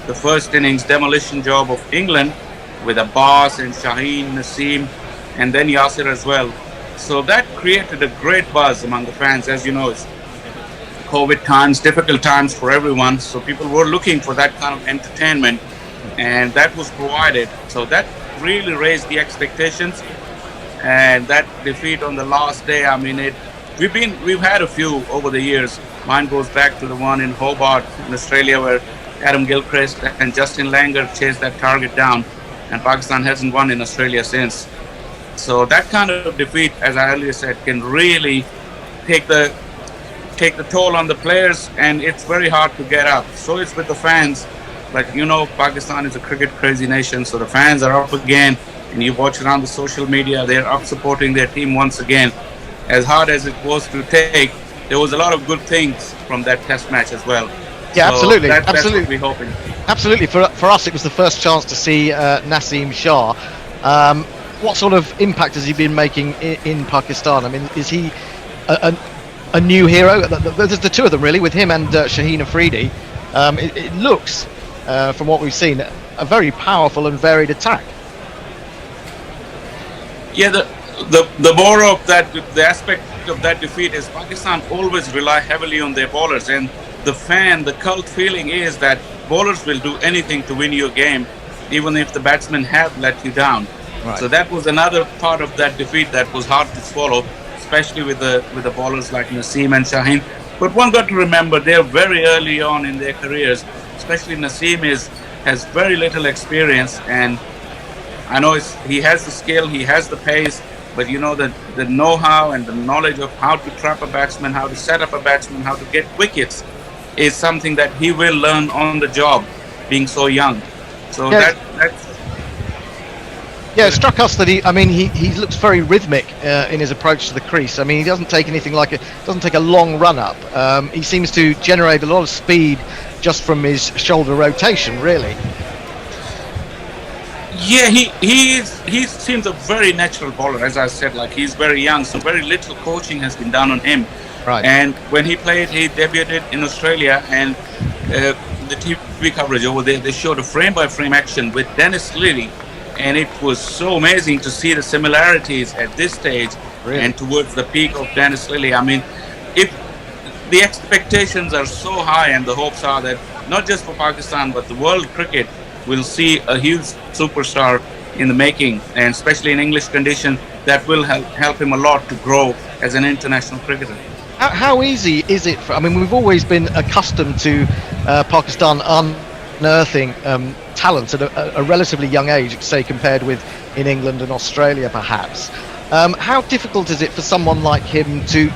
the first innings demolition job of England with Abbas and Shaheen, Naseem, and then Yasir as well. So that created a great buzz among the fans. As you know, it's COVID times, difficult times for everyone. So people were looking for that kind of entertainment, and that was provided. So that really raised the expectations. And that defeat on the last day, I mean, we've had a few over the years. Mine goes back to the one in Hobart in Australia where Adam Gilchrist and Justin Langer chased that target down, and Pakistan hasn't won in Australia since. So that kind of defeat, as I earlier said, can really take the toll on the players, and it's very hard to get up. So it's with the fans. But you know, Pakistan is a cricket crazy nation, so the fans are up again, and you watch around the social media, they're up supporting their team once again. As hard as it was to take, there was a lot of good things from that test match as well. Yeah, so absolutely. That's what we're hoping. Absolutely. For us, it was the first chance to see Naseem Shah. What sort of impact has he been making in Pakistan? I mean, is he a new hero? There's the two of them, really, with him and Shaheen Afridi. It looks, from what we've seen, a very powerful and varied attack. Yeah, the more of that, the aspect of that defeat is Pakistan always rely heavily on their bowlers, and the cult feeling is that bowlers will do anything to win your game, even if the batsmen have let you down. Right. So that was another part of that defeat that was hard to swallow, especially with the bowlers like Naseem and Shaheen. But one got to remember, they're very early on in their careers. Especially Naseem has very little experience, and I know he has the skill, he has the pace, but you know the know-how and the knowledge of how to trap a batsman, how to set up a batsman, how to get wickets is something that he will learn on the job, being so young. So yes. that's. Yeah, it struck us that he looks very rhythmic in his approach to the crease. I mean, he doesn't take anything doesn't take a long run up. He seems to generate a lot of speed just from his shoulder rotation, really. Yeah, he seems a very natural bowler, as I said. Like, he's very young, so very little coaching has been done on him. Right. And when he debuted in Australia, and the TV coverage over there, they showed a frame-by-frame action with Dennis Lillee. And it was so amazing to see the similarities at this stage, really, and towards the peak of Dennis Lillee. I mean, if the expectations are so high and the hopes are that not just for Pakistan but the world cricket will see a huge superstar in the making, and especially in English conditions, that will help him a lot to grow as an international cricketer. How easy is it I mean, we've always been accustomed to Pakistan unearthing talent at a relatively young age, say, compared with in England and Australia, perhaps. How difficult is it for someone like him to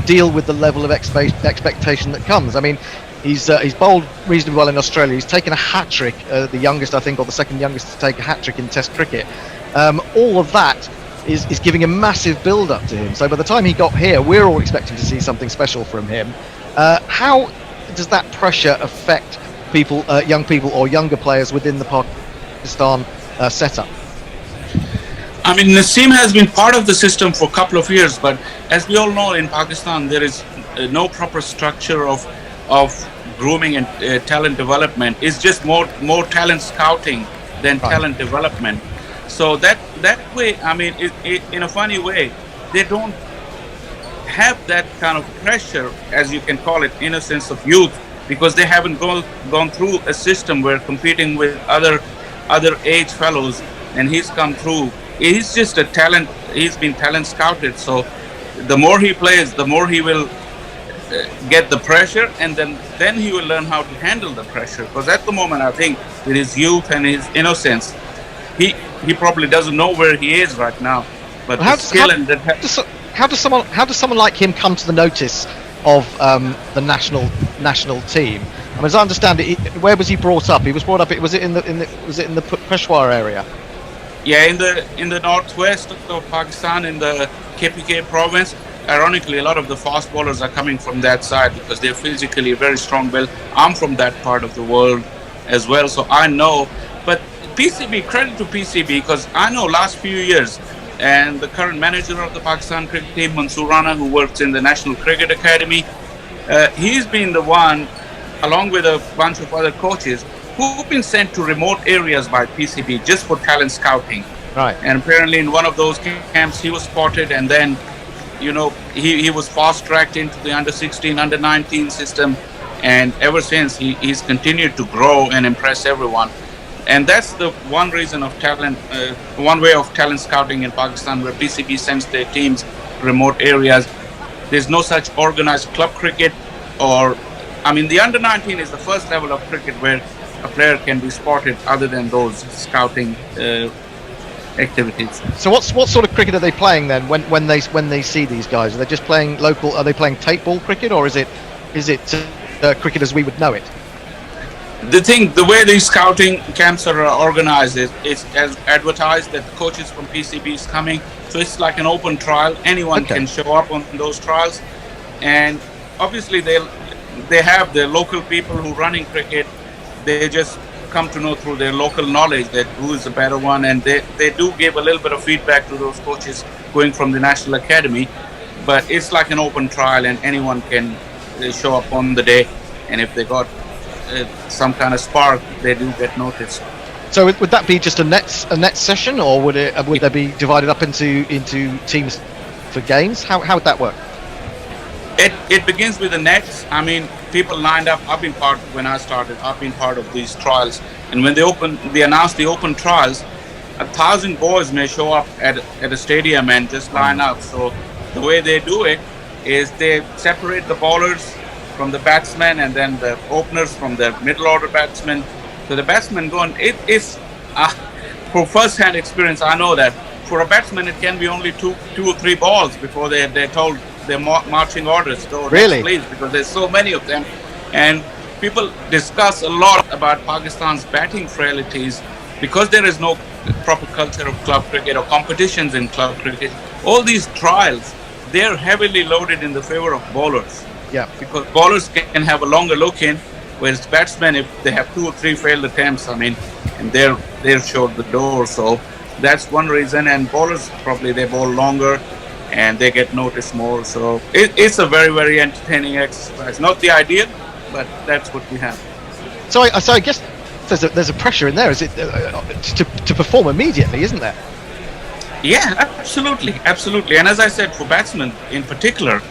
deal with the level of expectation that comes? I mean, he's bowled reasonably well in Australia. He's taken a hat-trick, the youngest, I think, or the second youngest to take a hat-trick in Test cricket. All of that is giving a massive build-up to him. So by the time he got here, we're all expecting to see something special from him. How does that pressure affect people, young people or younger players within the Pakistan setup? I mean, Naseem has been part of the system for a couple of years, but as we all know, in Pakistan there is no proper structure of grooming and talent development. It's just more talent scouting than talent development. So that way, I mean, in a funny way, they don't have that kind of pressure, as you can call it, innocence of youth, because they haven't gone through a system where competing with other age fellows, and he's come through. He's just a talent. He's been talent scouted. So the more he plays, the more he will get the pressure, and then he will learn how to handle the pressure. Because at the moment, I think with his youth and his innocence, he probably doesn't know where he is right now. But how does someone like him come to the notice of the national team? I mean, as I understand it, where was he brought up? He was brought up. Was it in the Peshawar area? Yeah, in the northwest of Pakistan, in the KPK province. Ironically, a lot of the fast bowlers are coming from that side because they're physically very strong built. I'm from that part of the world as well, so I know. But PCB, credit to PCB, because I know last few years, and the current manager of the Pakistan cricket team, Mansoor Rana, who works in the National Cricket Academy, he's been the one, along with a bunch of other coaches, who've been sent to remote areas by PCB just for talent scouting. Right. And apparently in one of those camps he was spotted, and then he was fast tracked into the under 16, under 19 system, and ever since he's continued to grow and impress everyone. And that's the one reason of talent, one way of talent scouting in Pakistan, where PCB sends their teams remote areas. There's no such organized club cricket, the under 19 is the first level of cricket where a player can be spotted other than those scouting activities. So what sort of cricket are they playing then when they see these guys? Are they just playing local? Are they playing tape ball cricket, or is it cricket as we would know it? The way these scouting camps are organized is as advertised that the coaches from PCB is coming. So it's like an open trial. Anyone can show up on those trials, and obviously they have the local people who running cricket. They just come to know through their local knowledge that who is the better one, and they do give a little bit of feedback to those coaches going from the National Academy. But it's like an open trial, and anyone can show up on the day, and if they got some kind of spark, they do get noticed. So would that be just a net session, or would they be divided up into teams for games? How would that work? It begins with the nets. People lined up. When I started, I've been part of these trials, and when they announced the open trials, 1,000 boys may show up at a stadium and just line up. So the way they do it is they separate the bowlers from the batsmen, and then the openers from the middle order batsmen. So the batsmen go, and it is for first-hand experience. I know that for a batsman it can be only two or three balls before they're told their marching orders. So really, please, because there's so many of them, and people discuss a lot about Pakistan's batting frailties because there is no proper culture of club cricket or competitions in club cricket. All these trials, they're heavily loaded in the favor of bowlers. Yeah, because bowlers can have a longer look in, whereas batsmen, if they have 2 or 3 failed attempts, and they're showed the door. So that's one reason. And bowlers probably they bowl longer, and they get noticed more. So it's a very, very entertaining exercise. Not the ideal, but that's what we have. So I guess there's a pressure in there, is it, to perform immediately, isn't there? Yeah, absolutely. And as I said, for batsmen in particular,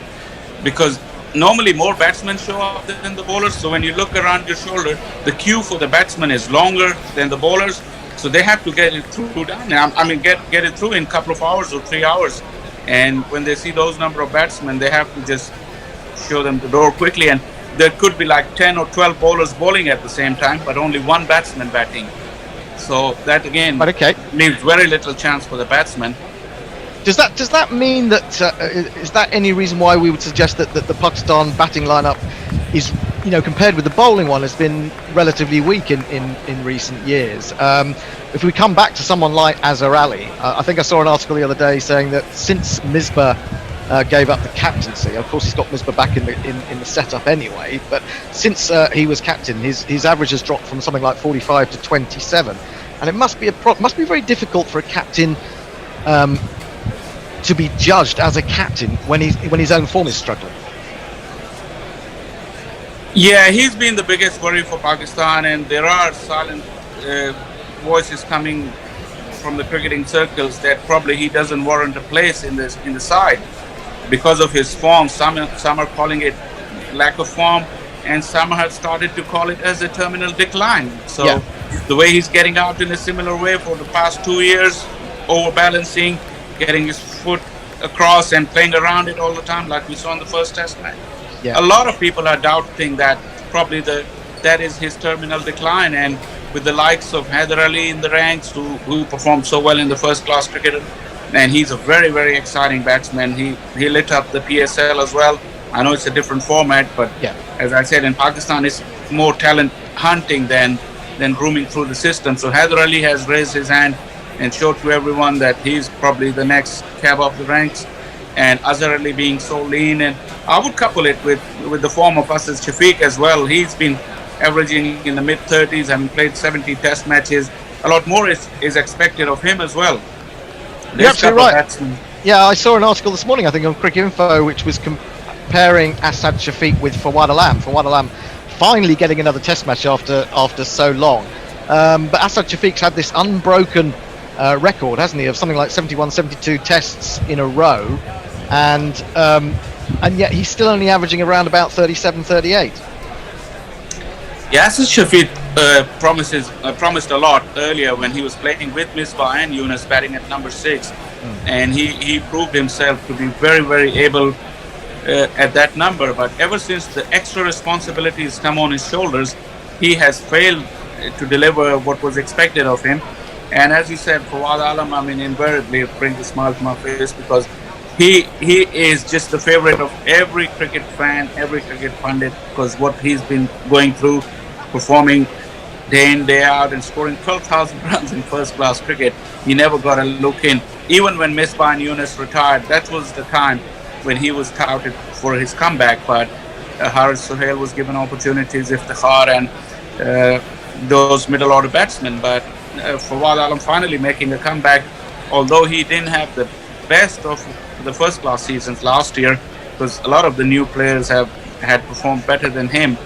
because normally more batsmen show up than the bowlers. So when you look around your shoulder, the queue for the batsmen is longer than the bowlers. So they have to get it through get it through in a couple of hours or 3 hours. And when they see those number of batsmen, they have to just show them the door quickly. And there could be like 10 or 12 bowlers bowling at the same time, but only one batsman batting. So that again leaves very little chance for the batsman. Does that mean that is that any reason why we would suggest that the Pakistan batting lineup is, compared with the bowling one, has been relatively weak in recent years? If we come back to someone like Azhar Ali, I think I saw an article the other day saying that since Misbah gave up the captaincy, of course he's got Misbah back in the setup anyway, but since he was captain, his average has dropped from something like 45 to 27, and it must be very difficult for a captain to be judged as a captain when his own form is struggling. Yeah, he's been the biggest worry for Pakistan, and there are silent voices coming from the cricketing circles that probably he doesn't warrant a place in the side because of his form. Some are calling it lack of form, and some have started to call it as a terminal decline. So the way he's getting out in a similar way for the past 2 years, overbalancing, getting his foot across and playing around it all the time, like we saw in the first test match. A lot of people are doubting that probably that is his terminal decline, and with the likes of Haider Ali in the ranks, who performed so well in the first class cricket, and he's a very, very exciting batsman. He lit up the PSL as well. I know it's a different format, but as I said, in Pakistan it's more talent hunting than grooming through the system. So Haider Ali has raised his hand and showed to everyone that he's probably the next cab of the ranks. And Azhar Ali being so lean, and I would couple it with the form of Asad Shafiq as well. He's been averaging in the mid-30s, having played 70 test matches. A lot more is expected of him as well. You're absolutely right. Yeah, I saw an article this morning, I think, on Cricket Info, which was comparing Asad Shafiq with Fawad Alam. Fawad Alam finally getting another Test match after so long. But Asad Shafiq's had this unbroken record, hasn't he, of something like 71, 72 Tests in a row, and yet he's still only averaging around about 37, 38. Yasser Shafiq promised a lot earlier when he was playing with Misbah and Yunus, batting at number 6, and he proved himself to be very, very able at that number. But ever since the extra responsibilities come on his shoulders, he has failed to deliver what was expected of him. And as you said, Fawad Alam, I mean, invariably brings a smile to my face, because he is just the favorite of every cricket fan, every cricket pundit, because what he's been going through, performing day in, day out, and scoring 12,000 runs in first-class cricket. He never got a look in. Even when Misbah and Yunus retired, that was the time when he was touted for his comeback. But Haris Sohail was given opportunities, Iftikhar and those middle-order batsmen. But Fawad Alam finally making a comeback, although he didn't have the best of the first-class seasons last year, because a lot of the new players had performed better than him.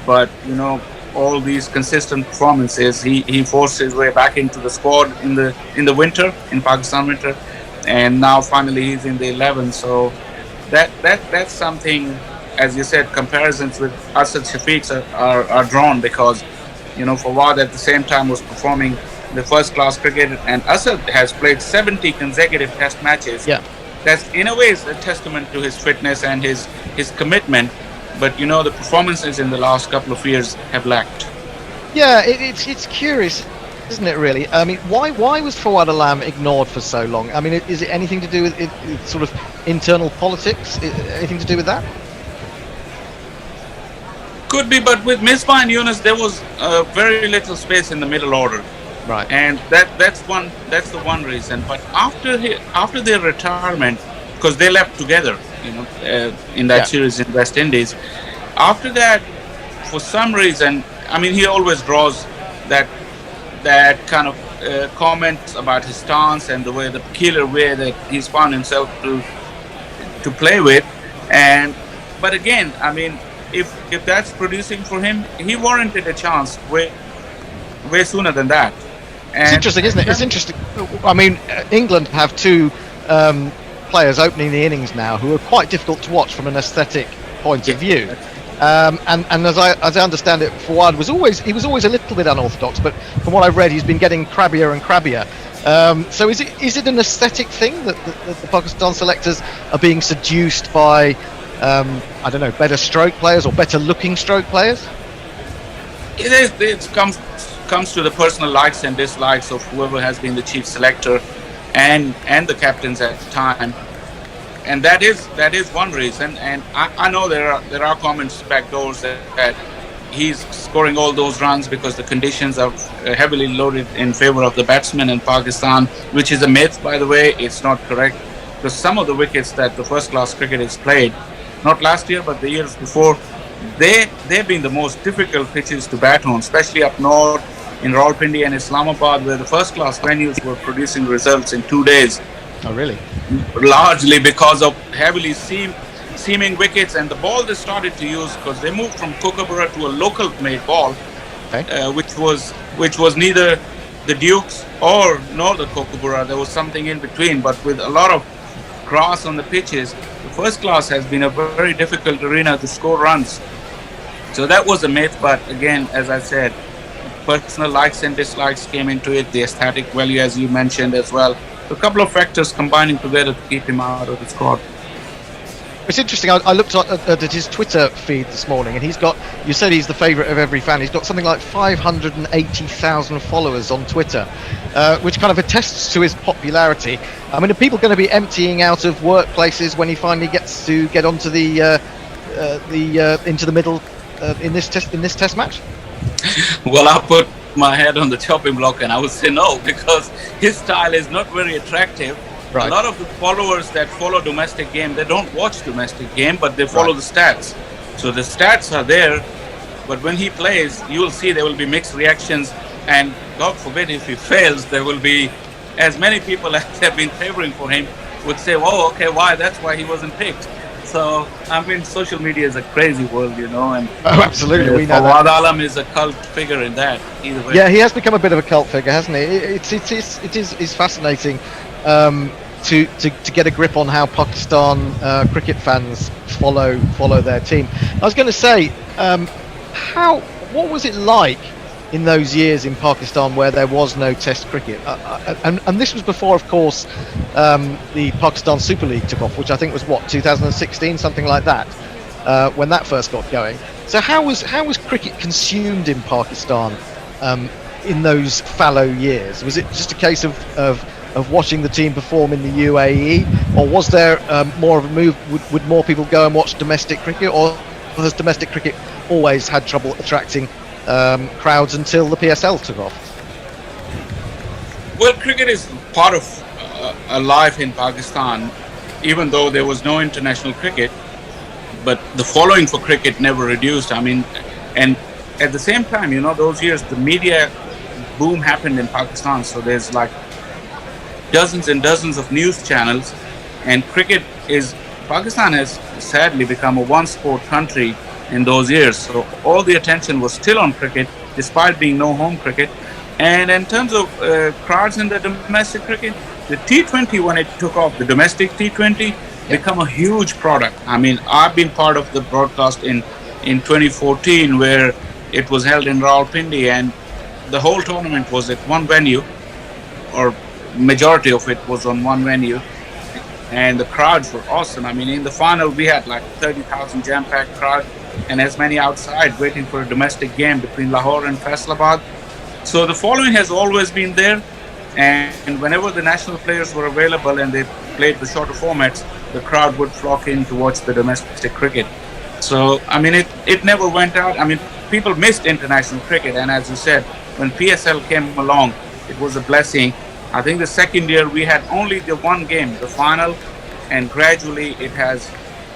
But, you know, all these consistent performances, he forced his way back into the squad in the winter, in Pakistan winter, and now finally he's in the 11. So that's something, as you said, comparisons with Asad Shafiq are drawn, because, you know, Fawad at the same time was performing the first class cricket, and Asad has played 70 consecutive Test matches. Yeah, that's in a way a testament to his fitness and his commitment. But, you know, the performances in the last couple of years have lacked. Yeah, it's curious, isn't it, really? I mean, why was Fawad Alam ignored for so long? I mean, is it anything to do with sort of internal politics? Anything to do with that? Could be, but with Misbah and Yunus, there was very little space in the middle order. Right. And that's the one reason. But after their retirement, because they left together, you know, in that series in West Indies. After that, for some reason, I mean, he always draws that kind of comments about his stance and the peculiar way that he's found himself to play with. But again, I mean, if that's producing for him, he warranted a chance way sooner than that. And it's interesting, isn't it? It's interesting. I mean, England have two players opening the innings now who are quite difficult to watch from an aesthetic point of view. And as I understand it, Fawad was always a little bit unorthodox, but from what I've read, he's been getting crabbier and crabbier. So is it an aesthetic thing that the Pakistan selectors are being seduced by, I don't know, better stroke players or better looking stroke players? It comes to the personal likes and dislikes of whoever has been the chief selector and the captains at the time, and that is one reason. And I know there are comments backdoors that he's scoring all those runs because the conditions are heavily loaded in favor of the batsmen in Pakistan, which is a myth, by the way. It's not correct, because some of the wickets that the first class cricket has played, not last year but the years before, they've been the most difficult pitches to bat on, especially up north in Rawalpindi and Islamabad, where the first-class venues were producing results in 2 days. Oh, really? Largely because of heavily seaming wickets, and the ball they started to use, because they moved from Kookaburra to a local-made ball, which was neither the Dukes nor the Kookaburra. There was something in between, but with a lot of grass on the pitches, the first class has been a very difficult arena to score runs. So that was a myth, but again, as I said, personal likes and dislikes came into it, the aesthetic value, as you mentioned as well. A couple of factors combining together to keep him out of the squad. It's interesting. I looked at his Twitter feed this morning, and you said he's the favourite of every fan. He's got something like 580,000 followers on Twitter, which kind of attests to his popularity. I mean, are people going to be emptying out of workplaces when he finally gets to get onto into the middle in this test match? Well, I'll put my head on the chopping block and I would say no, because his style is not very attractive. Right. A lot of the followers that follow domestic game, they don't watch domestic game, but they follow the stats. So the stats are there, but when he plays, you will see there will be mixed reactions, and God forbid if he fails, there will be as many people as have been favoring for him would say, oh, okay, that's why he wasn't picked. So I mean, social media is a crazy world, and Oh, absolutely, we know Fawad that. Alam is a cult figure in that. Either way. Yeah, he has become a bit of a cult figure, hasn't he? It's fascinating to get a grip on how Pakistan cricket fans follow their team. I was going to say, how what was it like in those years in Pakistan where there was no Test cricket, and this was before, of course, the Pakistan Super League took off, which I think was what 2016, something like that, when that first got going. So how was cricket consumed in Pakistan in those fallow years? Was it just a case of watching the team perform in the UAE, or was there more of a move? Would more people go and watch domestic cricket, or has domestic cricket always had trouble attracting crowds until the PSL took off? Well, cricket is part of a life in Pakistan, even though there was no international cricket. But the following for cricket never reduced. I mean, and at the same time, those years the media boom happened in Pakistan. So there's like dozens and dozens of news channels, and Pakistan has sadly become a one-sport country in those years. So all the attention was still on cricket, despite being no home cricket. And in terms of crowds in the domestic cricket, the T20, when it took off, the domestic T20 become a huge product. I mean, I've been part of the broadcast in 2014, where it was held in Rawalpindi, and the whole tournament was at one venue, or majority of it was on one venue, and the crowds were awesome. I mean, in the final we had like 30,000 jam-packed crowd, and as many outside waiting for a domestic game between Lahore and Faisalabad. So the following has always been there, and whenever the national players were available and they played the shorter formats, the crowd would flock in to watch the domestic cricket. So I mean, it never went out. I mean, people missed international cricket, and as you said, when PSL came along, it was a blessing. I think the second year we had only the one game, the final, and gradually it has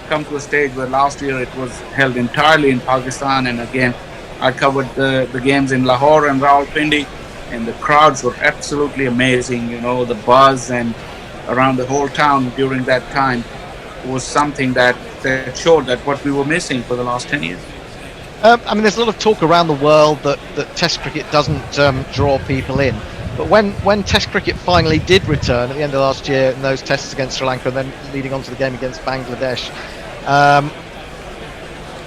come to a stage where last year it was held entirely in Pakistan. And again, I covered the games in Lahore and Rawalpindi, and the crowds were absolutely amazing. The buzz and around the whole town during that time was something that showed that what we were missing for the last 10 years. I mean, there's a lot of talk around the world that Test cricket doesn't draw people in. But when Test cricket finally did return at the end of last year in those tests against Sri Lanka and then leading on to the game against Bangladesh,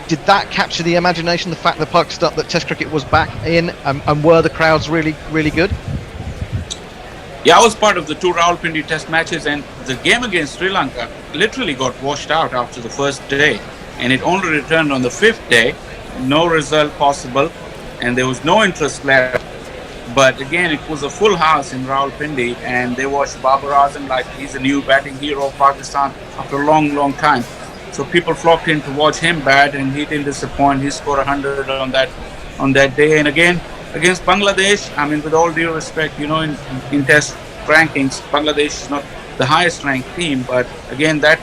did that capture the imagination, the fact that that Test cricket was back in, and were the crowds really, really good? Yeah, I was part of the two Rawalpindi test matches, and the game against Sri Lanka literally got washed out after the first day, and it only returned on the fifth day. No result possible, and there was no interest left. But again, it was a full house in Rawalpindi, and they watched Babar Azam like he's a new batting hero of Pakistan after a long, long time. So people flocked in to watch him bat, and he didn't disappoint. He scored 100 on that day. And again, against Bangladesh, I mean, with all due respect, in test rankings, Bangladesh is not the highest ranked team. But again, the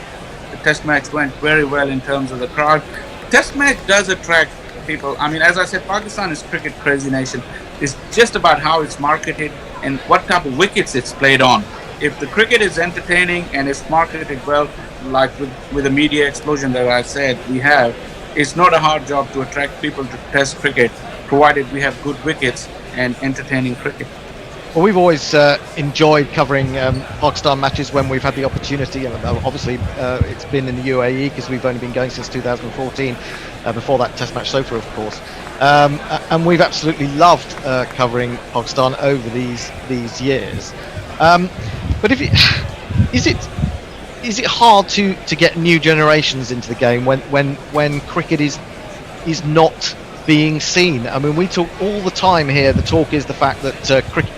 test match went very well in terms of the crowd. Test match does attract people. I mean, as I said, Pakistan is cricket crazy nation. It's just about how it's marketed and what type of wickets it's played on. If the cricket is entertaining and it's marketed well, like with the media explosion that I said we have, it's not a hard job to attract people to Test cricket, provided we have good wickets and entertaining cricket. Well, we've always enjoyed covering Pakistan matches when we've had the opportunity. And obviously, it's been in the UAE because we've only been going since 2014, before that Test match sofa, of course. And we've absolutely loved covering Pakistan over these years. But is it hard to get new generations into the game when cricket is not being seen? I mean, we talk all the time here. The talk is the fact that cricket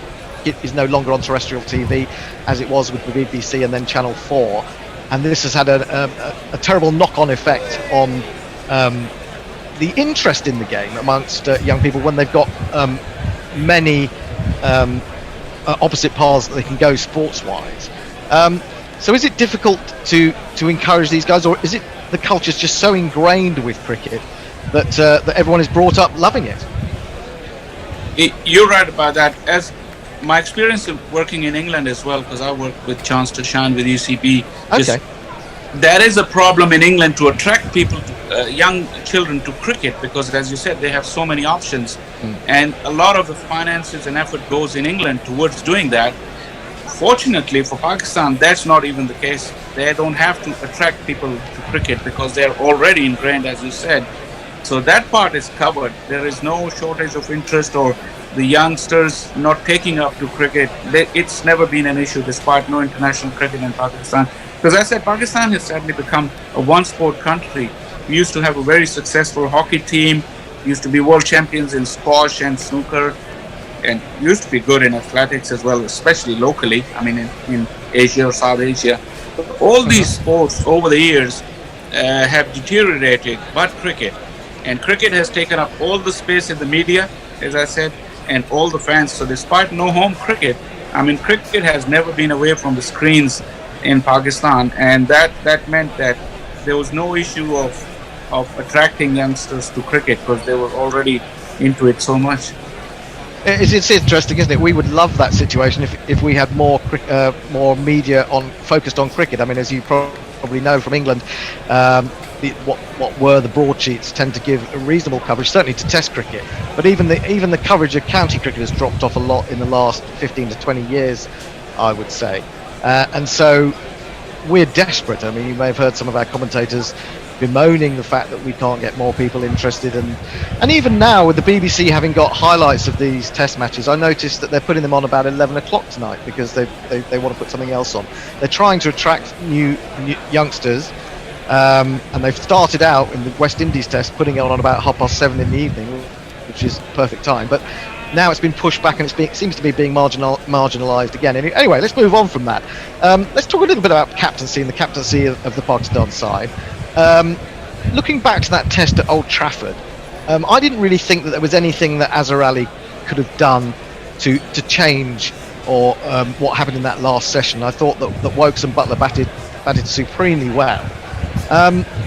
is no longer on terrestrial TV as it was with the BBC and then Channel 4, and this has had a terrible knock-on effect on the interest in the game amongst young people when they've got many opposite paths that they can go sports-wise. So is it difficult to encourage these guys, or is it the culture's just so ingrained with cricket that everyone is brought up loving it? You're right about that. As my experience of working in England as well, because I worked with Chance to Shine with UCB. Okay. That is a problem in England to attract people, young children to cricket, because as you said, they have so many options, and a lot of the finances and effort goes in England towards doing that. Fortunately for Pakistan, that's not even the case. They don't have to attract people to cricket because they're already ingrained, as you said. So that part is covered. There is no shortage of interest or the youngsters not taking up to cricket. It's never been an issue despite no international cricket in Pakistan. Because as I said, Pakistan has sadly become a one-sport country. We used to have a very successful hockey team, used to be world champions in squash and snooker, and used to be good in athletics as well, especially locally, I mean in Asia or South Asia. All these sports over the years have deteriorated, but cricket. And cricket has taken up all the space in the media, as I said, and all the fans. So despite no home cricket, I mean, cricket has never been away from the screens in Pakistan, and that meant that there was no issue of attracting youngsters to cricket because they were already into it so much. It's interesting, isn't it? We would love that situation if we had more media focused on cricket. I mean, as you probably know from England, what were the broadsheets tend to give a reasonable coverage, certainly to Test cricket. But even the coverage of county cricket has dropped off a lot in the last 15 to 20 years, I would say. And so we're desperate. I mean, you may have heard some of our commentators bemoaning the fact that we can't get more people interested, and even now with the BBC having got highlights of these Test matches, I noticed that they're putting them on about 11 o'clock tonight because they want to put something else on. They're trying to attract new youngsters, and they've started out in the West Indies Test putting it on about 7:30 in the evening, which is perfect time, but now it's been pushed back and it seems to be being marginalised again. Anyway, let's move on from that. Let's talk a little bit about captaincy and the captaincy of the Pakistan side. Looking back to that Test at Old Trafford, I didn't really think that there was anything that Azhar Ali could have done to change or what happened in that last session. I thought that Wokes and Butler batted supremely well.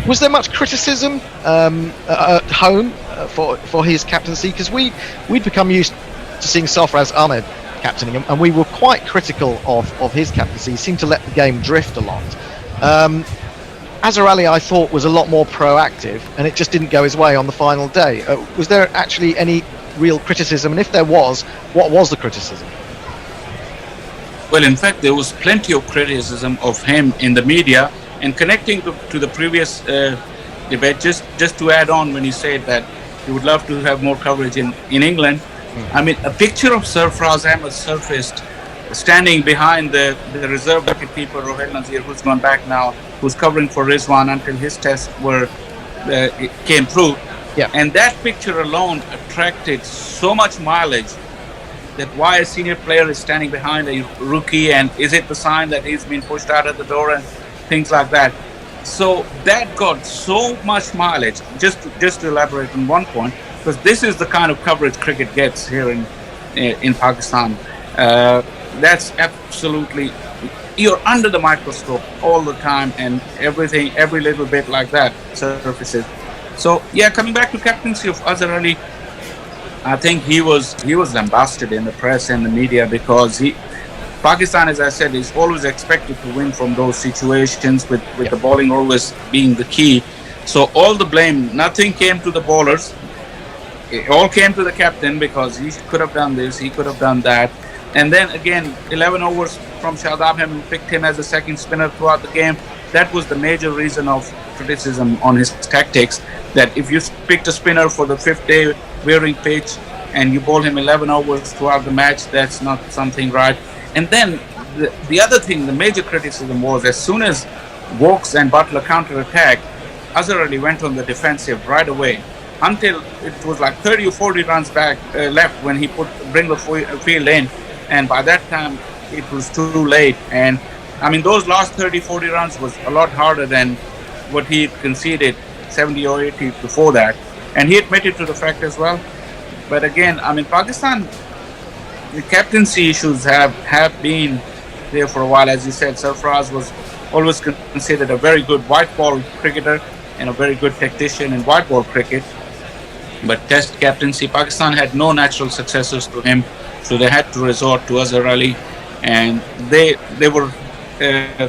Was there much criticism at home for his captaincy? Because we'd become used to seeing Sarfraz Ahmed captaining him, and we were quite critical of his captaincy. He seemed to let the game drift a lot. Azhar Ali, I thought, was a lot more proactive, and it just didn't go his way on the final day. Was there actually any real criticism? And if there was, what was the criticism? Well, in fact, there was plenty of criticism of him in the media. And connecting to the previous debate, just to add on, when you said that you would love to have more coverage in England, I mean, a picture of Sarfraz Ahmed surfaced standing behind the reserve wicketkeeper Rohit Nazir, who's gone back now, who's covering for Rizwan until his tests came through. Yeah. And that picture alone attracted so much mileage that why a senior player is standing behind a rookie, and is it the sign that he's been pushed out of the door and things like that. So that got so much mileage. Just to elaborate on one point, because this is the kind of coverage cricket gets here in Pakistan. That's absolutely, you're under the microscope all the time, and everything, every little bit like that surfaces. So yeah, coming back to captaincy of Azhar Ali, I think he was lambasted in the press and the media because Pakistan, as I said, is always expected to win from those situations with the bowling always being the key. So all the blame, nothing came to the bowlers. It all came to the captain because he could have done this, he could have done that. And then again, 11 overs from Shadab Hamid picked him as a second spinner throughout the game. That was the major reason of criticism on his tactics, that if you picked a spinner for the fifth day wearing pitch and you bowl him 11 overs throughout the match, that's not something right. And then the other thing, the major criticism was as soon as Wokes and Butler counter-attacked, Azhar Ali went on the defensive right away until it was like 30 or 40 runs back left when he bring the field in. And by that time, it was too late. And I mean, those last 30, 40 runs was a lot harder than what he conceded 70 or 80 before that. And he admitted to the fact as well. But again, I mean, Pakistan, the captaincy issues have been there for a while. As you said, Sarfraz was always considered a very good white ball cricketer and a very good tactician in white ball cricket. But Test captaincy, Pakistan had no natural successors to him, so they had to resort to Azhar Ali, and they were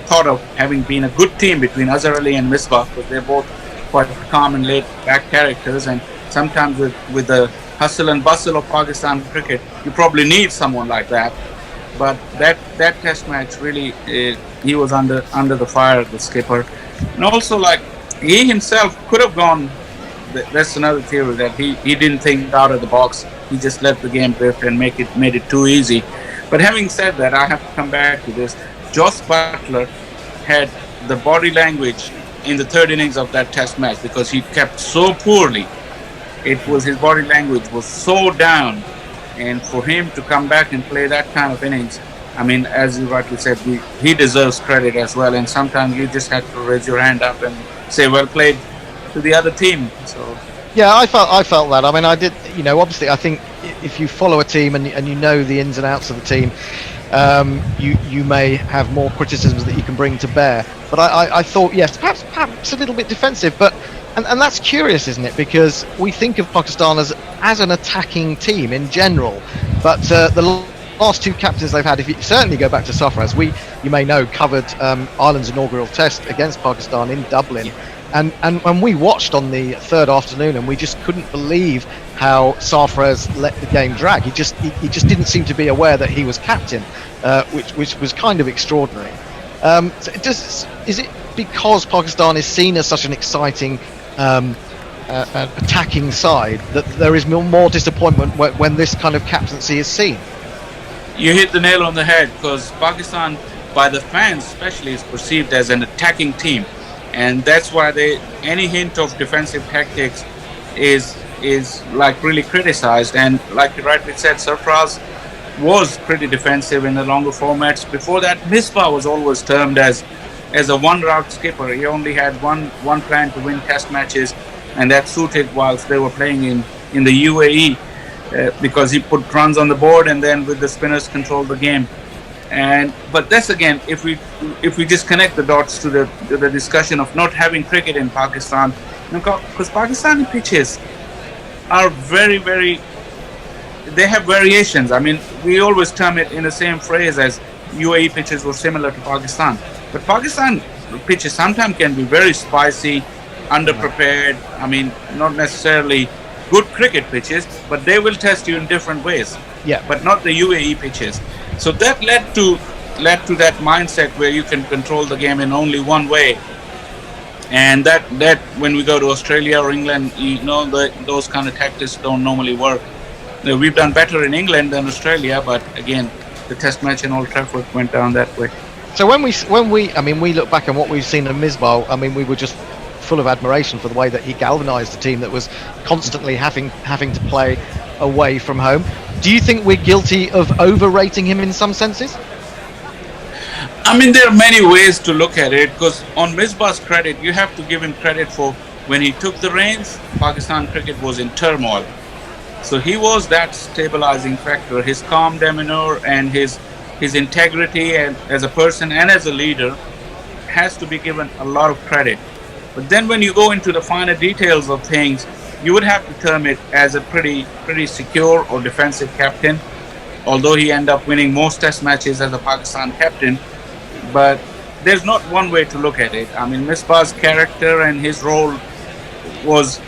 thought of having been a good team between Azhar Ali and Misbah, because they're both quite calm and laid back characters, and sometimes with the hustle and bustle of Pakistan cricket, you probably need someone like that. But that test match really, he was under the fire, the skipper, and also like he himself could have gone. That's another theory, that he didn't think out of the box. He just let the game drift and made it too easy. But having said that, I have to come back to this. Joss Butler had the body language in the third innings of that test match, because he kept so poorly. It was, his body language was so down, and for him to come back and play that kind of innings, I mean, as you rightly said, he deserves credit as well. And sometimes you just have to raise your hand up and say, "Well played," to the other team. So Yeah, I felt that. I mean, I did. You know, obviously, I think if you follow a team and you know the ins and outs of the team, you may have more criticisms that you can bring to bear. But I thought, yes, perhaps a little bit defensive. But and that's curious, isn't it? Because we think of Pakistan as an attacking team in general, but the last two captains they've had, if you certainly go back to Sarfraz, you may know, covered Ireland's inaugural test against Pakistan in Dublin. And when we watched on the third afternoon, and we just couldn't believe how Sarfraz let the game drag. He just didn't seem to be aware that he was captain, which was kind of extraordinary. So is it because Pakistan is seen as such an exciting attacking side that there is more disappointment when this kind of captaincy is seen? you hit the nail on the head, because Pakistan, by the fans especially, is perceived as an attacking team, and that's why any hint of defensive tactics is like really criticized. And like you rightly said, Sarfraz was pretty defensive in the longer formats. Before that, Misbah was always termed as a one-route skipper. He only had one plan to win test matches, and that suited whilst they were playing in the UAE, because he put runs on the board and then with the spinners controlled the game. But that's, again, if we just connect the dots to the discussion of not having cricket in Pakistan, because Pakistani pitches are very, very, they have variations. I mean, we always term it in the same phrase as UAE pitches were similar to Pakistan. But Pakistan pitches sometimes can be very spicy, underprepared. I mean, not necessarily good cricket pitches, but they will test you in different ways. Yeah. But not the UAE pitches. So that led to that mindset where you can control the game in only one way. And that when we go to Australia or England, those kind of tactics don't normally work. We've done better in England than Australia, but again, the test match in Old Trafford went down that way. So when we look back on what we've seen in Misbah, I mean, we were just full of admiration for the way that he galvanised a team that was constantly having to play away from home. Do you think we're guilty of overrating him in some senses? I mean, there are many ways to look at it, because on Misbah's credit, you have to give him credit for when he took the reins, Pakistan cricket was in turmoil. So he was that stabilizing factor. His calm demeanor and his integrity and as a person and as a leader has to be given a lot of credit. But then when you go into the finer details of things, you would have to term it as a pretty secure or defensive captain, although he ended up winning most test matches as a Pakistan captain. But there's not one way to look at it. I mean, Misbah's character and his role was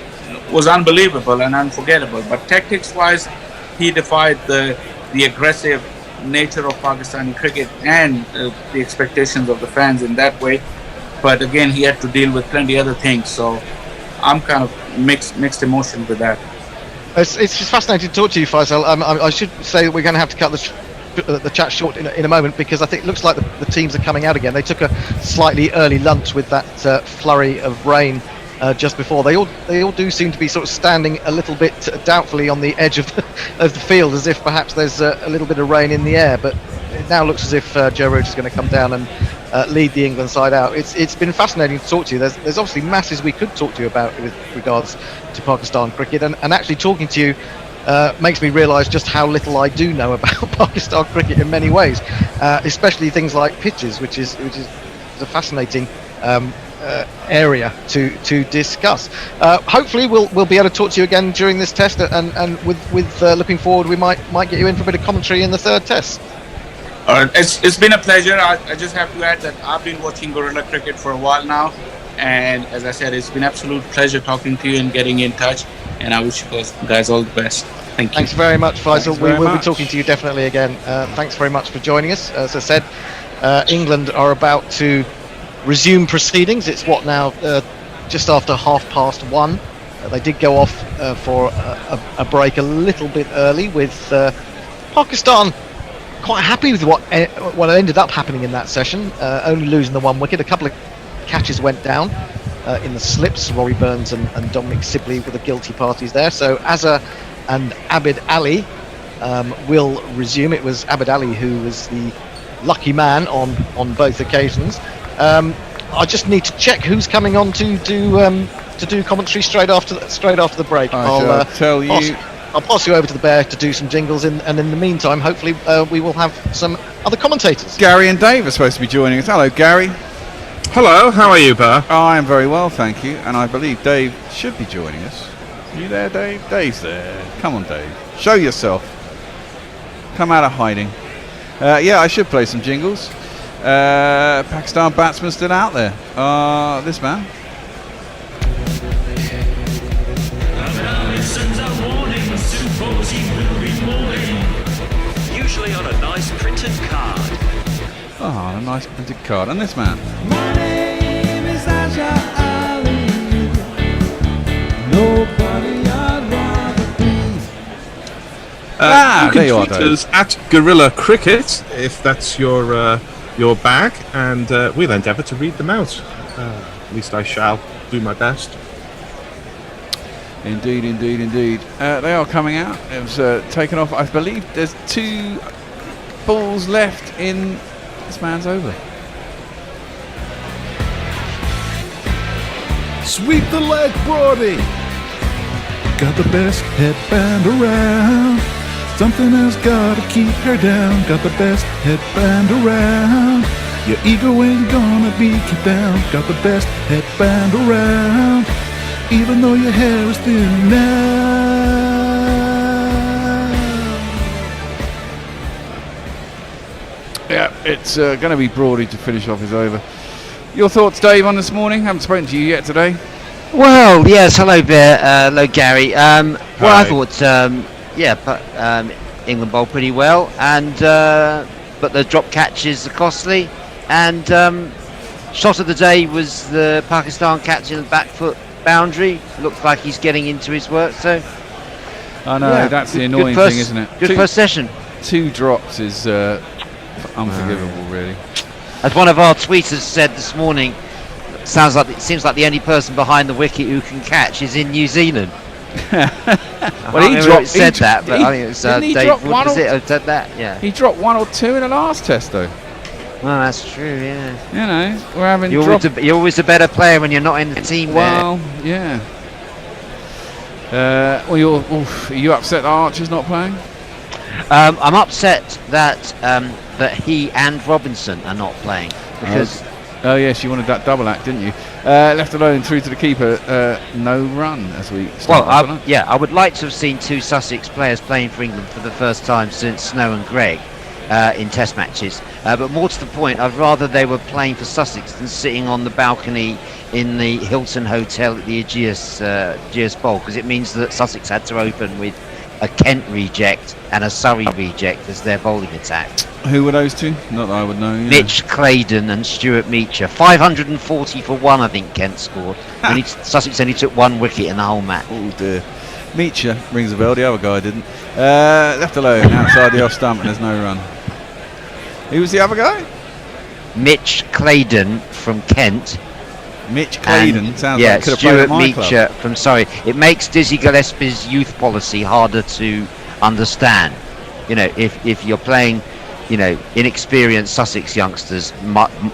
unbelievable and unforgettable. But tactics-wise, he defied the aggressive nature of Pakistani cricket and the expectations of the fans in that way. But again, he had to deal with plenty other things. So I'm kind of mixed emotion with that. It's just fascinating to talk to you, Faisal. I should say that we're going to have to cut the chat short in a moment, because I think it looks like the teams are coming out again. They took a slightly early lunch with that flurry of rain just before. They all do seem to be sort of standing a little bit doubtfully on the edge of the field, as if perhaps there's a little bit of rain in the air. But it now looks as if Joe Root is going to come down and lead the England side out. It's been fascinating to talk to you. There's obviously masses we could talk to you about with regards to Pakistan cricket, and actually talking to you makes me realise just how little I do know about Pakistan cricket in many ways, especially things like pitches, which is a fascinating area to discuss. Hopefully we'll be able to talk to you again during this test, and with looking forward, we might get you in for a bit of commentary in the third test. It's been a pleasure. I just have to add that I've been watching Gorilla Cricket for a while now, and as I said, it's been absolute pleasure talking to you and getting in touch. And I wish you guys all the best. Thank you. Thanks very much, Faisal. Thanks We very will be much. talking to you definitely again. Thanks very much for joining us. As I said, England are about to resume proceedings. It's what now? Just after 1:30. They did go off for a break a little bit early, with Pakistan quite happy with what ended up happening in that session, only losing the 1 wicket. A couple of catches went down in the slips. Rory Burns and Dominic Sibley were the guilty parties there. So Azhar and Abid Ali will resume. It was Abid Ali who was the lucky man on both occasions. I just need to check who's coming on to do commentary straight after the break. I shall tell you. I'll pass you over to the Bear to do some jingles, and in the meantime, hopefully, we will have some other commentators. Gary and Dave are supposed to be joining us. Hello, Gary. Hello, how are you, Burr? I am very well, thank you. And I believe Dave should be joining us. You there, Dave? Dave's there. Come on, Dave. Show yourself. Come out of hiding. Yeah, I should play some jingles. Pakistan batsman still out there. This man. Usually on a nice printed card. Oh, a nice printed card. And this man. My name is Azhar Ali. Nobody I'd rather be. You there you can are, tweet Dave. us at Gorilla Cricket if that's your bag, and we'll endeavour to read them out. At least I shall do my best. Indeed, indeed, indeed. They are coming out. It was taken off. I believe there's 2 balls left in this man's over. Sweep the leg, Brody. Got the best headband around. Something has gotta keep her down. Got the best headband around. Your ego ain't gonna be kept down. Got the best headband around. Even though your hair is thin now. Yeah, it's going to be Brody to finish off his over. Your thoughts, Dave, on this morning? Haven't spoken to you yet today. Well, yes, hello Bear, hello Gary. Well, I Hi. thought, England bowled pretty well, and but the drop catches are costly, and shot of the day was the Pakistan catch in the back foot boundary. Looks like he's getting into his work, so I know, yeah, that's the good annoying first- thing, isn't it? Good first session. 2 drops is unforgivable, really. As one of our tweeters said this morning, it seems like the only person behind the wicket who can catch is in New Zealand. Well, he It dropped. said that, but I think it was didn't he Dave drop Wood, one was or- it, who said that? Yeah. He dropped 1 or 2 in the last test, though. Well, that's true. Yeah. You know, we're having You're always a better player when you're not in the team. Well, yeah. Are you upset that Archer's not playing? I'm upset that that he and Robinson are not playing because Oh yes, you wanted that double act, didn't you? Left alone through to the keeper, no run as we start off, isn't it? I would like to have seen 2 Sussex players playing for England for the first time since Snow and Gregg in Test matches. But more to the point, I'd rather they were playing for Sussex than sitting on the balcony in the Hilton Hotel at the Ageas Bowl, because it means that Sussex had to open with a Kent reject and a Surrey reject as their bowling attack. Who were those 2? Not that I would know. Yeah. Mitch Claydon and Stuart Meacher. 540 for 1, I think Kent scored. Sussex only took 1 wicket in the whole match. Oh dear. Meacher rings a bell, the other guy didn't. Left alone outside the off stump and there's no run. Who was the other guy? Mitch Claydon from Kent. Mitch Claydon. Sounds Yeah, like could have played Stuart at my club. Meacher from Surrey. It makes Dizzy Gillespie's youth policy harder to understand. You know, if you're playing, you know, inexperienced Sussex youngsters,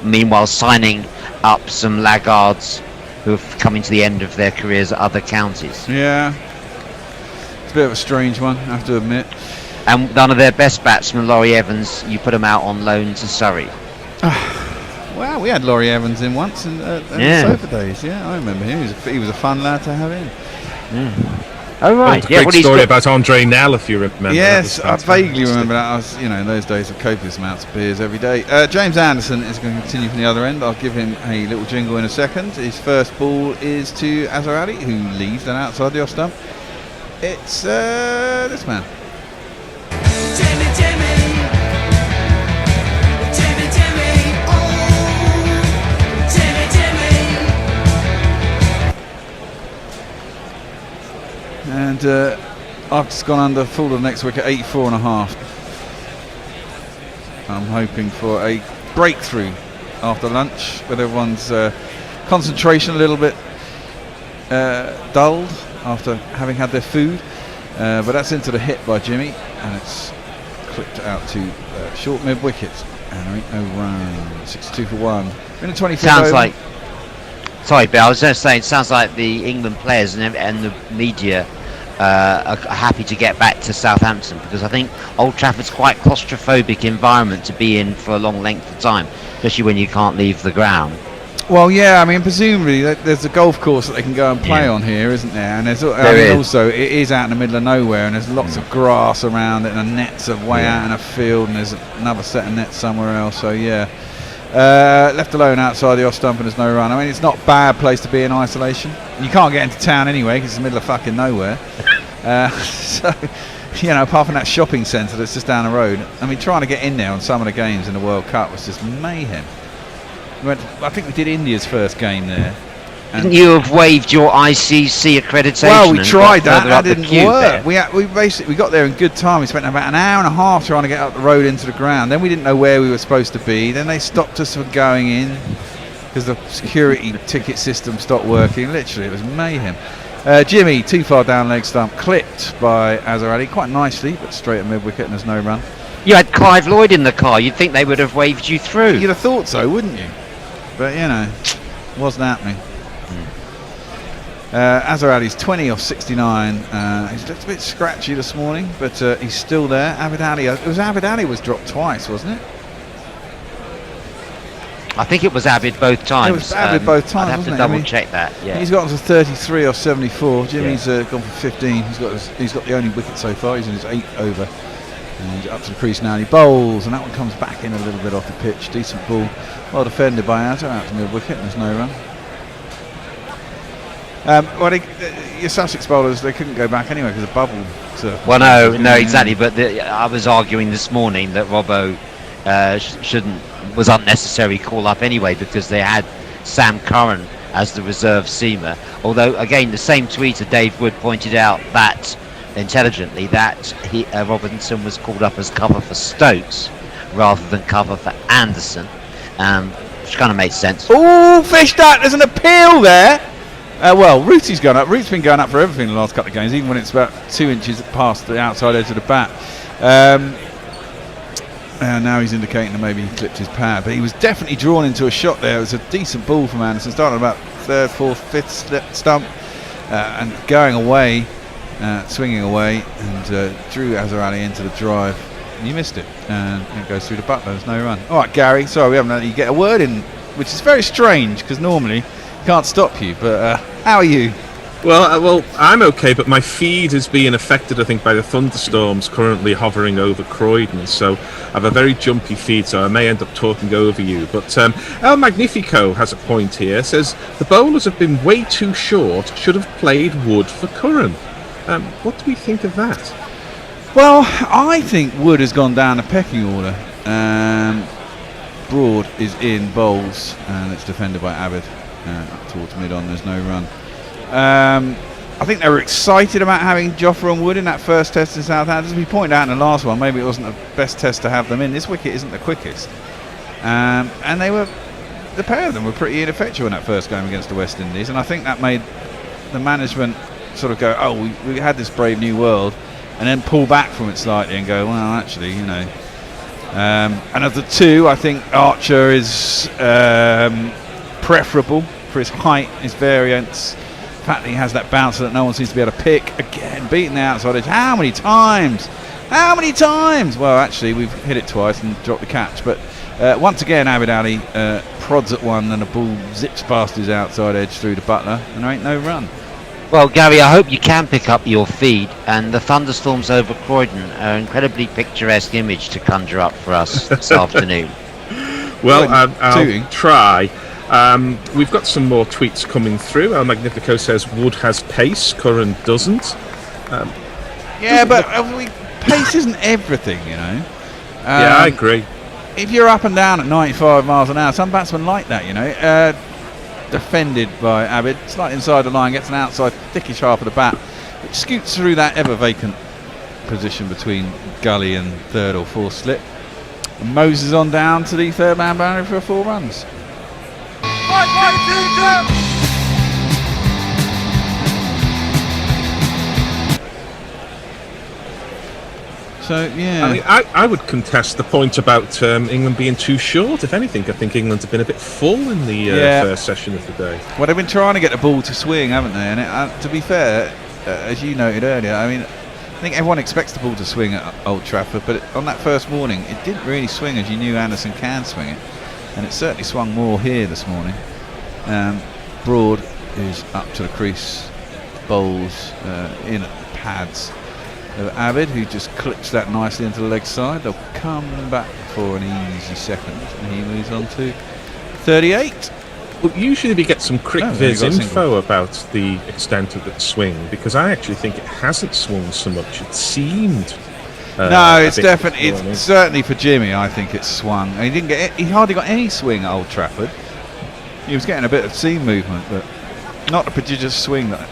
meanwhile signing up some laggards who have coming to the end of their careers at other counties. Yeah. It's a bit of a strange one, I have to admit. And none of their best batsmen, Laurie Evans, you put them out on loan to Surrey. Well, we had Laurie Evans in once in the Yeah. Sofa days. Yeah, I remember him. He was a fun lad to have in. Oh right, Old yeah. great Well, he's story got, about Andre Nell, if you remember. Yes, That I was vaguely fantastic. remember that. I was, in those days of copious amounts of beers every day. James Anderson is going to continue from the other end. I'll give him a little jingle in a second. His first ball is to Azarati, who leaves then outside the off stump. It's this man. Jimmy, Jimmy, Jimmy, Jimmy, oh, Jimmy, Jimmy. And I've just gone under full of the next wicket, 84.5. I'm hoping for a breakthrough after lunch, with everyone's concentration a little bit dulled after having had their food. But that's into the hit by Jimmy, and it's clipped out to short mid wicket. And there ain't no run. 62 for 1. In a 25th sounds over. like. Sorry, Bill. I was just saying, it sounds like the England players and the media are happy to get back to Southampton, because I think Old Trafford's quite claustrophobic environment to be in for a long length of time, especially when you can't leave the ground. Well, yeah, I mean, presumably there's a golf course that they can go and play on here, isn't there? And there's also, it is out in the middle of nowhere, and there's lots of grass around it, and the nets are way out in a field, and there's another set of nets somewhere else. So yeah, left alone outside the off stump, and there's no run. I mean, it's not a bad place to be in isolation. You can't get into town anyway because it's the middle of fucking nowhere. So, apart from that shopping centre that's just down the road, I mean, trying to get in there on some of the games in the World Cup was just mayhem. I think we did India's first game there. Didn't you have waived your ICC accreditation? Well, we and tried got that. further That up the didn't queue work. there? We basically got there in good time. We spent about an hour and a half trying to get up the road into the ground. Then we didn't know where we were supposed to be. Then they stopped us from going in because the security ticket system stopped working. Literally, it was mayhem. Jimmy, too far down leg stump, clipped by Azhar Ali quite nicely, but straight at mid wicket, and there's no run. You had Clive Lloyd in the car. You'd think they would have waved you through. You'd have thought so, wouldn't you? But wasn't happening. Azhar Ali's 20 off 69. He's looked a bit scratchy this morning, but he's still there. Abid Ali was dropped twice, wasn't it? I think it was Abid both times. It was Abid both times, I'd have wasn't to it? double check that. Yeah. He's got to 33 off 74. Jimmy's gone for 15. He's got the only wicket so far. He's in his 8th over. And he's up to the crease now. And he bowls, and that one comes back in a little bit off the pitch. Decent ball, well defended by Azhar, out to mid wicket, and there's no run. Your Sussex bowlers, they couldn't go back anyway because of bubble. Well, no, exactly. But I was arguing this morning that Robbo was unnecessary call up anyway, because they had Sam Curran as the reserve seamer. Although, again, the same tweeter, Dave Wood, pointed out that intelligently that Robinson was called up as cover for Stokes rather than cover for Anderson, which kind of made sense. Oh, fished out. There's an appeal there. Rootie's gone up. Rootie's been going up for everything in the last couple of games, even when it's about 2 inches past the outside edge of the bat. And now he's indicating that maybe he clipped his pad, but he was definitely drawn into a shot there. It was a decent ball from Anderson, starting about 3rd, 4th, 5th stump, and going away, swinging away, and drew Azhar Ali into the drive. And you missed it, and it goes through the butler. There's no run. All right, Gary. Sorry, we haven't let you get a word in, which is very strange because normally can't stop you. But how are you? Well, I'm okay, but my feed is being affected, I think, by the thunderstorms currently hovering over Croydon. So I have a very jumpy feed, so I may end up talking over you. But El Magnifico has a point here. Says the bowlers have been way too short. Should have played Wood for Curran. What do we think of that? Well, I think Wood has gone down the pecking order. Broad is in bowls, and it's defended by Abid up towards mid-on. There's no run. I think they were excited about having Jofra and Wood in that first test in Southampton. As we pointed out in the last one, maybe it wasn't the best test to have them in. This wicket isn't the quickest. And the pair of them were pretty ineffectual in that first game against the West Indies. And I think that made the management sort of go, we had this brave new world, and then pull back from it slightly and go, well, actually, And of the two, I think Archer is preferable for his height, his variance. The fact that he has that bouncer that no one seems to be able to pick. Again, beating the outside edge. How many times? Well, actually, we've hit it twice and dropped the catch. But once again, Abid Ali prods at one, and the ball zips past his outside edge through the butler, and there ain't no run. Well, Gary, I hope you can pick up your feed, and the thunderstorms over Croydon are an incredibly picturesque image to conjure up for us this afternoon. Well, tooting. I'll try. We've got some more tweets coming through. El Magnifico says Wood has pace, Curran doesn't. Yeah, but pace isn't everything, you know. Yeah, I agree. If you're up and down at 95 miles an hour, some batsmen like that, you know. Defended by Abid, slightly inside the line, gets an outside thickish half of the bat, which scoots through that ever vacant position between gully and third or fourth slip. And Moses on down to the third man boundary for 4 runs. So yeah, I mean, I would contest the point about England being too short. If anything, I think England have been a bit full in the first session of the day. well, they've been trying to get the ball to swing, haven't they? And to be fair, as you noted earlier, I mean, I think everyone expects the ball to swing at Old Trafford, but on that first morning, it didn't really swing as you knew Anderson can swing it, and it certainly swung more here this morning. Broad is up to the crease, bowls in at the pads of Abid, who just clips that nicely into the leg side. They'll come back for an easy second, and he moves on to 38. Well, usually we get some quick No, viz only got a info single. about the extent of its swing, because I actually think it hasn't swung so much. It seemed. No, a it's bit definitely, swollen. it's certainly for Jimmy. I think it's swung. He hardly got any swing at Old Trafford. He was getting a bit of seam movement, but not a prodigious swing that,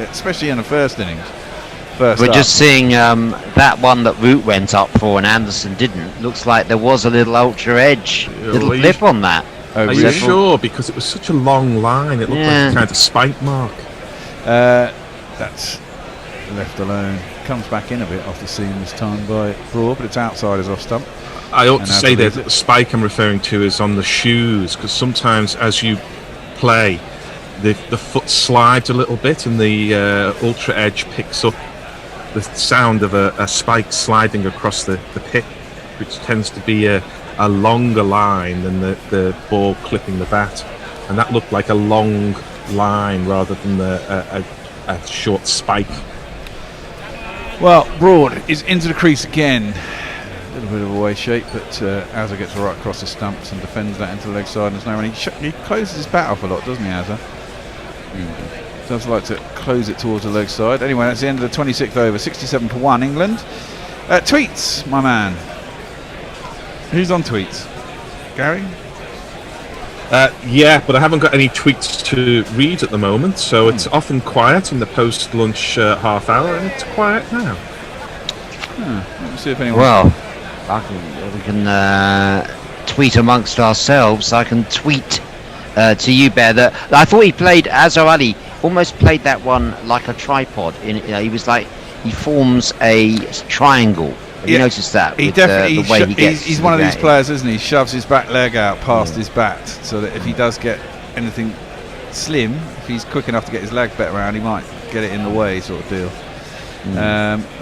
especially in the first innings. We're Up. just seeing that one that Root went up for and Anderson didn't. Looks like there was a little ultra edge, little are you flip on that. Oh, Are you really? sure? Because it was such a long line, it looked Yeah. like a kind of spike mark. That's left alone. Comes back in a bit after seeing this time by Broad, but it's outside as off stump. I ought And to how say to that leave the spike I'm referring to is on the shoes, because sometimes as you play, the foot slides a little bit, and the ultra edge picks up the sound of a spike sliding across the pit, which tends to be a longer line than the ball clipping the bat, and that looked like a long line rather than a short spike. Well, Broad is into the crease again. A little bit of a way shape, but Azza gets right across the stumps and defends that into the leg side. And there's no running. He closes his bat off a lot, doesn't he, Azza? Does like to close it towards the leg side. Anyway, that's the end of the 26th over. 67 for 1 England. Tweets, my man. Who's on tweets? Gary? Yeah, but I haven't got any tweets to read at the moment, so it's often quiet in the post-lunch half hour, and it's quiet now. Let me see if anyone. Well, we can tweet amongst ourselves. I can tweet to you, Bear, that I thought he played Azhar Ali. Almost played that one like a tripod. He was like, he forms a triangle. Have you noticed that? He with, definitely. the way he gets he's to one the of these game? players, isn't he? He shoves his back leg out past his bat, so that if he does get anything slim, if he's quick enough to get his leg better around, he might get it in the way, sort of deal.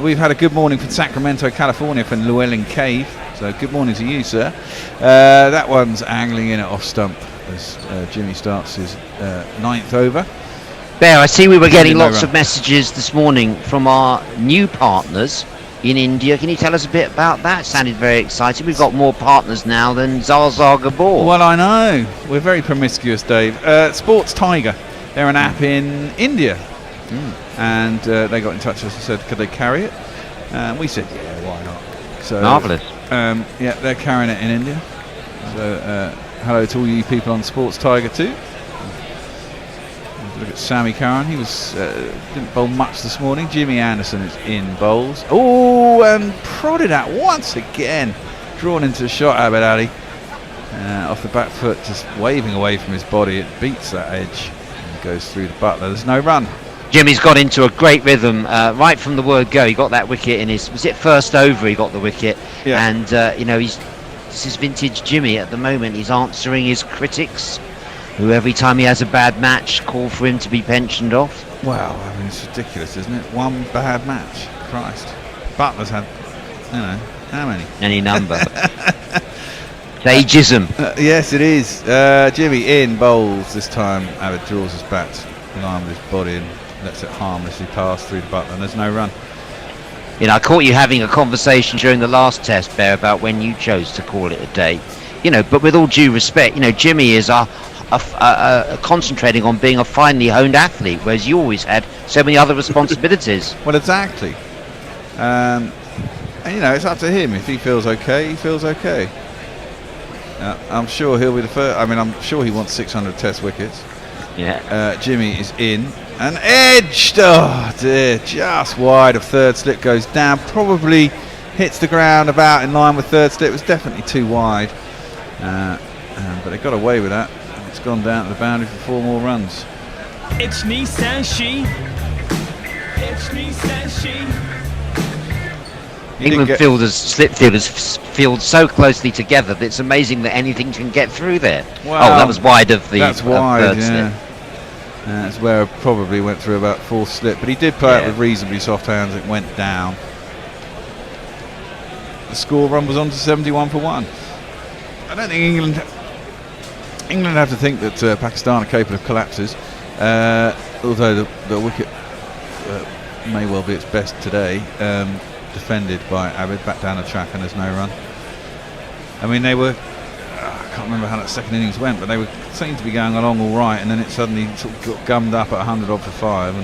We've had a good morning from Sacramento, California, from Llewellyn Cave. So good morning to you, sir. That one's angling in at off stump as Jimmy starts his 9th over. Bear, I see we were getting No lots run. of messages this morning from our new partners in India. Can you tell us a bit about that? Sounded very exciting. We've got more partners now than Zaza Gabor. Well, I know. We're very promiscuous, Dave. Sports Tiger. They're an app in India. And they got in touch with us and said, could they carry it? We said, yeah, why not? So, Marvellous. Yeah, they're carrying it in India. So, hello to all you people on Sports Tiger too. Look at Sammy Curran. He was didn't bowl much this morning. Jimmy Anderson is in bowls. Oh, and prodded at once again. Drawn into the shot, Abid Ali. Off the back foot, just waving away from his body. It beats that edge and goes through the butler. There's no run. Jimmy's got into a great rhythm right from the word go. He got that wicket in his, was it first over he got the wicket? Yeah. And, this is vintage Jimmy at the moment. He's answering his critics, who every time he has a bad match call for him to be pensioned off. Wow, I mean, it's ridiculous, isn't it? One bad match. Christ. Butler's had, how many? Any number. Ageism. Yes, it is. Jimmy in bowls this time. Abid draws his bat in line with his body and lets it harmlessly pass through to Butler, and there's no run. You know, I caught you having a conversation during the last test, Bear, about when you chose to call it a day. You know, but with all due respect, you know, Jimmy is concentrating on being a finely honed athlete, whereas you always had so many other responsibilities. Well, exactly. And you know, it's up to him. If he feels okay, he feels okay. I'm sure he'll be the first. I mean, I'm sure he wants 600 test wickets. Yeah. Jimmy is in and edged. Oh dear, just wide of third slip, goes down. Probably hits the ground about in line with third slip. It was definitely too wide, but they got away with that. It's gone down to the boundary for 4 more runs. It's me, says she. It's me, says she. England slip fielders field so closely together that it's amazing that anything can get through there. Well, that was wide of the that's wide, third yeah. slip. That's where it probably went through about fourth slip, but he did play it with reasonably soft hands. It went down. The score run was on to 71 for 1. I don't think England have to think that Pakistan are capable of collapses, although the wicket may well be its best today. Defended by Abid, back down the track, and there's no run. I mean, they were, I can't remember how that second innings went, but they were seemed to be going along all right, and then it suddenly sort of got gummed up at 100 odd for 5,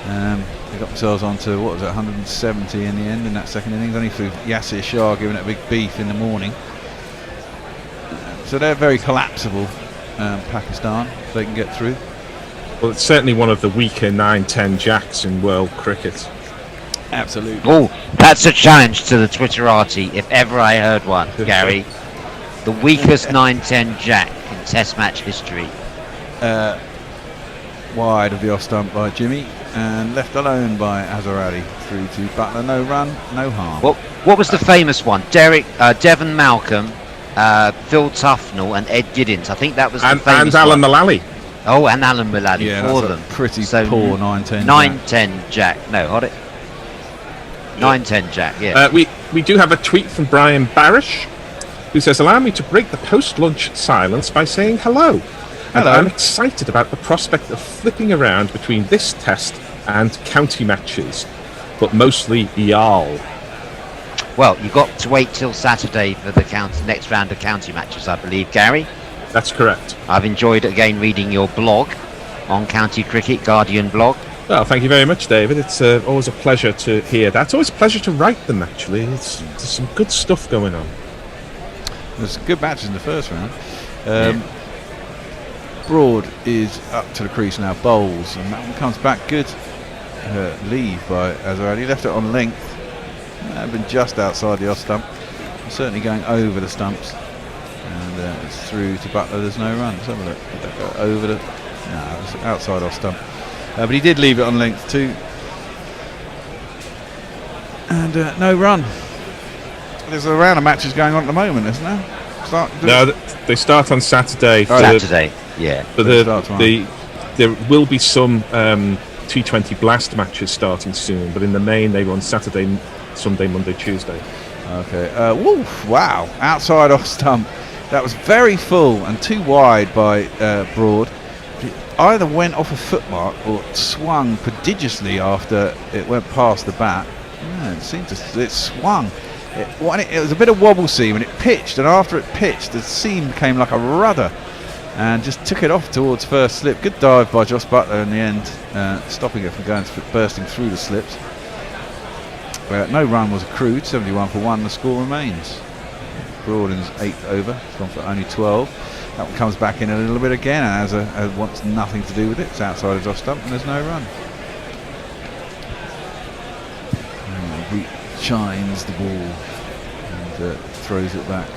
and they got themselves onto, what was it, 170 in the end in that second innings, only through Yasir Shah giving it a big beef in the morning. So they're very collapsible, Pakistan, if they can get through. Well, it's certainly one of the weaker 9-10 jacks in world cricket. Absolutely. Oh, that's a challenge to the Twitterati, if ever I heard one, Gary. The weakest 9-10 jack in Test match history. Wide of the off stump by Jimmy, and left alone by Azharari through to Butler. No run, no harm. What was the famous one? Devon Malcolm, Phil Tufnell, and Ed Giddins. I think that was the famous and Alan one. Mullally. Oh, and Alan Mullally, Yeah, for that's them. a pretty So poor 9-10 9-10 jack. No, hold it. 9-10 jack, yeah. We do have a tweet from Brian Barish, who says, allow me to break the post-lunch silence by saying hello. And Hello. I'm excited about the prospect of flipping around between this test and county matches, but mostly Yal. Well, you've got to wait till Saturday for the next round of county matches, I believe, Gary. That's correct. I've enjoyed again reading your blog on county cricket, Guardian blog. Well, thank you very much, David. It's always a pleasure to hear that. It's always a pleasure to write them, actually. There's some good stuff going on. There's good matches in the first round. Broad is up to the crease now, bowls, and that one comes back good. Leave by Azharari. He left it on length. Been just outside the off stump. Certainly going over the stumps. And it's through to Butler. There's no run. Let's have a look. Did that go over the... No, it's outside off stump. But he did leave it on length too. And no run. There's a round of matches going on at the moment, isn't there? They start on Saturday. Saturday, yeah. But there will be some T20 Blast matches starting soon, but in the main they run Saturday, Sunday, Monday, Tuesday. Okay. Woof, wow. Outside off stump. That was very full and too wide by Broad. It either went off a footmark or swung prodigiously after it went past the bat. Yeah, it swung. It was a bit of wobble seam and it pitched, and after it pitched the seam became like a rudder and just took it off towards first slip. Good dive by Joss Butler in the end, stopping it from bursting through the slips. No run was accrued, 71 for 1. The score remains. Broad in his 8th over, it's gone for only 12. That one comes back in a little bit again and has wants nothing to do with it. It's outside his off stump and there's no run. Shines the ball and throws it back.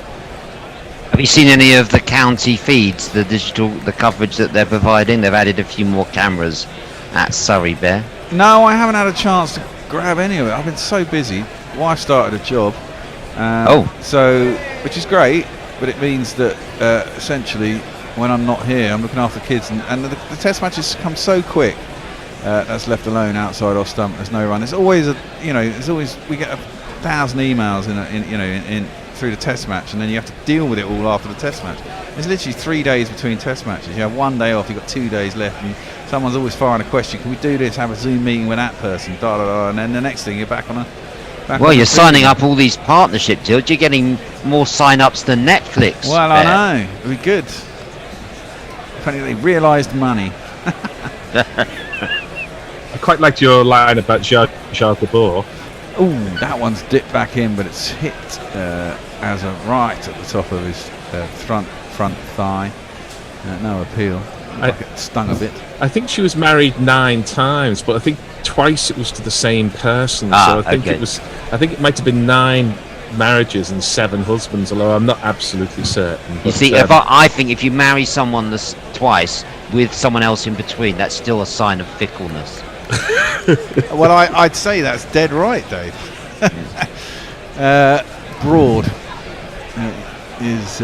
Have you seen any of the county feeds, the coverage that they're providing? They've added a few more cameras at Surrey, Bear. No, I haven't had a chance to grab any of it. I've been so busy. Wife started a job. So, which is great, but it means that essentially when I'm not here, I'm looking after the kids, and the test matches come so quick. That's left alone outside off stump. There's no run. It's always we get 1,000 emails through the test match, and then you have to deal with it all after the test match. There's literally 3 days between test matches. You have 1 day off, you've got 2 days left, and someone's always firing a question, can we do this, have a Zoom meeting with that person, da da da, and then the next thing you're back on a... Well, you're signing up all these partnership deals. You're getting more sign-ups than Netflix. Well, I know. It'd be good. If only they realised money. I quite liked your line about Jar Gabor. Ooh, that one's dipped back in, but it's hit as a right at the top of his front thigh. No appeal. Like it stung a bit. I think she was married 9 times, but I think twice it was to the same person. So I think I think it might have been 9 marriages and 7 husbands, although I'm not absolutely certain. You see, I think if you marry someone twice with someone else in between, that's still a sign of fickleness. Well, I'd say that's dead right, Dave. Broad is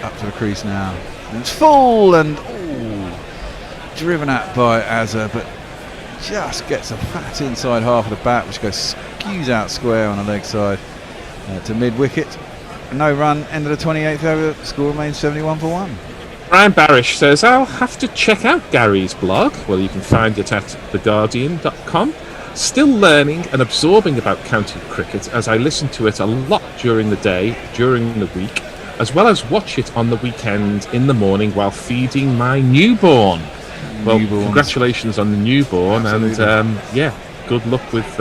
up to the crease now. And it's full and driven at by Azza, but just gets a fat inside half of the bat, which goes skews out square on the leg side to mid-wicket. No run, end of the 28th over, score remains 71 for 1. Brian Barish says, I'll have to check out Gary's blog. Well, you can find it at theguardian.com. Still learning and absorbing about county cricket as I listen to it a lot during the day, during the week, as well as watch it on the weekend in the morning while feeding my newborn. Well, congratulations on the newborn. Absolutely. And good luck with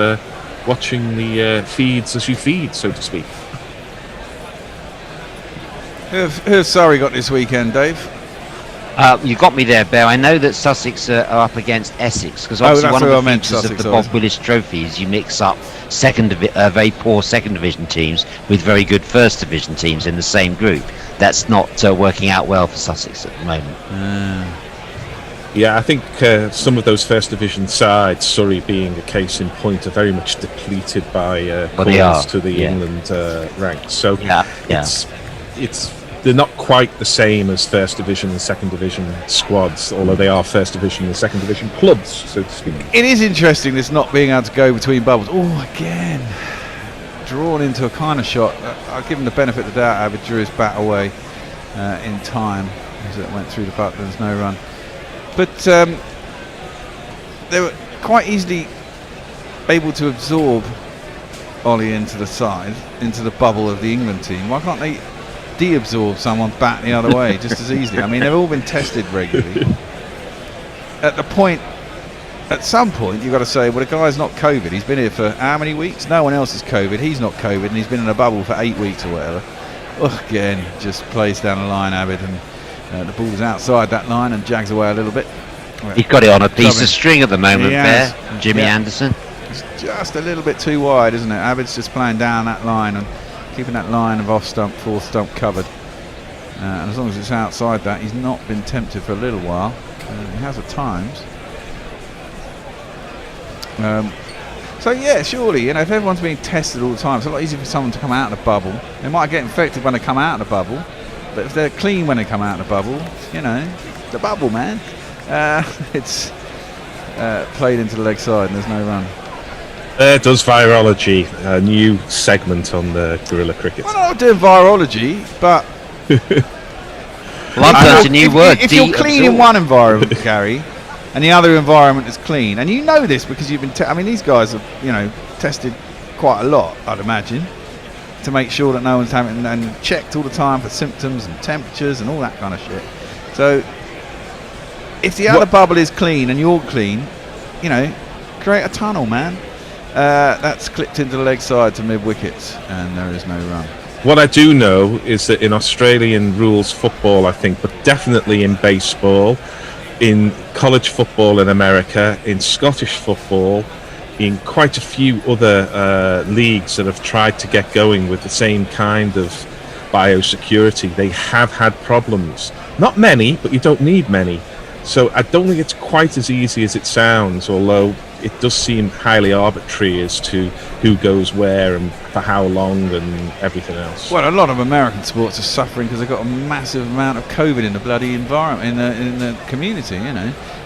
watching the feeds as you feed, so to speak. Who's Surrey got this weekend, Dave? You got me there, Bear. I know that Sussex are up against Essex, because obviously one of the features of the Bob Willis Trophy is you mix up very poor second division teams with very good first division teams in the same group. That's not working out well for Sussex at the moment. Yeah, I think some of those first division sides, Surrey being a case in point, are very much depleted by calls to the England ranks. So they're not quite the same as first division and second division squads, although they are first division and second division clubs, so to speak. It is interesting, this not being able to go between bubbles. Oh, again, drawn into a kind of shot. I'll give him the benefit of the doubt. Abbott drew his bat away in time as it went through the butt. There's no run. But they were quite easily able to absorb Ollie into the side, into the bubble of the England team. Why can't they de-absorb someone back the other way just as easily? I mean, they've all been tested regularly. At some point, you've got to say, well, the guy's not COVID. He's been here for how many weeks? No one else is COVID. He's not COVID, and he's been in a bubble for 8 weeks or whatever. Again, just plays down the line, Abbott, and the ball's outside that line and jags away a little bit. He's got it on a piece of string at the moment, Bear. Jimmy Anderson. It's just a little bit too wide, isn't it? Abbott's just playing down that line and keeping that line of off stump, fourth stump covered. And as long as it's outside that, he's not been tempted for a little while. He has at times. So yeah, surely, if everyone's being tested all the time, it's a lot easier for someone to come out of the bubble. They might get infected when they come out of the bubble, but if they're clean when they come out of the bubble, the bubble, man. It's played into the leg side and there's no run. There does virology, a new segment on the Guerrilla Cricket. Well, I'm not doing virology, but I've learned a new word. If you're clean in one environment, Gary, and the other environment is clean, and you know this because you've been these guys have tested quite a lot, I'd imagine, to make sure that no one's having, and checked all the time for symptoms and temperatures and all that kind of shit. So if the other bubble is clean and you're clean, create a tunnel, man. That's clipped into the leg side to mid wickets, and there is no run. What I do know is that in Australian rules football, I think, but definitely in baseball, in college football in America, in Scottish football, in quite a few other leagues that have tried to get going with the same kind of biosecurity, they have had problems. Not many, but you don't need many. So I don't think it's quite as easy as it sounds, although it does seem highly arbitrary as to who goes where and for how long and everything else. Well, a lot of American sports are suffering because they've got a massive amount of COVID in the bloody environment, in the community,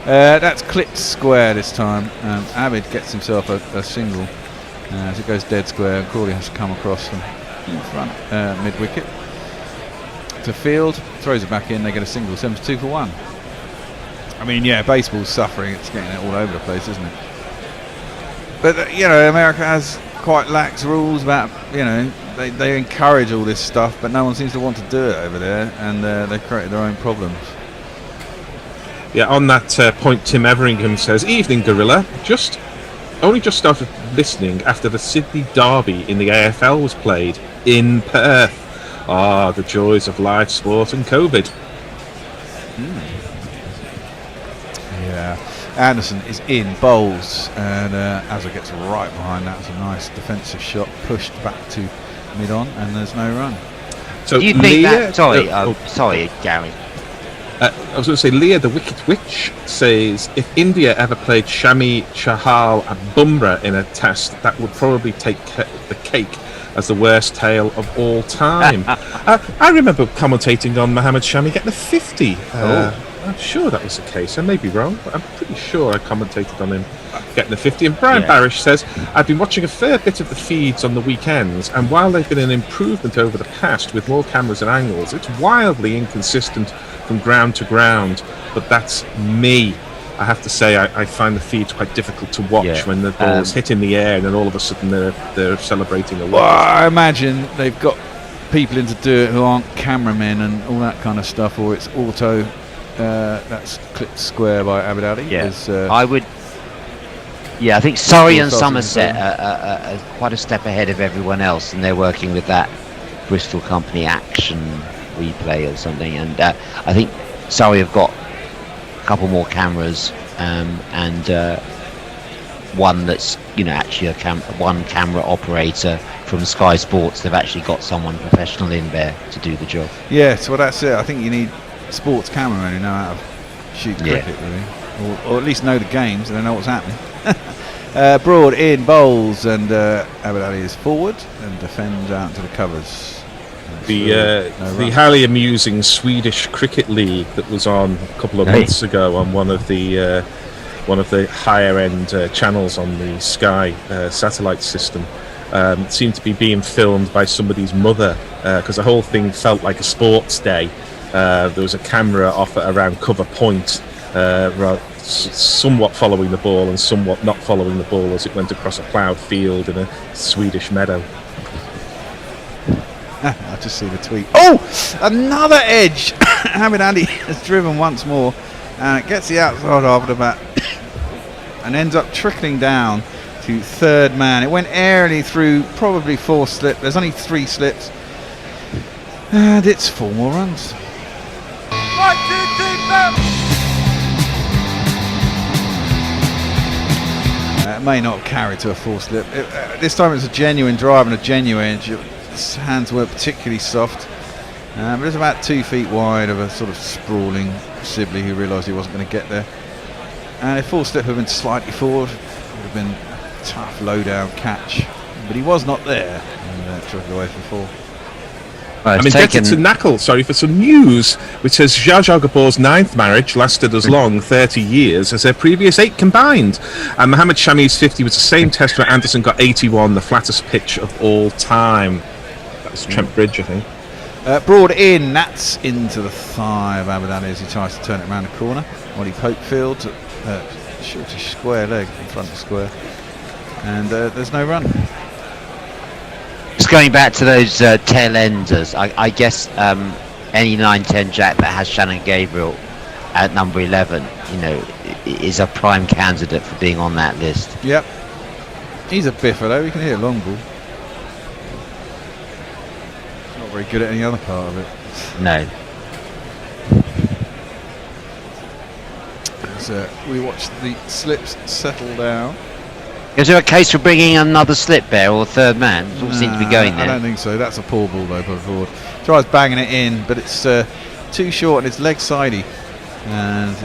That's clipped square this time. Abid gets himself a single as it goes dead square, and Crawley has to come across them. in front, mid-wicket. To field, throws it back in, they get a single, 7 for 2 for 1. I mean, yeah, baseball's suffering, it's getting it all over the place, isn't it? But, America has quite lax rules about, they encourage all this stuff, but no one seems to want to do it over there, and they've created their own problems. Yeah, on that point, Tim Everingham says, "Evening, Gorilla. Only just started listening after the Sydney Derby in the AFL was played in Perth. Ah, the joys of live sport and COVID." Yeah, Anderson is in, bowls, and Azza gets right behind that. It's a nice defensive shot, pushed back to mid-on, and there's no run. So Do you think Leah, that? Sorry, Gary. I was going to say, Leah the Wicket Witch says, if India ever played Shami, Chahal and Bumrah in a test, that would probably take the cake as the worst tale of all time. I remember commentating on Mohammad Shami getting a 50. I'm sure that was the case. I may be wrong, but I'm pretty sure I commentated on him getting a 50. And Brian Barish says, I've been watching a fair bit of the feeds on the weekends, and while they've been an improvement over the past with more cameras and angles, it's wildly inconsistent from ground to ground. But that's me. I have to say, I find the feeds quite difficult to watch when the ball's hit in the air and then all of a sudden they're celebrating a lot. Well, I imagine they've got people in to do it who aren't cameramen and all that kind of stuff, or it's auto. That's clipped square by Abid Ali. I would. Yeah, I think Surrey and Bristol Somerset are quite a step ahead of everyone else, and they're working with that Bristol company Action Replay or something. And I think Surrey have got a couple more cameras and one that's actually one camera operator from Sky Sports. They've actually got someone professional in there to do the job. Yeah, so that's it. I think you need sports cameramen who know how to shoot cricket, really, or at least know the games and they know what's happening. Broad in, bowls, and Abid Ali is forward and defends out to the covers. The highly amusing Swedish Cricket League that was on a couple of months ago on one of the higher end channels on the Sky satellite system seemed to be being filmed by somebody's mother, because the whole thing felt like a sports day. There was a camera off at around cover point, somewhat following the ball and somewhat not following the ball as it went across a ploughed field in a Swedish meadow. I just see the tweet. Oh, another edge. Hamid Ali has driven once more and it gets the outside half of the bat and ends up trickling down to third man. It went airily through probably 4 slips. There's only 3 slips and it's 4 more runs. 1, 2, 3, 4. It may not have carried to a 4 slip. This time it's a genuine drive and a genuine edge. His hands weren't particularly soft, but it's about 2 feet wide of a sort of sprawling Sibley who realised he wasn't going to get there. And if 4 slip had been slightly forward, it would have been a tough low down catch, but he was not there and took it away for 4. I'm indebted to Knackle, for some news, which says Zsa Zsa Gabor's 9th marriage lasted as long, 30 years, as their previous 8 combined. And Mohammad Shami's 50 was the same test where Anderson got 81, the flattest pitch of all time. That was Trent Bridge, I think. Broad in, that's into the thigh of Abid Ali as he tries to turn it around the corner. Ollie Popefield, shortish square leg in front of square. And there's no run. Just going back to those tail enders, I guess any 9-10 jack that has Shannon Gabriel at number 11, is a prime candidate for being on that list. Yep. He's a biffer though, he can hit a long ball. Not very good at any other part of it. No. So we watch the slips settle down. Is there a case for bringing another slip there or third man? It all seems to be going there. I don't think so. That's a poor ball though by Ford. Tries banging it in, but it's too short and it's leg sidey. And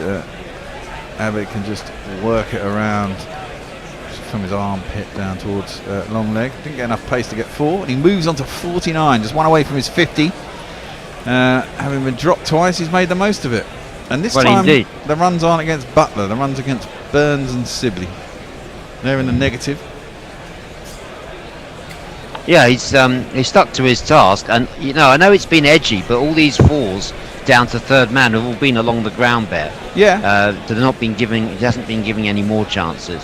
Abbott can just work it around from his armpit down towards long leg. Didn't get enough pace to get 4. And he moves on to 49, just 1 away from his 50. Having been dropped twice, he's made the most of it. And this time, indeed. The runs aren't against Butler. The runs against Burns and Sibley. They're in the negative. Yeah, he's stuck to his task, and I know it's been edgy, but all these falls down to third man have all been along the ground there. Yeah. They're not been giving. He hasn't been giving any more chances.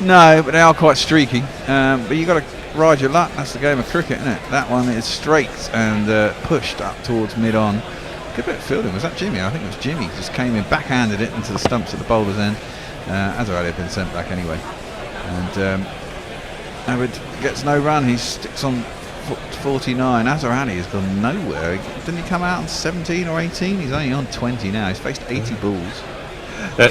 No, but they are quite streaky. But you got to ride your luck. That's the game of cricket, isn't it? That one is straight and pushed up towards mid-on. Good bit of fielding. Was that Jimmy? I think it was Jimmy. Just came in, backhanded it into the stumps at the bowler's end. Azhar Ali had been sent back anyway. And Abid gets no run. He sticks on 49. Azhar Ali has gone nowhere. Didn't he come out on 17 or 18? He's only on 20 now. He's faced 80 balls.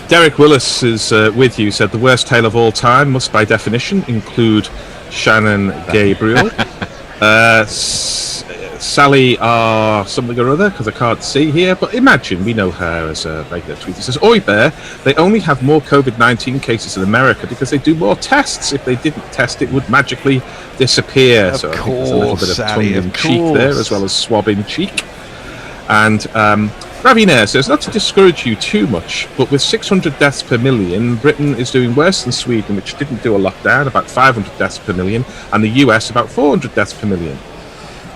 Derek Willis is with you. Said the worst tale of all time must, by definition, include Shannon Gabriel. Sally something or other, because I can't see here, but imagine we know her as a regular tweet. It says, "Oi Bear, they only have more COVID-19 cases in America because they do more tests. If they didn't test, it would magically disappear." Of so I think course, there's a little bit of Sally, tongue in of cheek course. there, as well as swab in cheek. And Ravi Nair says, "Not to discourage you too much, but with 600 deaths per million, Britain is doing worse than Sweden, which didn't do a lockdown, about 500 deaths per million, and the US about 400 deaths per million."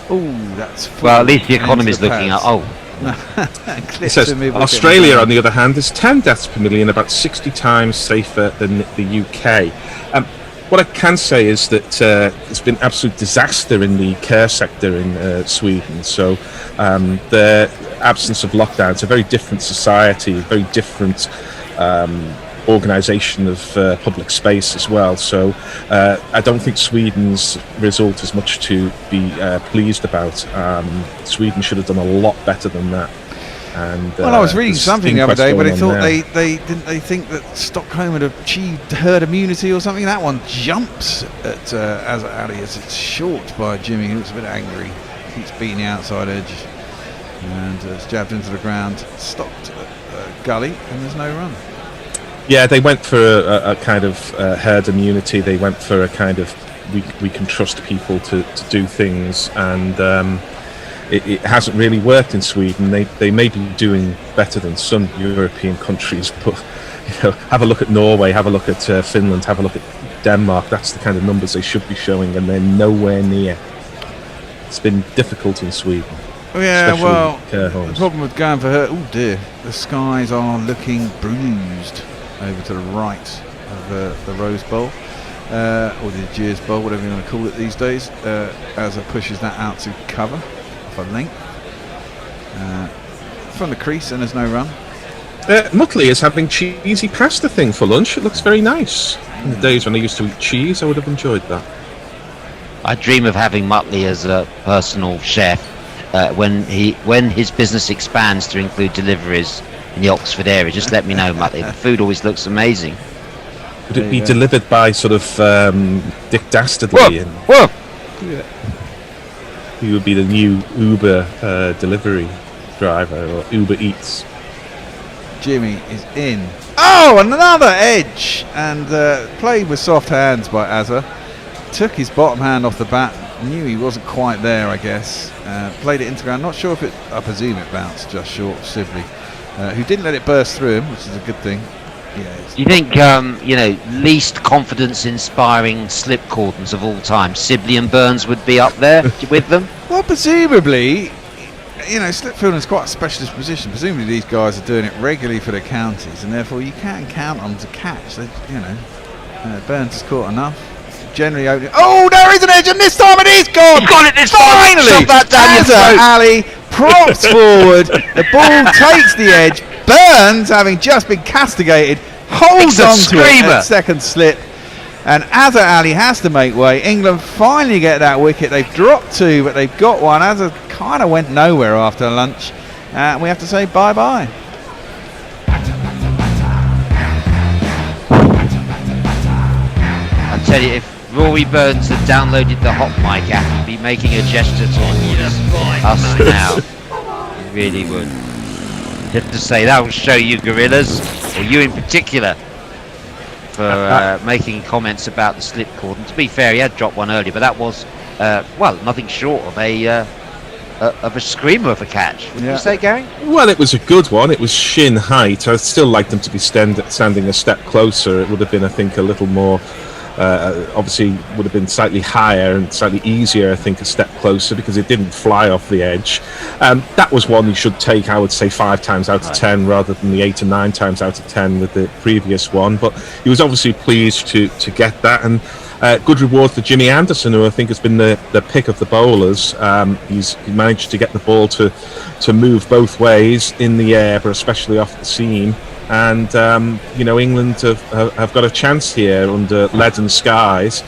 Oh, that's Well, at least the economy's looking at. Oh, It says Australia, on the other hand, is 10 deaths per million, about 60 times safer than the UK. What I can say is that there's been absolute disaster in the care sector in Sweden. So the absence of lockdowns, a very different society, a very different organisation of public space as well. So I don't think Sweden's result is much to be pleased about. Sweden should have done a lot better than that. And, well, I was reading there's something the other day, but inquest I going thought on there. they think that Stockholm had achieved herd immunity or something. That one jumps at Azhar Ali as it's short by Jimmy, who looks a bit angry. Keeps beating the outside edge and it's jabbed into the ground, stopped at gully, and there's no run. Yeah, they went for a kind of herd immunity. They went for a kind of we can trust people to do things, and it hasn't really worked in Sweden. They may be doing better than some European countries, but have a look at Norway, have a look at Finland, have a look at Denmark. That's the kind of numbers they should be showing, and they're nowhere near. It's been difficult in Sweden. Yeah, especially well, care the homes. problem with going for her, oh dear, the skies are looking bruised over to the right of the Rose Bowl, or the Aegeus Bowl, whatever you want to call it these days, as it pushes that out to cover off a length from the crease, and there's no run. Mutley is having cheesy pasta thing for lunch. It looks very nice. In the days when I used to eat cheese, I would have enjoyed that. I dream of having Mutley as a personal chef when his business expands to include deliveries in the Oxford area. Just let me know, Mutley. The food always looks amazing. Would it be delivered by sort of Dick Dastardly? Whoa! He would be the new Uber delivery driver, or Uber Eats. Jimmy is in. Oh, another edge! And played with soft hands by Azhar. Took his bottom hand off the bat. Knew he wasn't quite there, I guess. Played it into ground. Not sure if it... I presume it bounced just short of Sibley, who didn't let it burst through him, which is a good thing. Yeah, Do you think, least confidence-inspiring slip cordons of all time, Sibley and Burns would be up there with them? well, presumably, slip fielding is quite a specialist position. Presumably these guys are doing it regularly for their counties, and therefore you can count on them to catch. Burns has caught enough. Generally opening. Oh, there is an edge, and this time it is gone. He's got it this time. Finally, Shove that down your Azhar throat. Ali props forward. The ball takes the edge. Burns, having just been castigated, holds It's a on to it screamer. at second slip. And Azhar Ali has to make way. England finally get that wicket. They've dropped two, but they've got one. Azhar kind of went nowhere after lunch. And we have to say bye-bye. I tell you, if Rory Burns had downloaded the Hot Mic app, he'd be making a gesture towards us now. He really would. Just to say, that will show you, gorillas, or you in particular, for making comments about the slip cord. And to be fair, he had dropped one earlier, but that was, nothing short of a screamer of a catch. Would you say, Gary? Well, it was a good one. It was shin height. I'd still like them to be standing a step closer. It would have been, I think, a little more Obviously, would have been slightly higher and slightly easier, I think, a step closer because it didn't fly off the edge. That was one you should take, I would say, 5 times out of 10 rather than the 8 or 9 times out of 10 with the previous one. But he was obviously pleased to get that, and good reward for Jimmy Anderson, who I think has been the pick of the bowlers. He managed to get the ball to move both ways in the air, but especially off the seam. And England have got a chance here under leaden skies.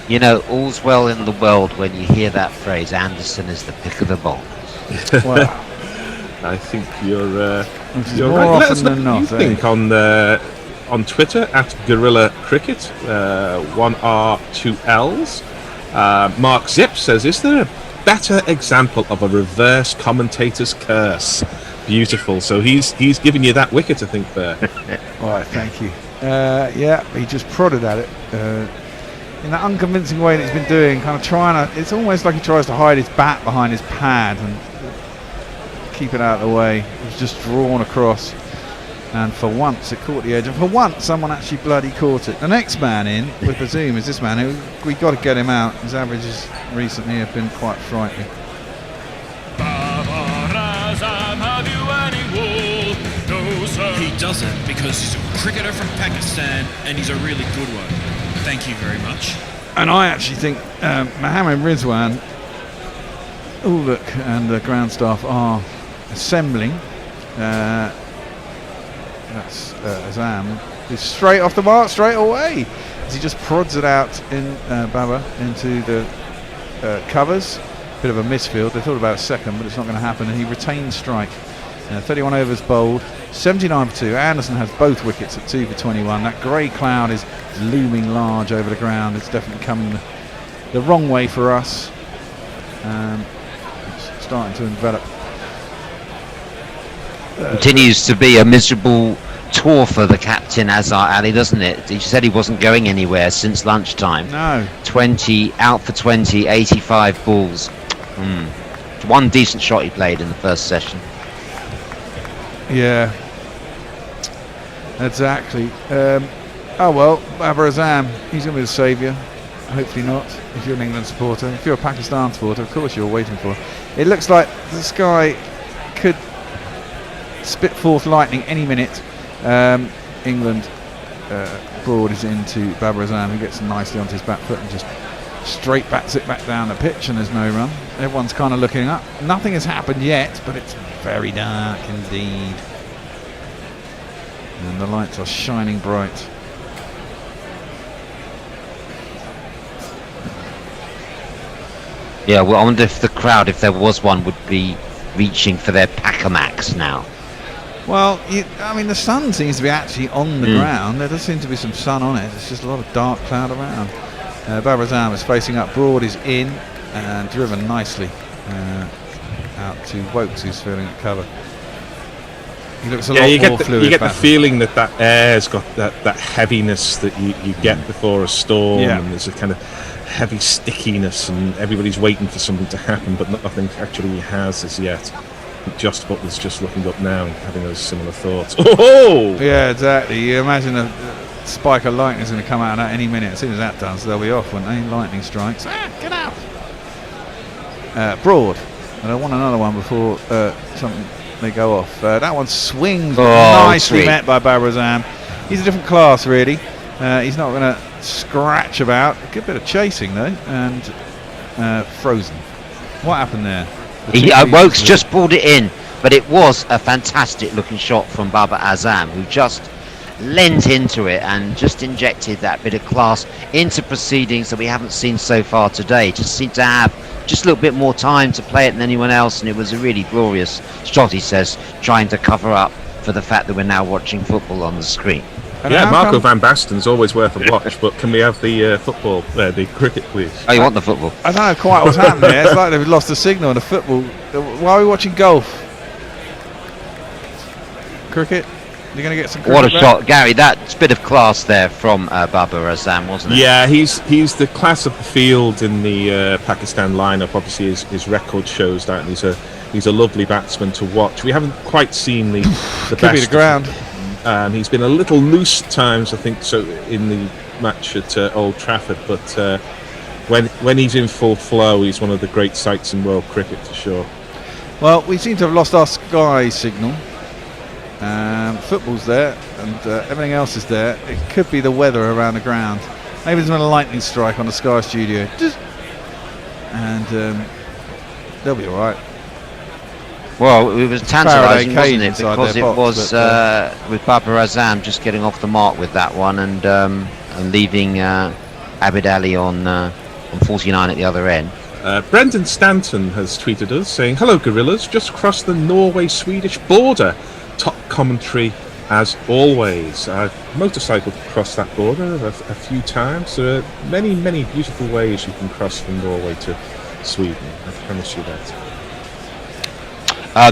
All's well in the world when you hear that phrase. Anderson is the pick of the ball. Well, I think you're more right. Let often us know than what not, you think on Twitter at Gorilla Cricket, 1R 2 Ls. Mark Zip says, "Is there a better example of a reverse commentator's curse?" Beautiful. So he's giving you that wicket, I think, there. all right, thank you. Yeah, he just prodded at it in that unconvincing way that he's been doing, kind of trying to. It's almost like he tries to hide his bat behind his pad and keep it out of the way. It was just drawn across, and for once it caught the edge, and for once someone actually bloody caught it. The next man in, we presume, is this man. We got to get him out. His averages recently have been quite frightening. He doesn't, because he's a cricketer from Pakistan and he's a really good one. Thank you very much. And I actually think Mohammed Rizwan, Uluk and the ground staff are assembling. That's Azam. He's straight off the mark, straight away. As he just prods it out in Baba into the covers. Bit of a misfield. They thought about a second, but it's not going to happen. And he retains strike. 31 overs bowled, 79 for 2. Anderson has both wickets at 2 for 21. That grey cloud is looming large over the ground. It's definitely coming the wrong way for us. It's starting to envelop. Continues to be a miserable tour for the captain, Azhar Ali, doesn't it? He said he wasn't going anywhere since lunchtime. No. 20, out for 20, 85 balls. One decent shot he played in the first session. Yeah, exactly. Oh well, Babar Azam, he's going to be the saviour. Hopefully not, if you're an England supporter. If you're a Pakistan supporter, of course you're waiting for it. It looks like the sky could spit forth lightning any minute. England broad is into Babar Azam, who gets nicely onto his back foot and just straight bats it back down the pitch, and there's no run. Everyone's kind of looking up. Nothing has happened yet, but it's very dark indeed. And the lights are shining bright. Yeah, well, I wonder if the crowd, if there was one, would be reaching for their Pakamax now. Well, I mean, the sun seems to be actually on the ground. There does seem to be some sun on it. There's just a lot of dark cloud around. Babar Azam is facing up. Broad is in and driven nicely out to Wokes, who's feeling at cover. He looks a lot more fluid. You get the feeling that air's got that heaviness that you get before a storm, and there's a kind of heavy stickiness, and everybody's waiting for something to happen, but nothing actually has as yet. Just Butler's just looking up now and having those similar thoughts. Oh! Yeah, exactly. You imagine a spike of lightning is going to come out at any minute. As soon as that does, they'll be off, won't they? Lightning strikes. Get out! Broad. And I want another one before something they go off. That one swings nicely met by Babar Azam. He's a different class, really. He's not going to scratch about. A good bit of chasing, though, and frozen. What happened there? Wokes just pulled it in, but it was a fantastic looking shot from Babar Azam, who just leant into it and just injected that bit of class into proceedings that we haven't seen so far today. Just seemed to have just a little bit more time to play it than anyone else, and it was a really glorious shot, he says, trying to cover up for the fact that we're now watching football on the screen. And Marco van Basten's always worth a watch, but can we have the football, the cricket, please? Oh, you want the football? I don't know quite what's happened there. It's like they've lost the signal in the football. Why are we watching golf? Cricket? You're going to get some cricket. What a shot, Gary. That's a bit of class there from Babar Azam, wasn't it? Yeah, he's the class of the field in the Pakistan lineup. Obviously, his record shows that, and he's a lovely batsman to watch. We haven't quite seen the could best be the ground. He's been a little loose at times, I think, so in the match at Old Trafford, but when he's in full flow, he's one of the great sights in world cricket for sure. Well, we seem to have lost our Sky signal. Football's there, and everything else is there. It could be the weather around the ground. Maybe there's been a lightning strike on the Sky studio. And they'll be all right. Well, it was tantalising, wasn't it? inside Because their it box, was but, with Babar Azam just getting off the mark with that one, and leaving Abid Ali on 49 at the other end. Brendan Stanton has tweeted us saying, "Hello, Gorillas. Just crossed the Norway-Swedish border. Top commentary as always. I've motorcycled across that border a few times. There are many, many beautiful ways you can cross from Norway to Sweden. I promise you that."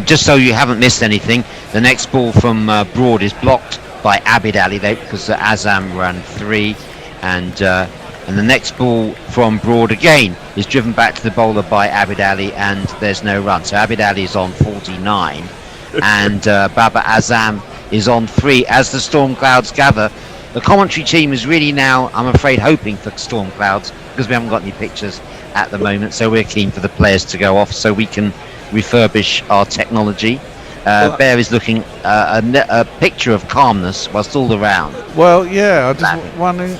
Just so you haven't missed anything, the next ball from Broad is blocked by Abid Ali because Azam ran 3, and the next ball from Broad again is driven back to the bowler by Abid Ali, and there's no run. So Abid Ali is on 49, and Babar Azam is on 3 as the storm clouds gather. The commentary team is really now, I'm afraid, hoping for storm clouds because we haven't got any pictures at the moment, so we're keen for the players to go off so we can refurbish our technology. Bear is looking a picture of calmness whilst all around. Well, yeah, I just wondering.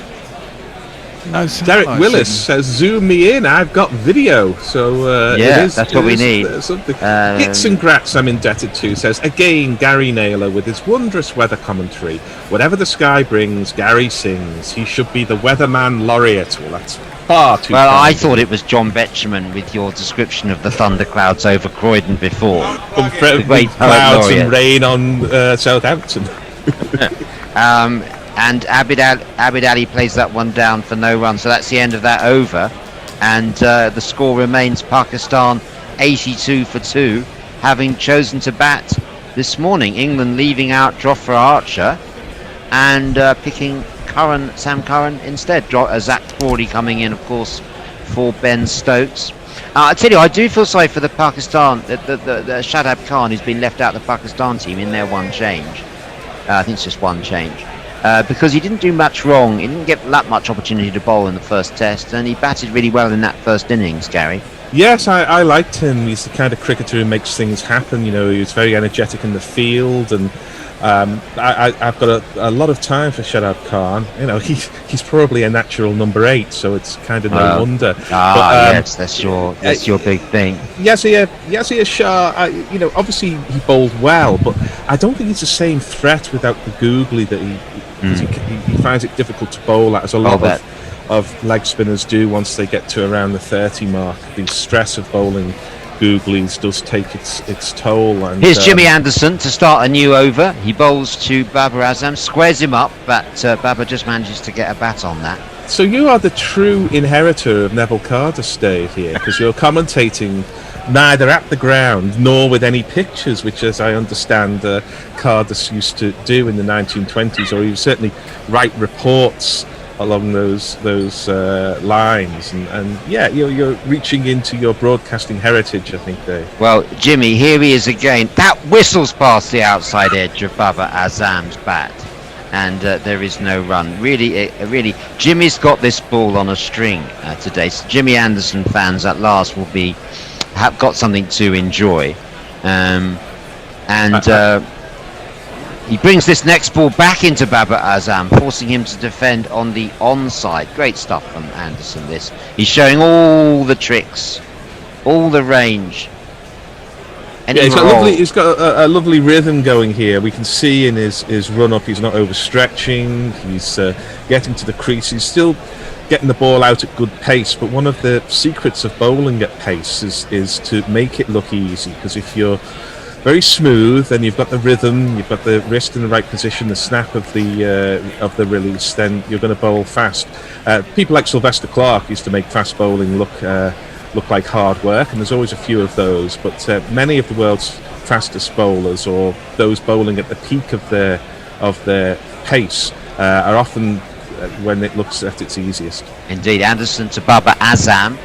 No, Derek Willis says, "Zoom me in. I've got video." So that's what we need. Hits and Grats I'm indebted to says again Gary Naylor with his wondrous weather commentary. Whatever the sky brings, Gary sings. He should be the weatherman laureate. Well, that's far too. Well, I thought it was John Betjeman with your description of the thunderclouds over Croydon before. Great clouds and rain on Southampton. And Abid Ali plays that one down for no run, so that's the end of that over, and the score remains Pakistan 82 for 2, having chosen to bat this morning. England leaving out Jofra Archer and picking Sam Curran instead. Zach Crawley coming in, of course, for Ben Stokes. I tell you, I do feel sorry for the Pakistan, the Shadab Khan, who's been left out of the Pakistan team in their one change. I think it's just one change. Because he didn't do much wrong. He didn't get that much opportunity to bowl in the first test, and he batted really well in that first innings, Gary. Yes, I liked him. He's the kind of cricketer who makes things happen. You know, he was very energetic in the field, and I've got a lot of time for Shadab Khan. You know, he's probably a natural number 8, so it's kind of no wonder. Yes, that's your big thing. Yazir Shah, you know, obviously he bowled well, but I don't think he's the same threat without the googly that he finds it difficult to bowl at, as a lot of leg spinners do once they get to around the 30 mark. The stress of bowling googlies does take its toll. And here's Jimmy Anderson to start a new over. He bowls to Babar Azam, squares him up, but Babar just manages to get a bat on that. So you are the true inheritor of Neville Carter's stay here, because you're commentating neither at the ground nor with any pictures, which, as I understand, Cardiff used to do in the 1920s, or he would certainly write reports along those lines, and yeah, you're reaching into your broadcasting heritage, I think, Dave. Well, Jimmy, here he is again. That whistles past the outside edge of Babar Azam's bat, and there is no run. Really, Jimmy's got this ball on a string today. So Jimmy Anderson fans at last will have got something to enjoy, he brings this next ball back into Babar Azam, forcing him to defend on the onside. Great stuff from Anderson, this. He's showing all the tricks, all the range. He's got a lovely rhythm going here. We can see in his run-up he's not overstretching. He's getting to the crease. He's still getting the ball out at good pace, but one of the secrets of bowling at pace is to make it look easy, because if you're very smooth and you've got the rhythm, you've got the wrist in the right position, the snap of the release, then you're going to bowl fast. People like Sylvester Clarke used to make fast bowling look like hard work, and there's always a few of those, but many of the world's fastest bowlers, or those bowling at the peak of their pace, are often when it looks at its easiest. Indeed. Anderson to Babar Azam,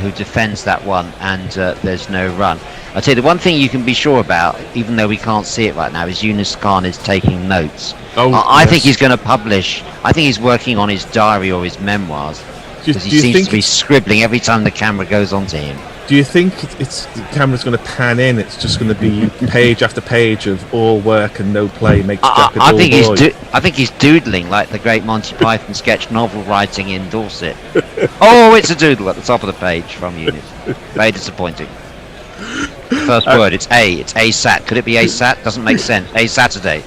who defends that one, and there's no run. I tell you, the one thing you can be sure about, even though we can't see it right now, is Yunus Khan is taking notes. Oh, I yes. think he's going to publish. I think he's working on his diary or his memoirs, because he do you seems think to be scribbling every time the camera goes onto him. Do you think it's the camera's going to pan in? It's just going to be page after page of all work and no play makes Jack a I dull think boy. I think he's doodling like the great Monty Python sketch novel writing in Dorset. Oh, it's a doodle at the top of the page from Eunice. Very disappointing. First word, it's A. It's ASAT. Could it be ASAT? Doesn't make sense. A Saturday.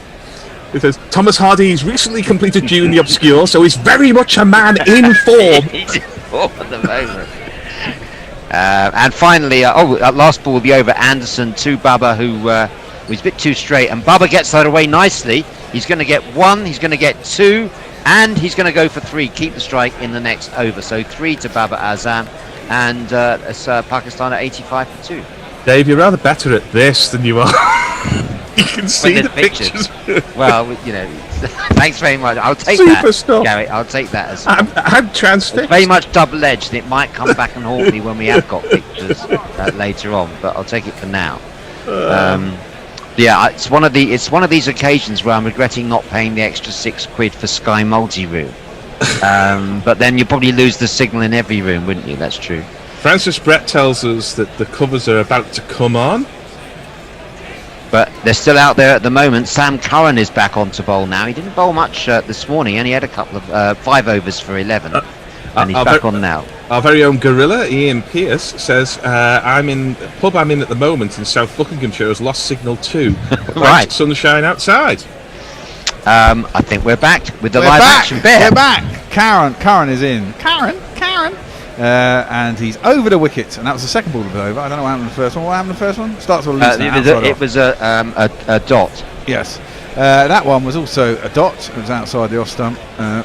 It says Thomas Hardy's recently completed Dune the Obscure, so he's very much a man in form. He's in form at the moment. And finally, last ball will be over Anderson to Bubba, who was a bit too straight, and Bubba gets that away nicely. He's going to get 1, he's going to get 2, and he's going to go for 3. Keep the strike in the next over. So 3 to Baba Azam, and it's Pakistan at 85 for 2. Dave, you're rather better at this than you are. You can see the pictures. Well, you know, thanks very much. I'll take Super that, stuff. Gary. I'll take that as I'm transfixed. it's very much double-edged. It might come back and haunt me when we have got pictures later on, but I'll take it for now. Yeah, it's one of these occasions where I'm regretting not paying the extra £6 for Sky Multi-Room. But then you probably lose the signal in every room, wouldn't you? That's true. Francis Brett tells us that the covers are about to come on. But they're still out there at the moment. Sam Curran is back on to bowl now. He didn't bowl much this morning. He only had a couple of 5 overs for 11. And he's back on now. Our very own gorilla, Ian Pearce, says, I'm in the pub I'm in at the moment in South Buckinghamshire has lost signal too. Right. Sunshine outside. I think we're back with the live action bear. We're back. Curran is in. Curran. And he's over the wicket, and that was the second ball to be over. I don't know what happened in the first one. What happened in the first one? Starts with a loose now, It was a dot. Yes. That one was also a dot. It was outside the off stump.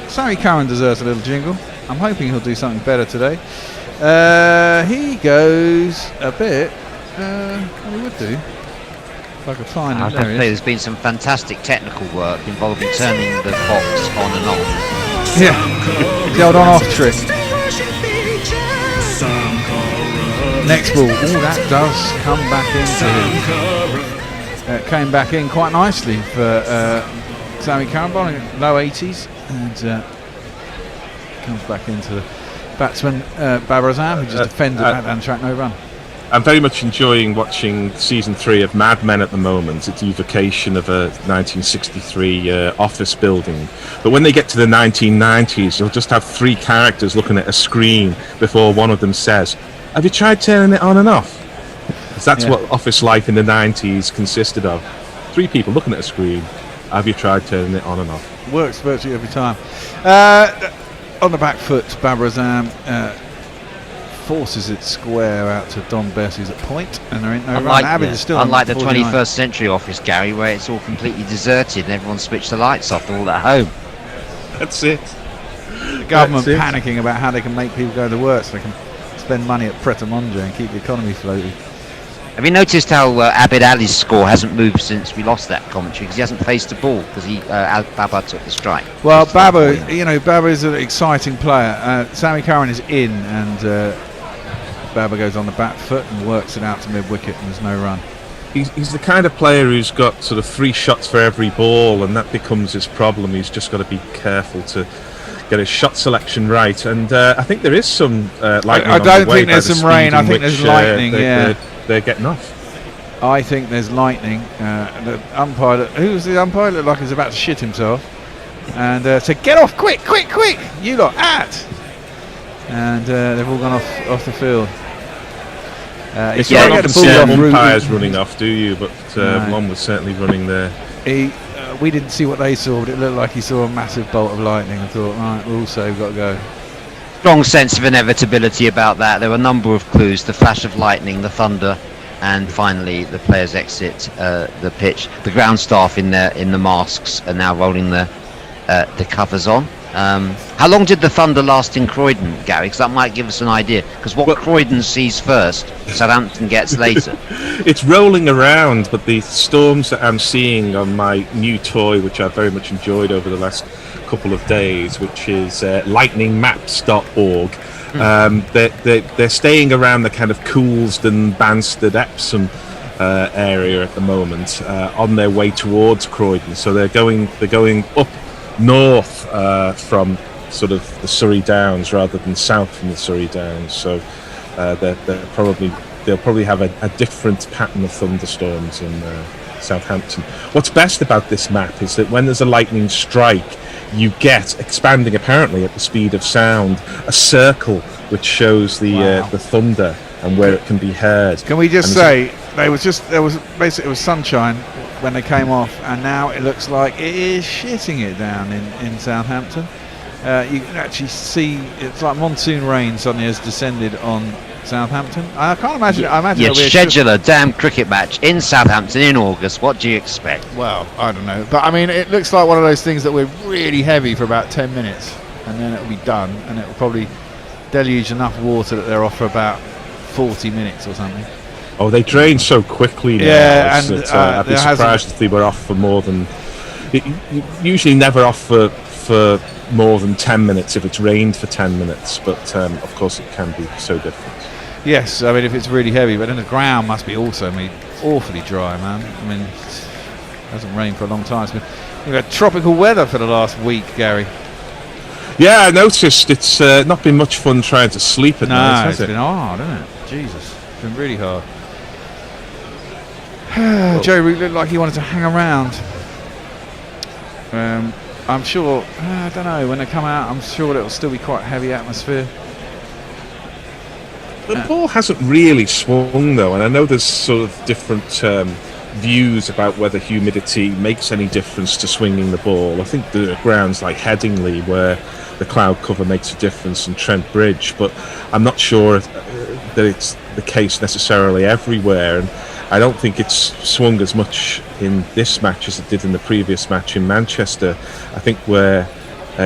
Sammy Curran deserves a little jingle. I'm hoping he'll do something better today. He goes a bit. He would do. If I could find I him. have to There he say, is. there's been some fantastic technical work involving turning the box on and off. Yeah. The old on-off trick. Next ball. Oh, that does come back into him. Came back in quite nicely for Sammy Curran, bowling at low 80s, and comes back into the batsman Babar Azam, who just defended that and track no run. I'm very much enjoying watching season 3 of Mad Men at the moment. It's evocation of a 1963 office building. But when they get to the 1990s, you'll just have 3 characters looking at a screen before one of them says, "Have you tried turning it on and off?" 'Cause that's what office life in the 90s consisted of. 3 people looking at a screen. Have you tried turning it on and off? Works virtually every time. On the back foot, Babar Azam forces it square out to Don Bess, who's at point, and there ain't no run. Abbott is still unlike the 49. 21st century office, Gary, where it's all completely deserted and everyone switched the lights off. They're all at home. That's it. The government That's it. panicking about how they can make people go to work so they can spend money at Pret a Manger and keep the economy floating. Have you noticed how Abid Ali's score hasn't moved since we lost that commentary? Because he hasn't faced the ball because Baba took the strike. Well, Baba, Baba is an exciting player. Sammy Curran is in, and Baba goes on the back foot and works it out to mid-wicket, and there's no run. He's the kind of player who's got sort of 3 shots for every ball, and that becomes his problem. He's just got to be careful to get his shot selection right. And I think there is some lightning. I on don't the way think by there's the some rain. speed I in think which, there's lightning. they're getting off. I think there's lightning. The umpire, who's the umpire? Looked like he's about to shit himself, and said, "Get off, quick! You lot, and they've all gone off the field. It's Yeah, not you often can see pull off umpires running off, do you? But No. one was certainly running there. We didn't see what they saw, but it looked like he saw a massive bolt of lightning and thought, right, we've got to go. Strong sense of inevitability about that. There were a number of clues: the flash of lightning, the thunder, and finally the players exit the pitch. The ground staff in the masks are now rolling the covers on. How long did the thunder last in Croydon, Gary? Because that might give us an idea. Because what Croydon sees first, Southampton gets later. It's rolling around, but the storms that I'm seeing on my new toy, which I've very much enjoyed over the last couple of days, which is lightningmaps.org, they're staying around the kind of Coulsdon, Banstead, Epsom area at the moment, on their way towards Croydon. So they're going up north from sort of the Surrey Downs rather than south from the Surrey Downs. So they'll probably have a different pattern of thunderstorms in Southampton. What's best about this map is that when there's a lightning strike, you get, expanding apparently at the speed of sound, a circle which shows the thunder and where it can be heard. Can we just say there was basically it was sunshine when they came off, and now it looks like it is shitting it down in Southampton. You can actually see it's like monsoon rain suddenly has descended on Southampton. I can't imagine. I imagine You schedule a damn cricket match in Southampton in August. What do you expect? Well, I don't know, but I mean, it looks like one of those things that we're really heavy for about 10 minutes, and then it'll be done, and it'll probably deluge enough water that they're off for about 40 minutes or something. Oh, they drain so quickly now. Yeah, and I'd be surprised if they were off for more than. Usually, never off for more than 10 minutes if it's rained for 10 minutes. But of course, it can be so different. Yes, I mean if it's really heavy, but then the ground must be also awfully dry, man. I mean, it hasn't rained for a long time. We've had tropical weather for the last week, Gary. Yeah, I noticed it's not been much fun trying to sleep at night, has it's it? been hard, hasn't it? Jesus, it's been really hard. Joe Root looked like he wanted to hang around. I'm sure, I don't know, when they come out, I'm sure it'll still be quite heavy atmosphere. The ball hasn't really swung though, and I know there's sort of different views about whether humidity makes any difference to swinging the ball. I think the grounds like Headingley, where the cloud cover makes a difference, and Trent Bridge, but I'm not sure that it's the case necessarily everywhere, and I don't think it's swung as much in this match as it did in the previous match in Manchester. I think where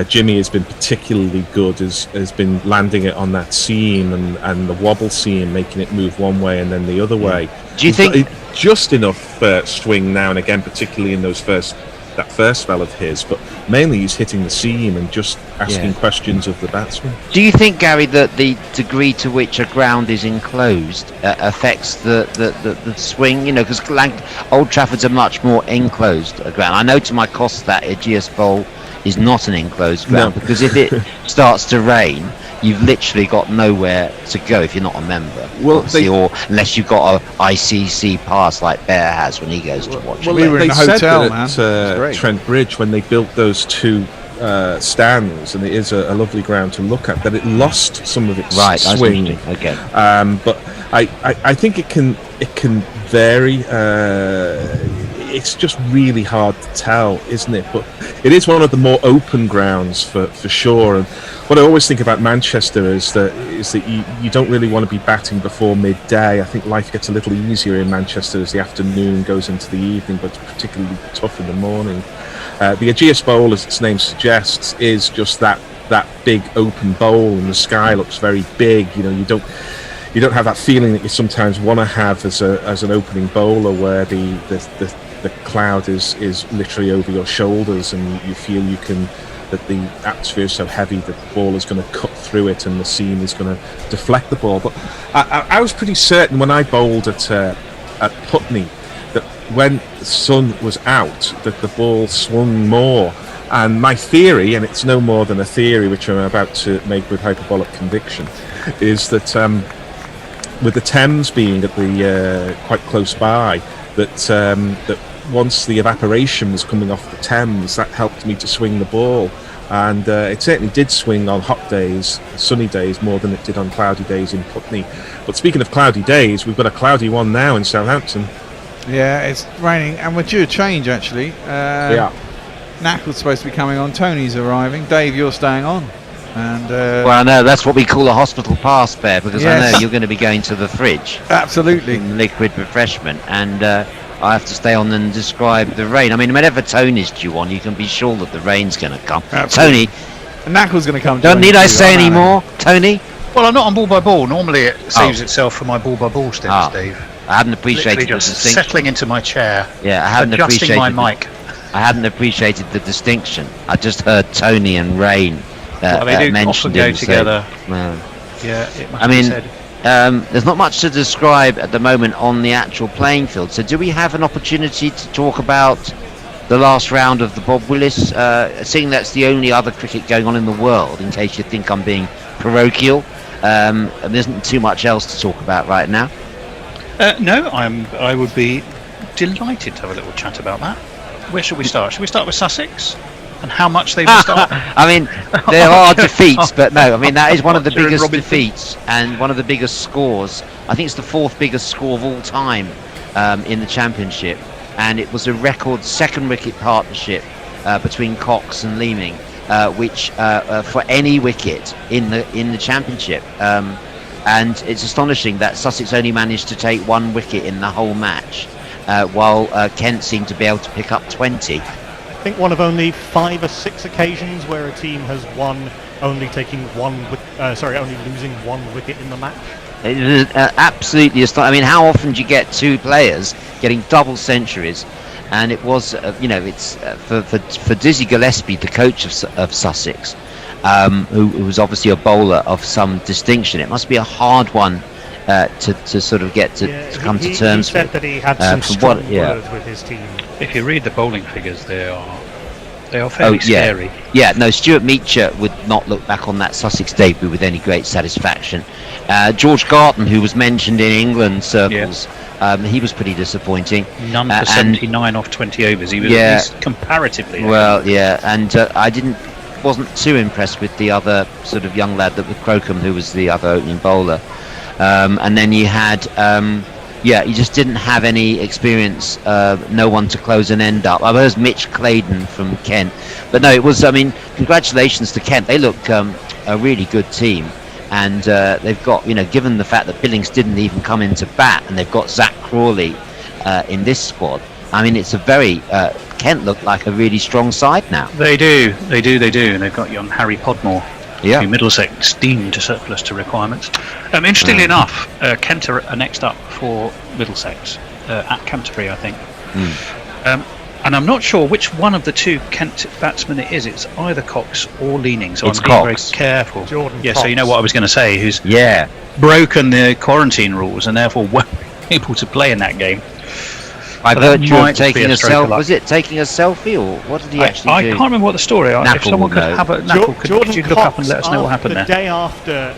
Jimmy has been particularly good has been landing it on that seam and the wobble seam, making it move one way and then the other way. Do you think just enough swing now and again, particularly in that first spell of his, but mainly he's hitting the seam and just asking questions of the batsman. Do you think, Gary, that the degree to which a ground is enclosed affects the swing? You know, because Old Trafford's a much more enclosed ground. I know to my cost that Ageas Bowl is not an enclosed ground, because if it starts to rain, you've literally got nowhere to go if you're not a member. Well, or unless you've got a ICC pass like Bear has when he goes to watch. Well, we were in the hotel, man. At Trent Bridge, when they built those two stands, and it is a lovely ground to look at, that it lost some of its swing. Okay. But I think it can vary. It's just really hard to tell, isn't it? But it is one of the more open grounds for sure. And what I always think about Manchester is that you don't really want to be batting before midday. I think life gets a little easier in Manchester as the afternoon goes into the evening, but it's particularly tough in the morning. The Ageas Bowl, as its name suggests, is just that big open bowl, and the sky looks very big. You know, you don't have that feeling that you sometimes want to have as an opening bowler, where the cloud is literally over your shoulders, and you feel that the atmosphere is so heavy that the ball is going to cut through it and the seam is going to deflect the ball. But I was pretty certain when I bowled at Putney that when the sun was out that the ball swung more. And my theory, and it's no more than a theory which I'm about to make with hyperbolic conviction, is that with the Thames being at the quite close by, that once the evaporation was coming off the Thames, that helped me to swing the ball, and it certainly did swing on hot days, sunny days, more than it did on cloudy days in Putney. But speaking of cloudy days, we've got a cloudy one now in Southampton. Yeah, it's raining, and we're due a change actually. Knackle's supposed to be coming on, Tony's arriving, Dave, you're staying on. And well, I know that's what we call a hospital pass, Bear, because I know you're going to be going to the fridge. Absolutely. Liquid refreshment, and I have to stay on and describe the rain. I mean, whenever Tony's due on, you can be sure that the rain's going to come. Absolutely. Tony, and Knackle's going to come. Don't need I say any more, Tony? Well, I'm not on ball by ball. Normally, it saves itself for my ball by ball stint, Steve. I hadn't appreciated the distinction. Settling into my chair. Yeah, I hadn't adjusting my mic. I hadn't appreciated the distinction. I just heard Tony and rain. Well, they do often go together. Well, yeah, it must be said. there's not much to describe at the moment on the actual playing field. So do we have an opportunity to talk about the last round of the Bob Willis, seeing that's the only other cricket going on in the world, in case you think I'm being parochial, and there isn't too much else to talk about right now? No, I would be delighted to have a little chat about that. Where should we start? Should we start with Sussex? And how much they've missed out? I mean, there are defeats, but no, I mean, that is one of the Roger and biggest Robinson. defeats and one of the biggest scores. I think it's the 4th biggest score of all time in the Championship. And it was a record second wicket partnership between Cox and Leeming, which for any wicket in the Championship. And it's astonishing that Sussex only managed to take 1 wicket in the whole match, while Kent seemed to be able to pick up 20. I think one of only 5 or 6 occasions where a team has won only taking only losing 1 wicket in the match. It is absolutely astonishing. I mean, how often do you get 2 players getting double centuries? And it was, it's for Dizzy Gillespie, the coach of Sussex, who was obviously a bowler of some distinction. It must be a hard one to sort of get to come to terms he said with. that he had some strong words with his team. If you read the bowling figures, they are fairly scary. Yeah, no, Stuart Meacher would not look back on that Sussex debut with any great satisfaction. George Garton, who was mentioned in England circles, he was pretty disappointing. None for 79 off 20 overs. He was at least comparatively. Well, and I wasn't too impressed with the other sort of young lad that with Crocombe, who was the other opening bowler. And then you had, you just didn't have any experience, no one to close an end up. I was Mitch Claydon from Kent. But no, it was, congratulations to Kent. They look a really good team. And they've got, given the fact that Billings didn't even come into bat, and they've got Zach Crawley in this squad. I mean, it's a very, Kent look like a really strong side now. They do. And they've got young Harry Podmore. Yeah. Who Middlesex deemed surplus to requirements. Interestingly enough, Kent are next up for Middlesex at Canterbury, I think. And I'm not sure which one of the 2 Kent batsmen it is. It's either Cox or Leaning, so it's I'm being very Cox. careful. Jordan Yeah, Cox. so you know what I was going to say, who's broken the quarantine rules and therefore won't be able to play in that game. By So that virtue of might just be taking a a stroke of selfie, luck. was it taking a selfie, or what did he actually I do? can't remember what the story. If Knappel someone will could know. have a Knappel, could you look up and let us know what happened the there? day after,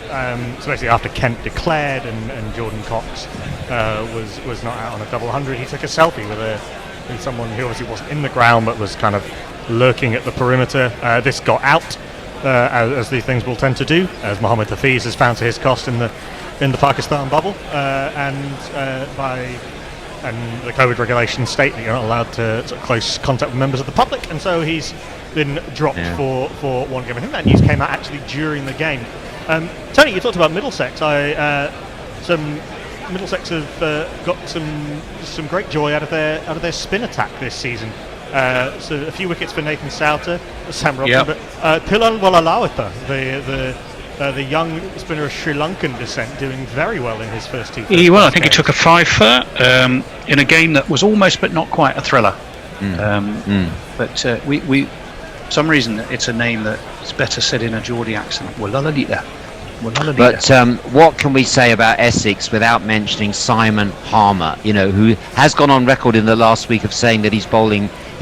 so basically after Kent declared and Jordan Cox was not out on a double 100, he took a selfie with someone who obviously wasn't in the ground but was kind of lurking at the perimeter. This got out, as these things will tend to do, as Mohammed Hafiz has found to his cost in the Pakistan bubble, and the COVID regulations state that you're not allowed to sort of close contact with members of the public, and so he's been dropped for 1 game. I think that news came out actually during the game. Tony, you talked about Middlesex. Middlesex have got some great joy out of their spin attack this season. So a few wickets for Nathan Souter, Sam Robson, but Pilan Walalawitha, the young spinner of Sri Lankan descent, doing very well in his first 2 games. I think he took a 5 for in a game that was almost but not quite a thriller. But we for some reason it's a name that's better said in a Geordie accent. Walalita. But what can we say about Essex without mentioning Simon Harmer, who has gone on record in the last week of saying that he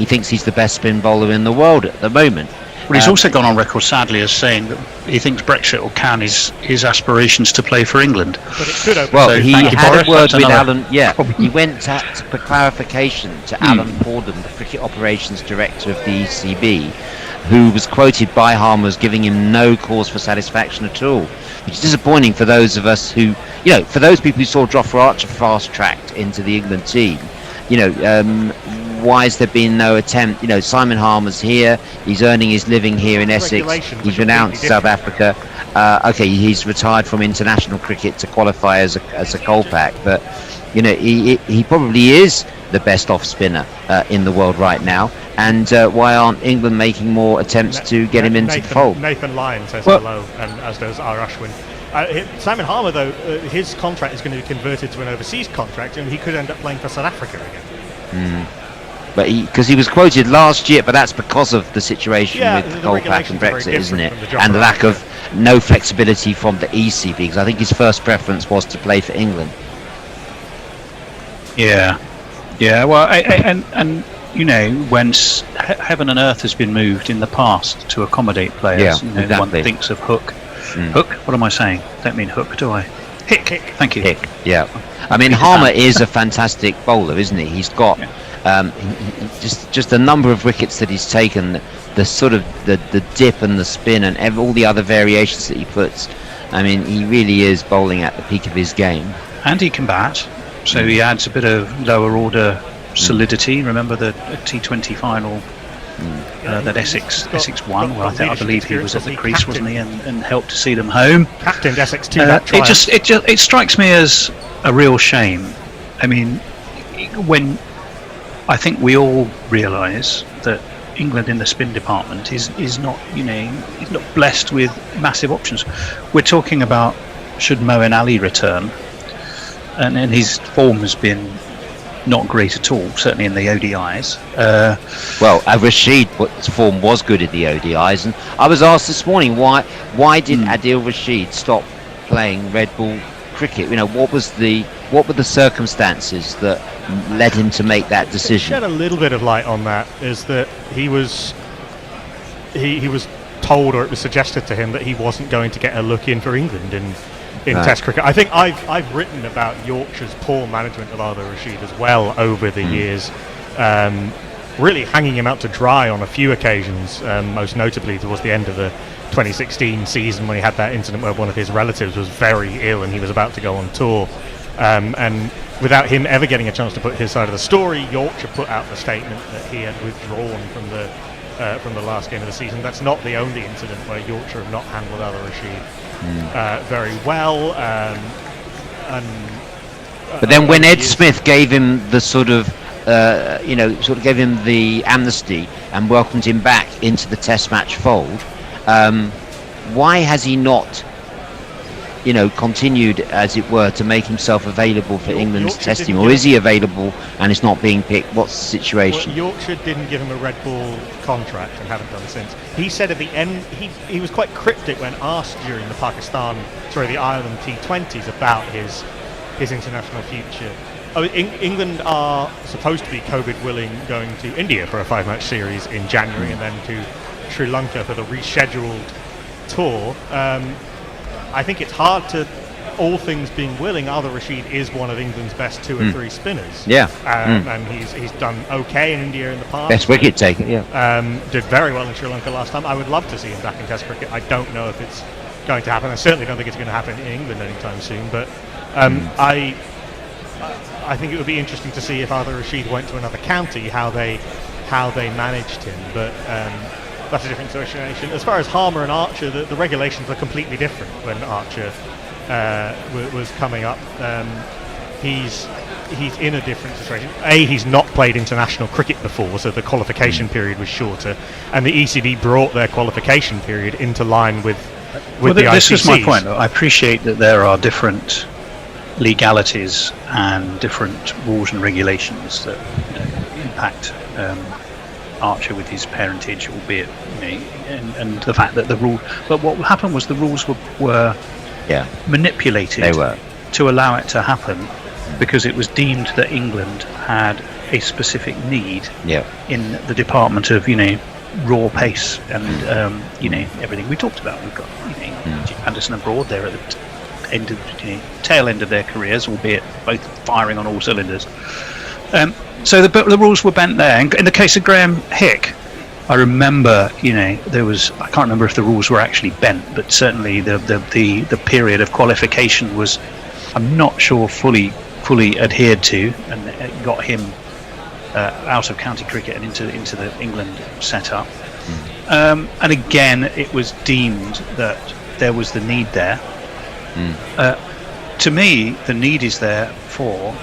thinks he's the best spin bowler in the world at the moment. Well, he's also gone on record, sadly, as saying that he thinks Brexit will can his aspirations to play for England. But it could open. Well, So he thank you, had Boris. a word That's with another Alan. Yeah, problem. he went for clarification to Alan Porden, the cricket operations director of the ECB, who was quoted by Harmer as giving him no cause for satisfaction at all. Which is disappointing for those of us who, for those people who saw Jofra Archer fast-tracked into the England team. Why has there been no attempt? Simon Harmer's here. He's earning his living here in Essex. He's renounced South Africa. He's retired from international cricket to qualify as a Kolpak. But he probably is the best off spinner in the world right now. And why aren't England making more attempts to get him into the fold? Nathan Lyon says hello, and as does R. Ashwin. Simon Harmer, though, his contract is going to be converted to an overseas contract, and he could end up playing for South Africa again. But because he was quoted last year, but that's because of the situation Yeah, with the coal pack regulations and are very Brexit, isn't it? different from the John And the lack Ryan, of no flexibility from the ECB, because I think his first preference was to play for England. Yeah, well, and you know, when heaven and earth has been moved in the past to accommodate players, Yeah, you know, exactly. one thinks of Hook. Hook? What am I saying? Don't mean Hook, do I? Hick. Thank you. Hick, yeah. I mean, Harmer is a fantastic bowler, isn't he? He's got just the number of wickets that he's taken, the sort of the dip and the spin and all the other variations that he puts. I mean, he really is bowling at the peak of his game. And he can bat, so he adds a bit of lower order solidity. Remember the T20 final that Essex won? Well, I believe he was at the crease, wasn't he, and helped to see them home. Captained Essex to that triumph. It strikes me as a real shame. I mean, when I think we all realise that England in the spin department is not, you know, is not blessed with massive options. We're talking about should Moeen Ali return, and his form has been not great at all, certainly in the ODIs. Well, Rashid's form was good in the ODIs, and I was asked this morning why did Adil Rashid stop playing red ball cricket? You know, what were the circumstances that led him to make that decision? Shed a little bit of light on that is that he was told, or it was suggested to him, that he wasn't going to get a look in for England in Test cricket. I think I've written about Yorkshire's poor management of Adil Rashid as well over the years, really hanging him out to dry on a few occasions, most notably towards the end of the 2016 season when he had that incident where one of his relatives was very ill and he was about to go on tour, and without him ever getting a chance to put his side of the story, Yorkshire put out the statement that he had withdrawn from the last game of the season. That's not the only incident where Yorkshire have not handled Adil Rashid very well. But then when Ed Smith gave him the sort of gave him the amnesty and welcomed him back into the Test match fold, why has he not, you know, continued, as it were, to make himself available for England's Test team? Or is he available and it's not being picked? What's the situation? Well, Yorkshire didn't give him a red ball contract and haven't done since. He said at the end, he was quite cryptic when asked during the the Ireland T20s about his international future. England are supposed to be COVID willing, going to India for a 5-match series in January and then to Sri Lanka for the rescheduled tour. I think it's hard to, all things being willing, Adil Rashid is one of England's best 2 or 3 spinners. Yeah. And he's done okay in India in the past. Best wicket taker, yeah. Did very well in Sri Lanka last time. I would love to see him back in Test cricket. I don't know if it's going to happen. I certainly don't think it's going to happen in England anytime soon. But I think it would be interesting to see if Adil Rashid went to another county, how they managed him. But that's a different situation. As far as Harmer and Archer, the regulations are completely different when Archer was coming up. He's in a different situation. He's not played international cricket before, so the qualification period was shorter, and the ECB brought their qualification period into line with the this ICC's. was my point. I appreciate that there are different legalities and different rules and regulations that impact Archer with his parentage, albeit, and the fact that the rule. But what happened was the rules were manipulated to allow it to happen, because it was deemed that England had a specific need in the department of raw pace and everything we talked about. We've got Anderson and Broad there at the end of tail end of their careers, albeit both firing on all cylinders. So the rules were bent there. In the case of Graham Hick, I remember, there was, I can't remember if the rules were actually bent, but certainly the period of qualification was, I'm not sure, fully adhered to, and it got him out of county cricket and into the England setup. And again, it was deemed that there was the need there. To me, the need is there for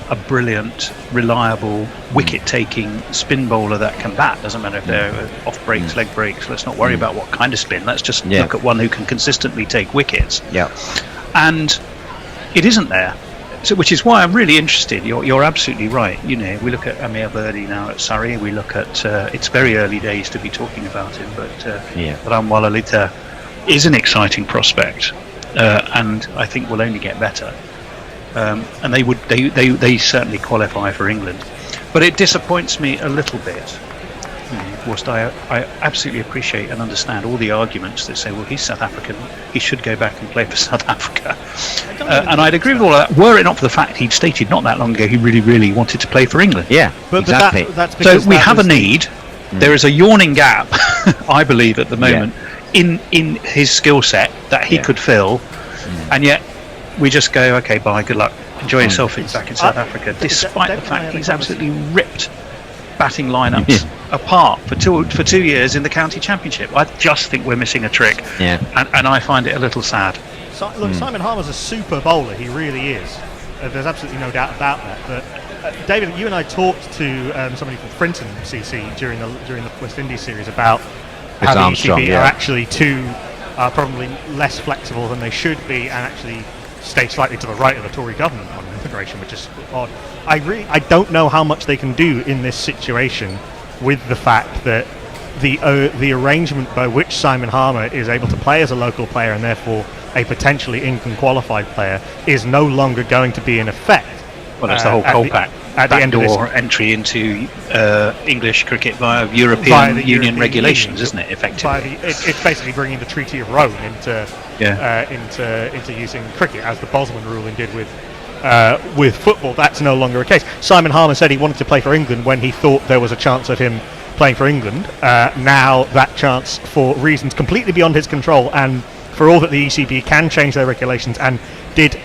a brilliant, reliable, wicket-taking spin bowler that can bat. Doesn't matter if they're off breaks, leg breaks. Let's not worry about what kind of spin. Let's just look at one who can consistently take wickets. And it isn't there. So, which is why I'm really interested. You're absolutely right. You know, we look at Amir Birdi now at Surrey. We look at it's very early days to be talking about him, but Ramwal Alita is an exciting prospect, and I think will only get better. And they certainly qualify for England, but it disappoints me a little bit. Whilst I absolutely appreciate and understand all the arguments that say, well, he's South African, he should go back and play for South Africa. And I'd agree with all of that, were it not for the fact he'd stated not that long ago he really, really wanted to play for England. Yeah, exactly. That's so because we have a need. There is a yawning gap, I believe, at the moment in his skill set that he could fill, and yet we just go, okay, bye, good luck, enjoy yourself back in South Africa, despite the fact he's absolutely ripped batting lineups apart for 2 years in the county championship. I just think we're missing a trick, and I find it a little sad. Look, Simon Harmer's a super bowler, he really is. There's absolutely no doubt about that. But David, you and I talked to somebody from Frinton CC during the West Indies series about how the ECB are actually probably less flexible than they should be, and actually stay slightly to the right of the Tory government on immigration, which is odd. I don't know how much they can do in this situation with the fact that the arrangement by which Simon Harmer is able to play as a local player and therefore a potentially England qualified player is no longer going to be in effect. Well, that's the whole Colpack at the end of this entry into English cricket via European Union regulations, isn't it? Effectively, it's basically bringing the Treaty of Rome into use in cricket, as the Bosman ruling did with football. That's no longer a case. Simon Harmer said he wanted to play for England when he thought there was a chance of him playing for England. Now that chance, for reasons completely beyond his control, and for all that the ECB can change their regulations and did.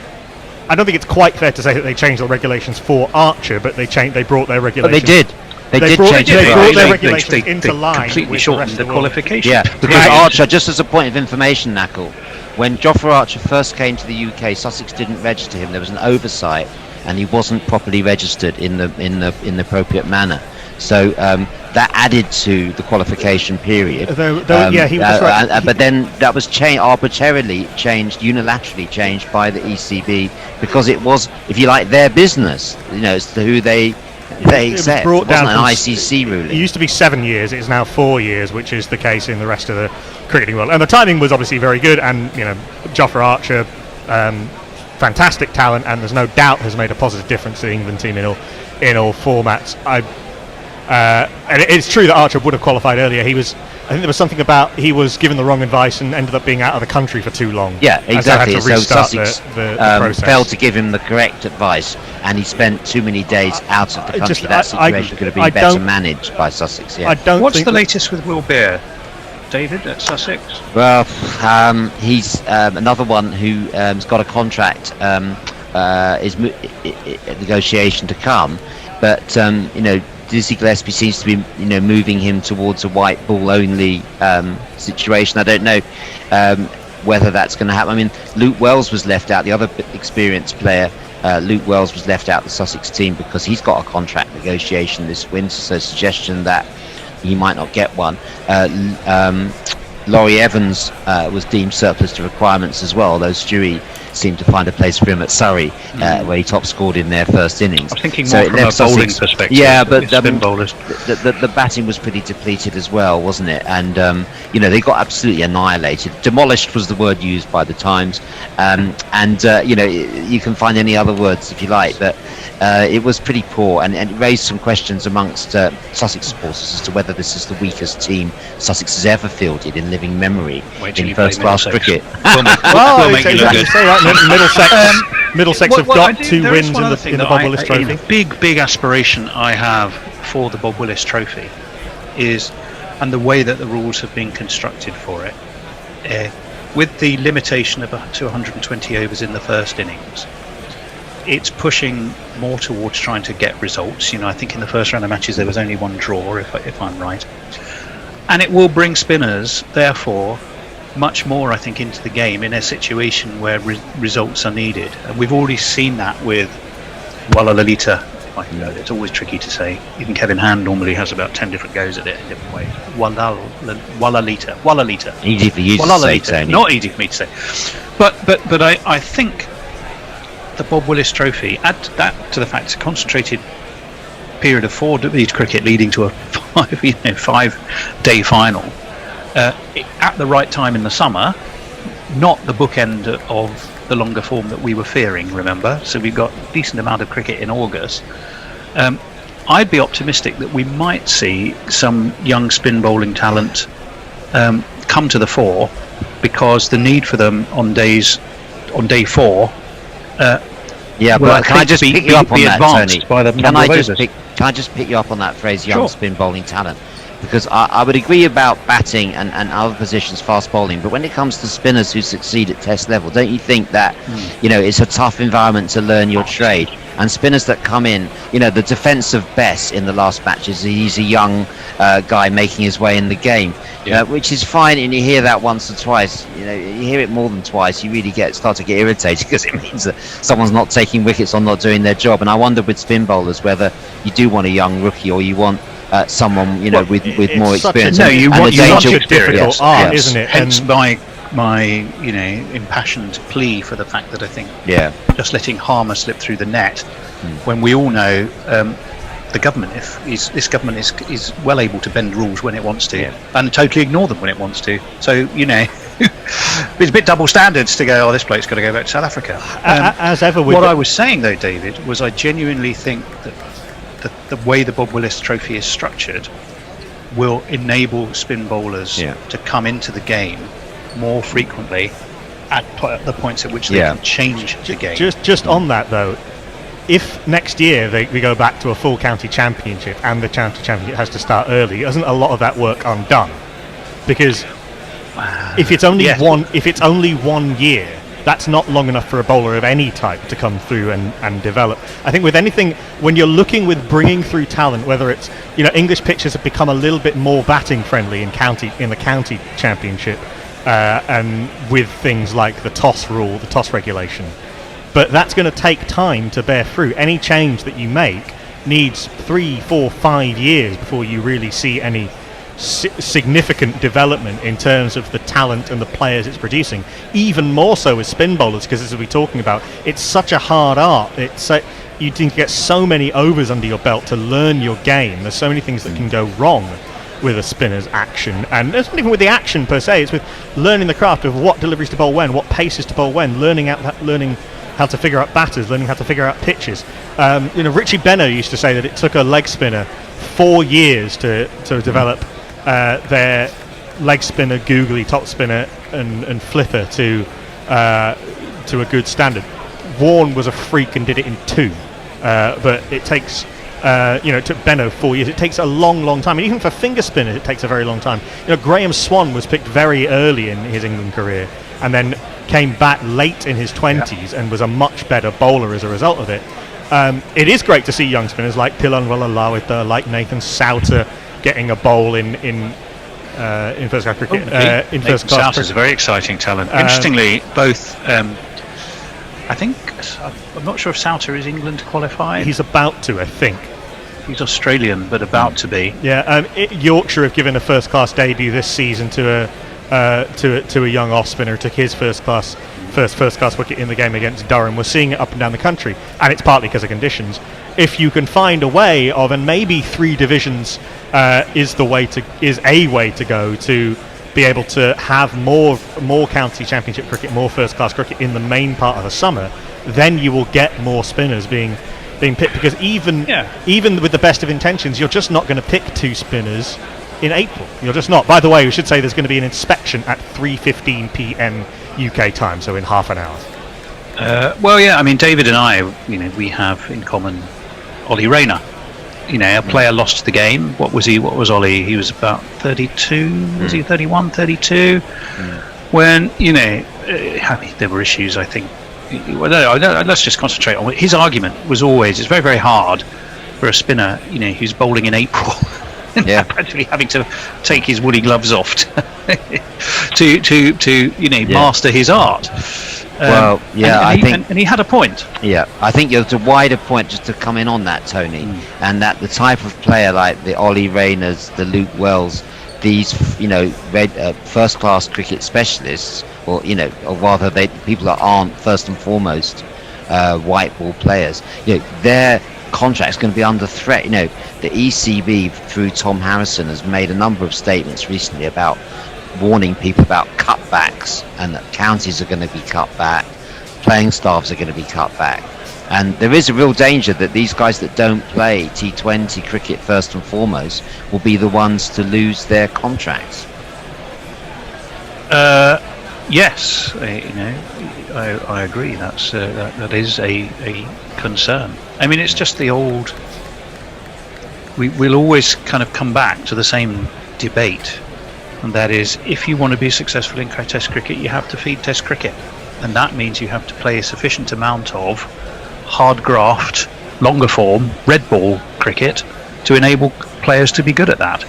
I don't think it's quite fair to say that they changed the regulations for Archer, but they brought their regulations. But they did. They brought their regulations into line completely with shortened the qualification. Yeah, because Archer, just as a point of information, Knuckle, when Jofra Archer first came to the UK, Sussex didn't register him. There was an oversight, and he wasn't properly registered in the appropriate manner. So that added to the qualification period. He was right. But then that was unilaterally changed by the ECB, because it was, if you like, their business. You know, as to who they accept. It wasn't an ICC ruling. It used to be 7 years. It's now 4 years, which is the case in the rest of the cricketing world. And the timing was obviously very good. And Jofra Archer, fantastic talent, and there's no doubt has made a positive difference to the England team in all formats. And it's true that Archer would have qualified earlier. I think there was something about he was given the wrong advice and ended up being out of the country for too long. Yeah, exactly. So Sussex the process. failed to give him the correct advice, and he spent too many days out of the country. That situation could have been better managed by Sussex. Yeah. What's the latest with Will Beer, David, at Sussex? Well, he's another one who has got a contract. Negotiation to come, but Dizzy Gillespie seems to be, moving him towards a white ball only situation. I don't know whether that's going to happen. I mean, Luke Wells was left out, the other experienced player. Luke Wells was left out of the Sussex team because he's got a contract negotiation this winter, so suggestion that he might not get one. Laurie Evans was deemed surplus to requirements as well, although Stewie seemed to find a place for him at Surrey, where he top scored in their first innings. I'm thinking more from a bowling perspective. Yeah, but spin bowlers. The batting was pretty depleted as well, wasn't it? And they got absolutely annihilated. Demolished was the word used by the Times, you can find any other words if you like, but it was pretty poor, and it raised some questions amongst Sussex supporters as to whether this is the weakest team Sussex has ever fielded in living memory in first-class cricket. We'll make you look good. Middlesex have got 2 wins in the Bob Willis Trophy. A big aspiration I have for the Bob Willis Trophy is, and the way that the rules have been constructed for it, with the limitation of 220 overs in the first innings, it's pushing more towards trying to get results. I think in the first round of matches there was only 1 draw, if I'm right, and it will bring spinners, therefore, much more, I think, into the game in a situation where results are needed. And we've already seen that with Walla Lalita. It's always tricky to say. Even Kevin Hand normally has about 10 different goes at it in different ways. Walla Lalita. Easy for you to say, Tony. Not easy for me to say. But I think the Bob Willis Trophy, add that to the fact it's a concentrated period of 4-day cricket leading to a 5-day final at the right time in the summer, not the bookend of the longer form that we were fearing, remember? So we've got a decent amount of cricket in August. I'd be optimistic that we might see some young spin bowling talent come to the fore, because the need for them on day 4 but can I just pick you up on that, Tony? Can I just pick you up on that phrase, young spin bowling talent? Because I would agree about batting and other positions, fast bowling, but when it comes to spinners who succeed at test level, don't you think that it's a tough environment to learn your trade? And spinners that come in, the defensive best in the last matches, he's a young guy making his way in the game, which is fine, and you hear that once or twice. You hear it more than twice, you really start to get irritated, because it means that someone's not taking wickets or not doing their job. And I wonder with spin bowlers whether you do want a young rookie or you want someone with more experience. You want such a difficult art, isn't it? Hence my impassioned plea for the fact that I think just letting Harmer slip through the net, when we all know the government, this government is well able to bend rules when it wants to, and totally ignore them when it wants to. So it's a bit double standards to go, this bloke's got to go back to South Africa. As ever, what I was saying though, David, was I genuinely think that the way the Bob Willis Trophy is structured will enable spin bowlers to come into the game more frequently at the points at which they can change the game. Just on that though, if next year we go back to a full county championship and the county championship has to start early, isn't a lot of that work undone? Because if it's only one year, that's not long enough for a bowler of any type to come through and develop. I think with anything, when you're looking with bringing through talent, whether it's English pitchers have become a little bit more batting friendly in the county championship, and with things like the toss rule, the toss regulation, but that's going to take time to bear fruit. Any change that you make needs 3, 4, 5 years before you really see any significant development in terms of the talent and the players it's producing. Even more so with spin bowlers, because as we're talking about, it's such a hard art. You need to get so many overs under your belt to learn your game. There's so many things that can go wrong with a spinner's action, and it's not even with the action per se, it's with learning the craft of what deliveries to bowl when, what paces to bowl when, learning how to figure out batters, learning how to figure out pitches. Richie Benno used to say that it took a leg spinner 4 years to develop their leg spinner, googly, top spinner and flipper to a good standard. Warne was a freak and did it in 2, but it takes it took Benno 4 years. It takes a long time, and even for finger spinners it takes a very long time. Graham Swan was picked very early in his England career and then came back late in his 20s and was a much better bowler as a result of it. It is great to see young spinners like Tilan Walalawitha, like Nathan Souter getting a bowl in first class cricket. In first class Souter's a very exciting talent. Interestingly, both I think, I'm not sure if Souter is England qualified. He's about to, I think. He's Australian, but about to be. Yeah, Yorkshire have given a first class debut this season to a young off spinner who took his first class wicket in the game against Durham. We're seeing it up and down the country, and it's partly because of conditions. If you can find a way of, and maybe 3 divisions is a way to go to be able to have more county championship cricket, more first class cricket in the main part of the summer, then you will get more spinners being picked, because even with the best of intentions, you're just not going to pick 2 spinners in April. You're just not. By the way, we should say there's going to be an inspection at 3:15 p.m. UK time, so in half an hour. David and I, we have in common Ollie Rayner. A player lost the game. What was he? What was Ollie? He was about 32. Was he 31, 32? When there were issues. I think. Let's just concentrate on his argument. Was always, it's very, very hard for a spinner, who's bowling in April, actually having to take his woolly gloves off to master his art. I think, and he had a point. Yeah, I think there's a wider point just to come in on that, Tony, and that the type of player like the Ollie Rayners, the Luke Wells, these first class cricket specialists, or rather people that aren't first and foremost white ball players. Their contract's going to be under threat. The ECB through Tom Harrison has made a number of statements recently about warning people about cutbacks, and that counties are going to be cut back, playing staffs are going to be cut back, and there is a real danger that these guys that don't play T20 cricket first and foremost will be the ones to lose their contracts. Yes, I agree. That is a concern. I mean, it's just the old. We'll always kind of come back to the same debate, and that is, if you want to be successful in Test cricket, you have to feed Test cricket, and that means you have to play a sufficient amount of hard graft, longer form, red ball cricket to enable players to be good at that.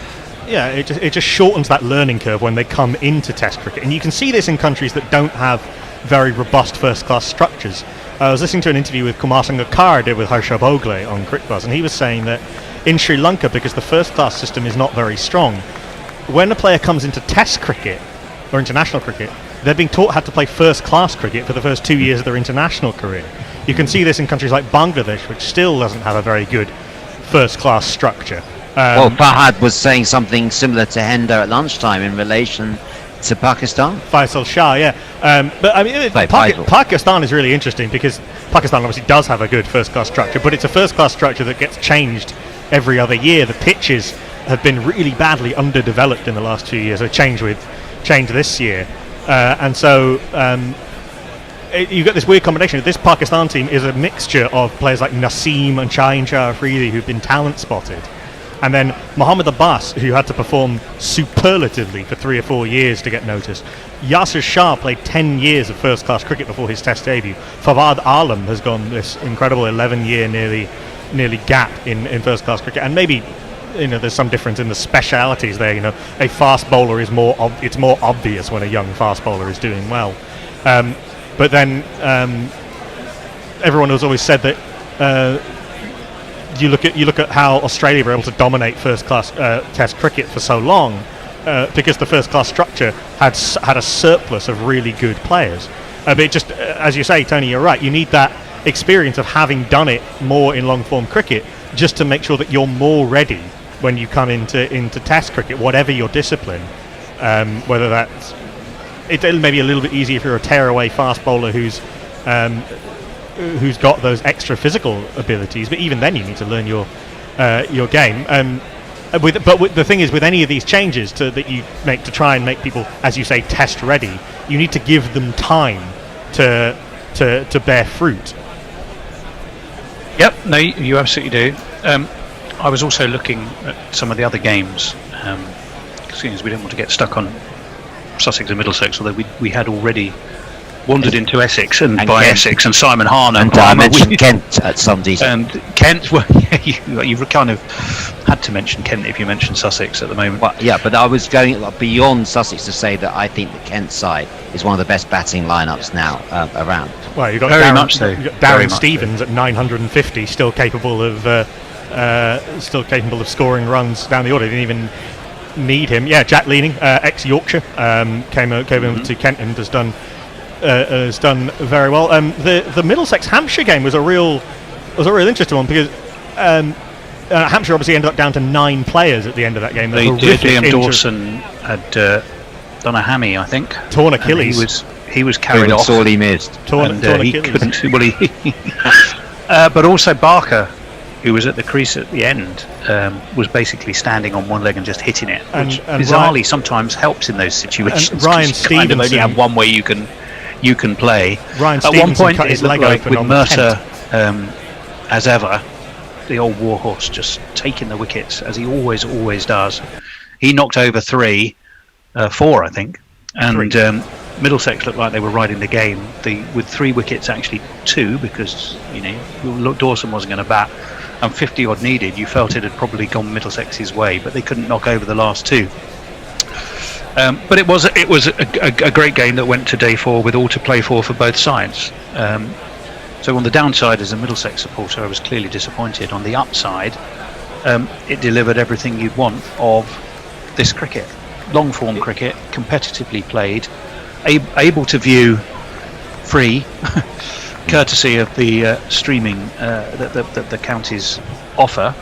Yeah, it just shortens that learning curve when they come into Test cricket, and you can see this in countries that don't have very robust first-class structures. I was listening to an interview with Kumar Sangakkar did with Harsha Bhogle on CricBuzz, and he was saying that in Sri Lanka, because the first-class system is not very strong, when a player comes into Test cricket or international cricket, they're being taught how to play first-class cricket for the first 2 years of their international career. You can see this in countries like Bangladesh, which still doesn't have a very good first-class structure. Well, Fahad was saying something similar to Hendo at lunchtime in relation to Pakistan. Faisal Shah, yeah. But I mean, Pakistan is really interesting because Pakistan obviously does have a good first-class structure, but it's a first-class structure that gets changed every other year. The pitches have been really badly underdeveloped in the last 2 years. They changed this year, and so you've got this weird combination. This Pakistan team is a mixture of players like Naseem and Shaheen Shah Afridi, who've been talent spotted, and then Mohammad Abbas, who had to perform superlatively for 3 or 4 years to get noticed. Yasir Shah played 10 years of first-class cricket before his Test debut. Fawad Alam has gone this incredible 11-year nearly gap in first-class cricket, and maybe there's some difference in the specialities there. A fast bowler is it's more obvious when a young fast bowler is doing well. But then everyone has always said that. You look at how Australia were able to dominate first-class Test cricket for so long because the first-class structure had a surplus of really good players. But it just, as you say, Tony, you're right. You need that experience of having done it more in long-form cricket just to make sure that you're more ready when you come into Test cricket, whatever your discipline. Whether that's it may be a little bit easier if you're a tearaway fast bowler who's got those extra physical abilities, but even then you need to learn your game. But the thing is, with any of these changes that you make to try and make people, as you say, Test ready, you need to give them time to bear fruit. Yep, no, you absolutely do. I was also looking at some of the other games, because we didn't want to get stuck on Sussex and Middlesex, although we had already wandered into Essex and by Kent. Essex and Simon Harner and I mentioned Kent at some decent. And Kent, well, you kind of had to mention Kent if you mentioned Sussex at the moment. Well, yeah, but I was going beyond Sussex to say that I think the Kent side is one of the best batting lineups now around. Well, you've got very Darren, much so. Darren Stevens at 950, still capable of scoring runs down the order. They didn't even need him. Yeah, Jack Leaning, ex-Yorkshire, came over to Kent and has done very well. The Middlesex Hampshire game was a real interesting one because Hampshire obviously ended up down to 9 players at the end of that game. Liam Dawson had done a hammy, I think. Torn Achilles. He was carried off. Sorely missed. Torn he Achilles. couldn't. Well, but also Barker, who was at the crease at the end, was basically standing on one leg and just hitting it, which and bizarrely sometimes helps in those situations. And Ryan you kind of only Stevenson, have one way you can play. Ryan At Stevenson one point, cut his it leg looked like open with on Mercer, Kent. as ever, the old warhorse just taking the wickets as he always does. He knocked over 3, 4, I think, and Middlesex looked like they were riding the game. With 3 wickets, actually 2, because Dawson wasn't going to bat, and 50 odd needed. You felt it had probably gone Middlesex's way, but they couldn't knock over the last 2. But it was a great game that went to day 4 with all to play for both sides. So on the downside, as a Middlesex supporter, I was clearly disappointed. On the upside, it delivered everything you'd want of this cricket. Long form cricket, competitively played, able to view free courtesy of the streaming that the counties offer,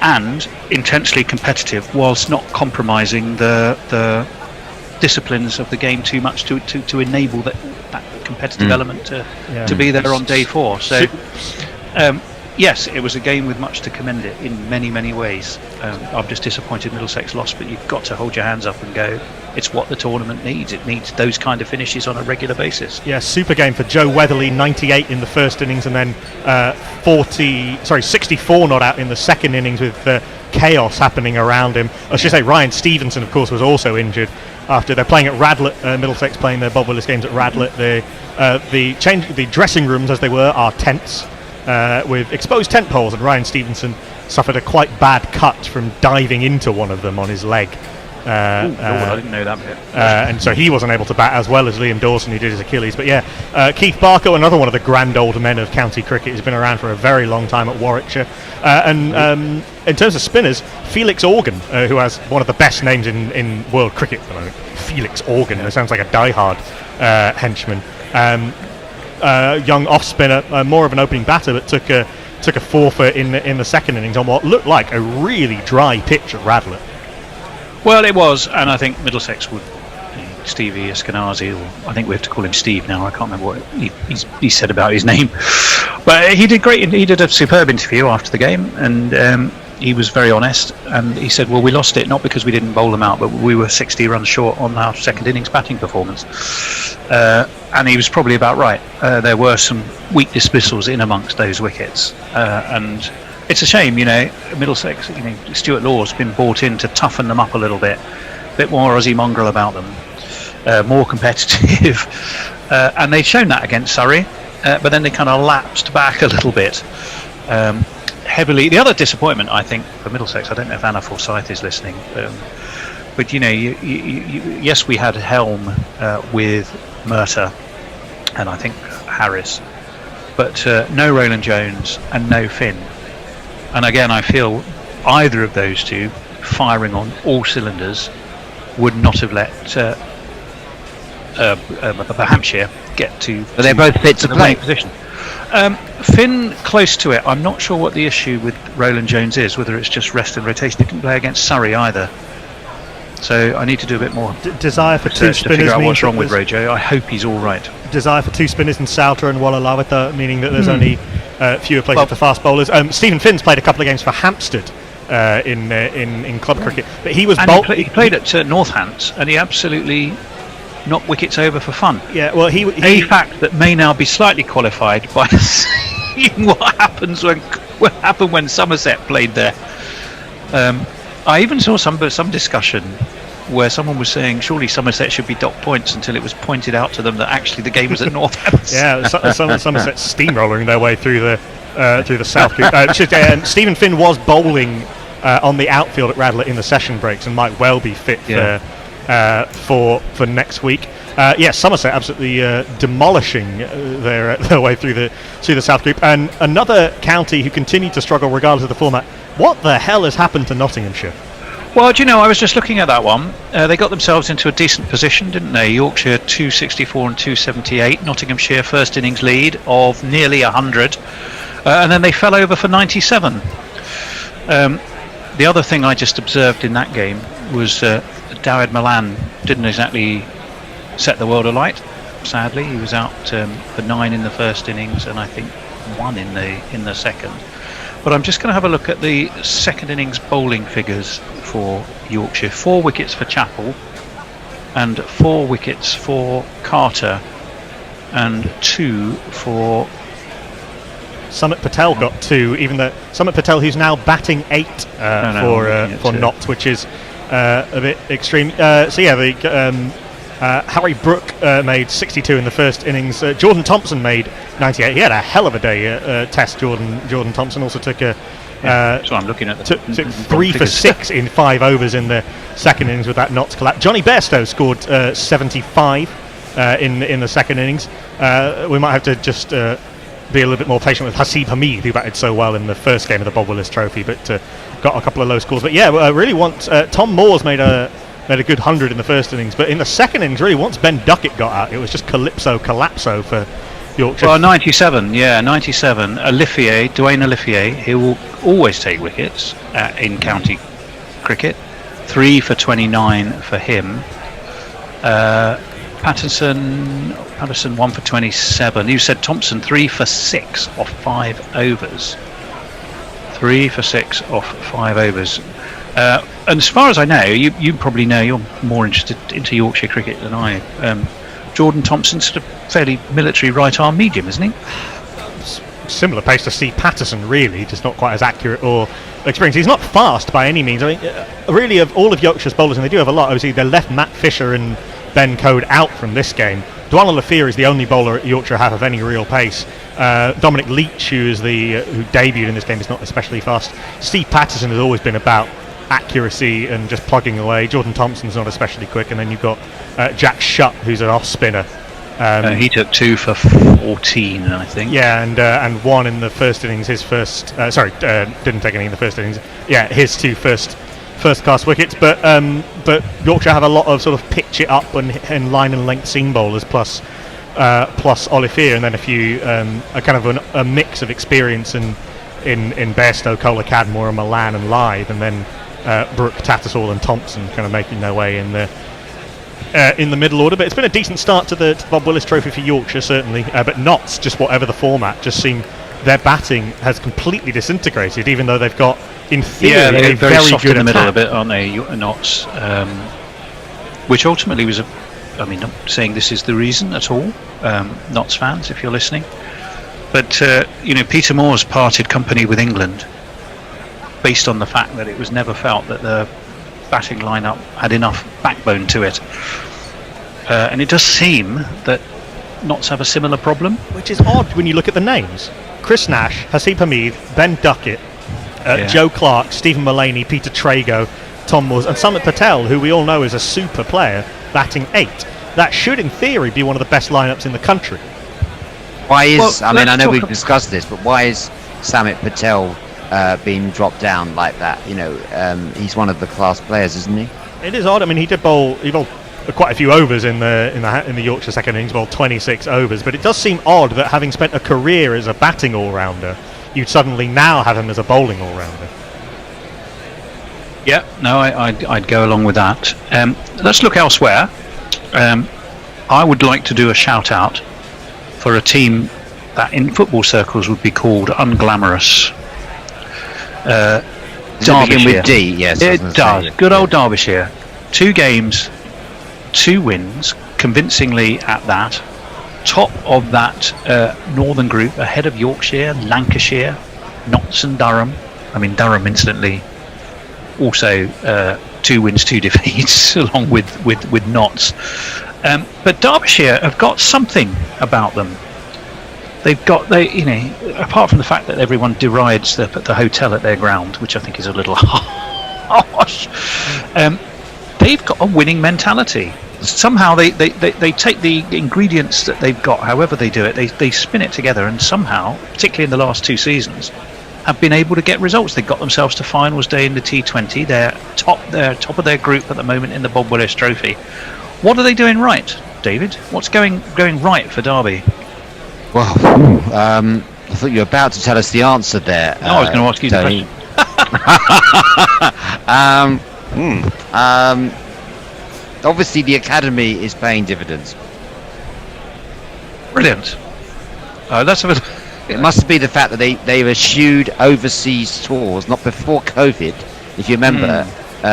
and intensely competitive, whilst not compromising the disciplines of the game too much to enable that competitive element to be there on day 4. So yes, it was a game with much to commend it in many ways. I'm just disappointed Middlesex lost, but you've got to hold your hands up and go, it's what the tournament needs. It needs those kind of finishes on a regular basis. Yeah, super game for Joe Weatherly, 98 in the first innings, and then 64 not out in the second innings with chaos happening around him. I should say Ryan Stevenson, of course, was also injured after they're playing at Radlett. Middlesex playing their Bob Willis games at Radlett. The dressing rooms, as they were, are tents with exposed tent poles, and Ryan Stevenson suffered a quite bad cut from diving into one of them on his leg. I didn't know that bit. And so he wasn't able to bat, as well as Liam Dawson, who did his Achilles. But yeah, Keith Barker, another one of the grand old men of county cricket, has been around for a very long time at Warwickshire. And in terms of spinners, Felix Organ, who has one of the best names in world cricket at the moment. Felix Organ, that sounds like a diehard henchman. Young off spinner, more of an opening batter, but took a forfeit in the second innings on what looked like a really dry pitch at Radlett. Well, it was, and I think Middlesex would. Stevie Eskenazi, or I think we have to call him Steve now. I can't remember what he said about his name, but he did great. He did a superb interview after the game, and he was very honest. And he said, "Well, we lost it not because we didn't bowl them out, but we were 60 runs short on our second innings batting performance." And he was probably about right. There were some weak dismissals in amongst those wickets, and it's a shame, Middlesex, Stuart Law's been brought in to toughen them up a little bit more Aussie mongrel about them, more competitive, and they've shown that against Surrey, but then they kind of lapsed back a little bit heavily. The other disappointment, I think, for Middlesex, I don't know if Anna Forsyth is listening, but yes, we had Helm with Murtagh and I think Harris, but no Roland Jones and no Finn. And again, I feel either of those two firing on all cylinders would not have let Hampshire get to. But they're both fit to the play. winning position. Finn close to it. I'm not sure what the issue with Roland Jones is. Whether it's just rest and rotation. He didn't play against Surrey either. So I need to do a bit more desire for two research to spinners figure out what's means wrong with that Rojo. I hope he's all right. desire for two spinners in Salter and Walla Lawatha, meaning that there's only fewer places for fast bowlers. Stephen Finn's played a couple of games for Hampstead in club cricket, but he was he played at Northants, and he absolutely knocked wickets over for fun. Yeah, well, a fact that may now be slightly qualified by seeing what happened when Somerset played there. I even saw some discussion where someone was saying surely Somerset should be docked points until it was pointed out to them that actually the game was at Northants. Yeah, Somerset steamrolling their way through the South Group. Stephen Finn was bowling on the outfield at Radlett in the session breaks and might well be fit for next week. Somerset absolutely demolishing their way through the South Group, and another county who continue to struggle regardless of the format. What the hell has happened to Nottinghamshire? Well, do you know, I was just looking at that one. They got themselves into a decent position, didn't they? Yorkshire 264 and 278. Nottinghamshire first innings lead of nearly 100. And then they fell over for 97. The other thing I just observed in that game was Dawid Malan didn't exactly set the world alight, sadly. He was out for 9 in the first innings and I think 1 in the second. But I'm just going to have a look at the second innings bowling figures for Yorkshire. 4 wickets for Chappell and 4 wickets for Carter and 2 for Sumit Patel got 2, even though Sumit Patel, who's now batting 8 for Nott, which is a bit extreme. Harry Brook made 62 in the first innings. Jordan Thompson made 98. He had a hell of a day test. Jordan Thompson also took so I'm looking at took 3 for 6 in 5 overs in the second innings with that Notts collapse. Johnny Bairstow scored 75 in the second innings. We might have to just be a little bit more patient with Hasib Hamid, who batted so well in the first game of the Bob Willis Trophy, but got a couple of low scores. But I really want Tom Moore's made a good 100 in the first innings, but in the second innings, really, once Ben Duckett got out, it was just Calypso Collapso for Yorkshire. Well, 97, yeah, 97. Dwayne Olivier, he will always take wickets in county cricket. 3 for 29 for him. Patterson 1 for 27. You said Thompson 3 for 6 off 5 overs. 3 for 6 off 5 overs. And as far as I know, you probably know, you're more interested into Yorkshire cricket than I. Jordan Thompson's sort of fairly military right arm medium, isn't he? Similar pace to Steve Patterson, really, just not quite as accurate or experienced. He's not fast by any means. I mean, really, of all of Yorkshire's bowlers, and they do have a lot, obviously, they left Matt Fisher and Ben Code out from this game. Dwayne Olivier is the only bowler at Yorkshire have of any real pace. Dominic Leach, who debuted in this game, is not especially fast. Steve Patterson has always been about accuracy and just plugging away. Jordan Thompson's not especially quick, and then you've got Jack Shutt, who's an off spinner. He took 2 for 14, I think. Yeah, and 1 in the first innings. His first, didn't take any in the first innings. Yeah, his 2 first class wickets. But Yorkshire have a lot of sort of pitch it up and line and length seam bowlers plus Olivier, and then a few a kind of a mix of experience in Bairstow, Kohler, Cadmore, Milan, and Lythe, and then Brooke, Tattersall, and Thompson kind of making their way in the middle order. But it's been a decent start to the Bob Willis Trophy for Yorkshire, certainly. But Notts, just whatever the format, just seem their batting has completely disintegrated, even though they've got, in theory, they're a very soft good in the middle attack. a bit, aren't they, Notts? Which ultimately was I'm not saying this is the reason at all, Notts fans, if you're listening. But, Peter Moore's parted company with England based on the fact that it was never felt that the batting lineup had enough backbone to it. And it does seem that Notts have a similar problem. Which is odd when you look at the names. Chris Nash, Haseeb Hameed, Ben Duckett, Joe Clark, Stephen Mullaney, Peter Trago, Tom Moores, and Samit Patel, who we all know is a super player, batting 8. That should, in theory, be one of the best lineups in the country. Why is, I know we've discussed this, but why is Samit Patel being dropped down like that? He's one of the class players, isn't he? It is odd. I mean, he bowled quite a few overs in the Yorkshire second innings, bowled 26 overs, but it does seem odd that having spent a career as a batting all-rounder, you'd suddenly now have him as a bowling all-rounder. Yeah, no, I'd go along with that. Let's look elsewhere. I would like to do a shout out for a team that in football circles would be called unglamorous. Derbyshire. With D, yes. It does. Good old Derbyshire. 2 games, 2 wins, convincingly at that. Top of that northern group, ahead of Yorkshire, Lancashire, Notts and Durham. I mean, Durham, incidentally, also 2 wins, 2 defeats, along with Notts. But Derbyshire have got something about them. They've got, apart from the fact that everyone derides the hotel at their ground, which I think is a little harsh, they've got a winning mentality. Somehow they take the ingredients that they've got, however they do it, they spin it together, and somehow, particularly in the last 2 seasons, have been able to get results. They got themselves to finals day in the T20. They're top of their group at the moment in the Bob Willis Trophy. What are they doing right, David? What's going right for Derby? Well, I thought you were about to tell us the answer there. No, I was going to ask you the question. Obviously, the academy is paying dividends. Brilliant. It must be the fact that they've eschewed overseas tours, not before COVID. If you remember,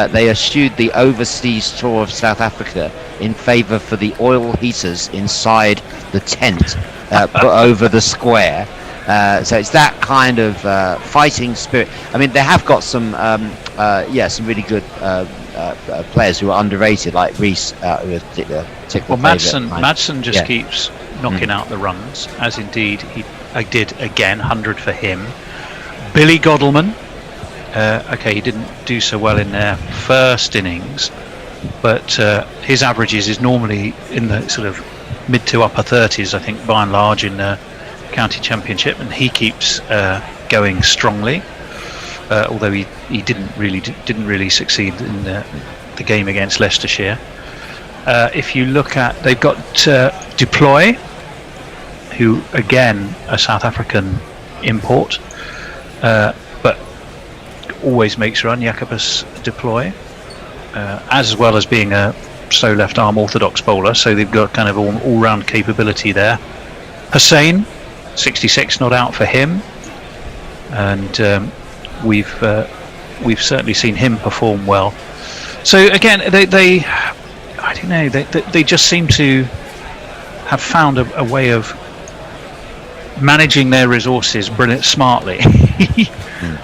they eschewed the overseas tour of South Africa in favour for the oil heaters inside the tent put over the square. So it's that kind of fighting spirit. I mean, they have got some really good players who are underrated, like Reece, who is a particular Madsen just keeps knocking out the runs, as indeed I did again, 100 for him. Billy Godleman, he didn't do so well in their first innings, but his averages is normally in the sort of mid to upper 30s, I think, by and large, in the county championship, and he keeps going strongly, although he didn't really succeed in the game against Leicestershire. If you look at, they've got Deploy, who again a South African import, but always makes run. Jacobus deploy, as well as being a slow left arm orthodox bowler, so they've got kind of all round capability there. Hussain, 66 not out for him, and we've certainly seen him perform well. So again, they I don't know, they just seem to have found a way of managing their resources smartly,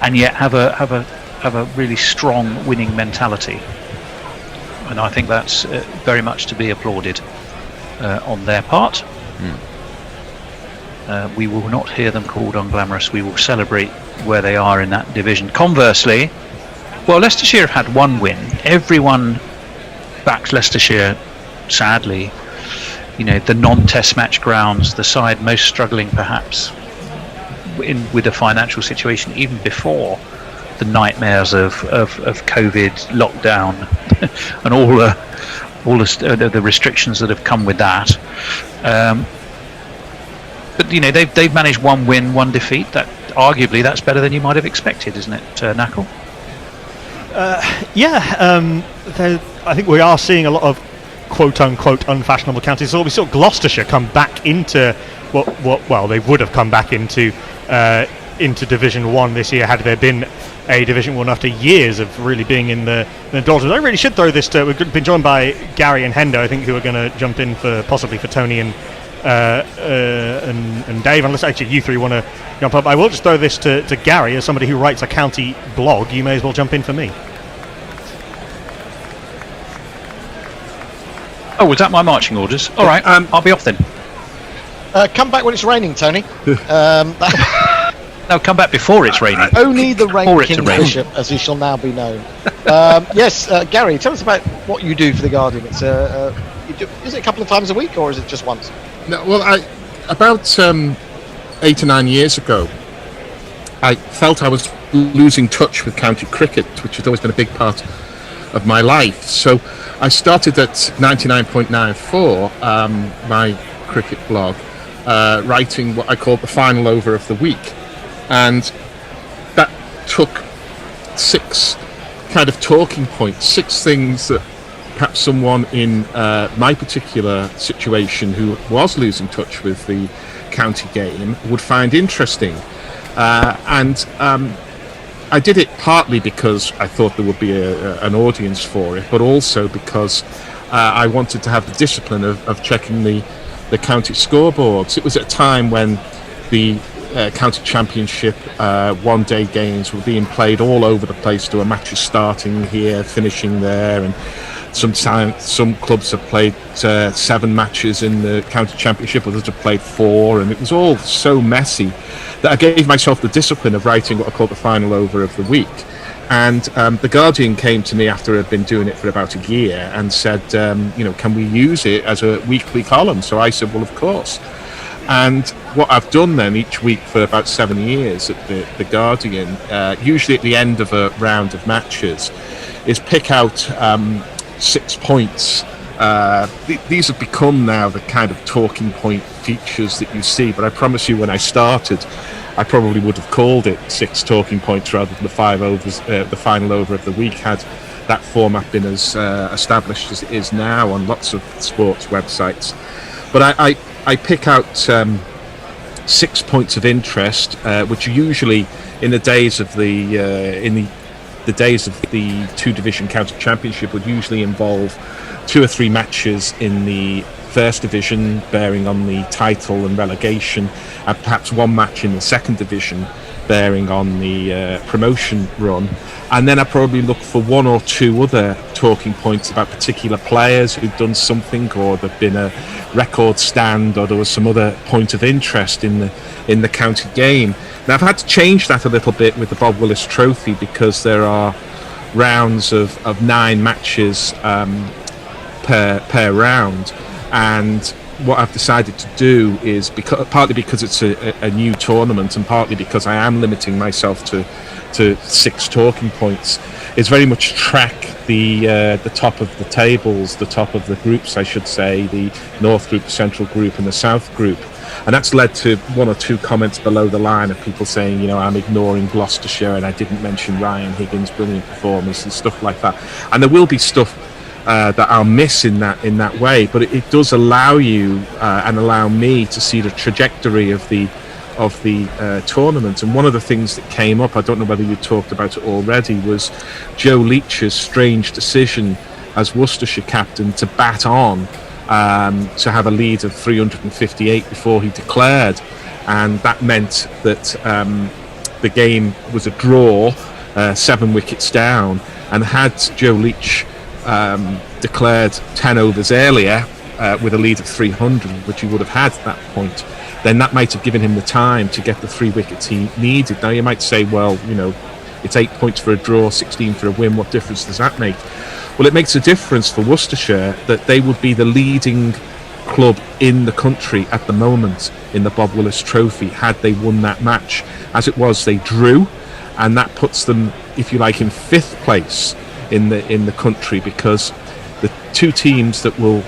and yet have a really strong winning mentality. And I think that's very much to be applauded on their part. We will not hear them called unglamorous. We will celebrate where they are in that division. Conversely, well, Leicestershire have had one win. Everyone backs Leicestershire, sadly. You know, the non-test match grounds, the side most struggling perhaps with the financial situation even before the nightmares of COVID lockdown and all the restrictions that have come with that. But you know, they've managed one win, one defeat. That arguably that's better than you might have expected, isn't it, Knuckle? I think we are seeing a lot of quote-unquote unfashionable counties. So we saw Gloucestershire come back into what they would have come back into Division 1 this year had there been a Division 1 after years of really being in the doldrums. I really should throw this to... We've been joined by Gary and Hendo, I think, who are going to jump in possibly for Tony and Dave, unless actually you three want to jump up. I will just throw this to Gary, as somebody who writes a county blog. You may as well jump in for me. Oh, was that my marching orders? All right, I'll be off then. Come back when it's raining, Tony. No, come back before it's raining. Only the rain Or it's king a rain. bishop, as he shall now be known. Yes, Gary, tell us about what you do for the Guardian. It's is it a couple of times a week, or is it just once? No, well, about 8 or 9 years ago, I felt I was losing touch with county cricket, which has always been a big part of my life. So I started at 99.94, my cricket blog, writing what I called the final over of the week. And that took 6 kind of talking points, 6 things that perhaps someone in my particular situation who was losing touch with the county game would find interesting. And I did it partly because I thought there would be an audience for it, but also because I wanted to have the discipline of checking the county scoreboards. It was at a time when the county championship one-day games were being played all over the place. There were matches starting here, finishing there, and sometimes some clubs have played 7 matches in the county championship, others have played 4, and it was all so messy that I gave myself the discipline of writing what I call the final over of the week. And the Guardian came to me after I'd been doing it for about a year and said, can we use it as a weekly column? So I said, well, of course. And what I've done then each week for about 7 years at the Guardian, usually at the end of a round of matches, is pick out 6 points. These have become now the kind of talking point features that you see, but I promise you when I started I probably would have called it 6 talking points rather than the 5 overs. The final over of the week, had that format been as established as it is now on lots of sports websites. But I pick out 6 points of interest, which usually in the days of the days of the 2 division county championship would usually involve 2 or 3 matches in the first division bearing on the title and relegation, and perhaps 1 match in the second division bearing on the promotion run. And then I probably look for 1 or 2 other talking points about particular players who've done something, or there've been a record stand, or there was some other point of interest in the county game. Now I've had to change that a little bit with the Bob Willis Trophy, because there are rounds of 9 matches per round, and what I've decided to do is, partly because it's a new tournament, and partly because I am limiting myself to 6 talking points, is very much track the top of the tables, the top of the groups, I should say, the North Group, the Central Group, and the South Group, And that's led to one or two comments below the line of people saying, I'm ignoring Gloucestershire and I didn't mention Ryan Higgins' brilliant performance and stuff like that. And there will be stuff that I'll miss in that way, but it does allow you and allow me to see the trajectory of the tournament. And one of the things that came up, I don't know whether you talked about it already, was Joe Leach's strange decision as Worcestershire captain to bat on to have a lead of 358 before he declared, and that meant that the game was a draw, 7 wickets down, and had Joe Leach declared 10 overs earlier with a lead of 300, which he would have had at that point, then that might have given him the time to get the 3 wickets he needed. Now you might say, well, it's 8 points for a draw, 16 for a win, what difference does that make? Well, it makes a difference for Worcestershire that they would be the leading club in the country at the moment in the Bob Willis Trophy had they won that match. As it was, they drew, and that puts them, if you like, in 5th place in the country, because the 2 teams that will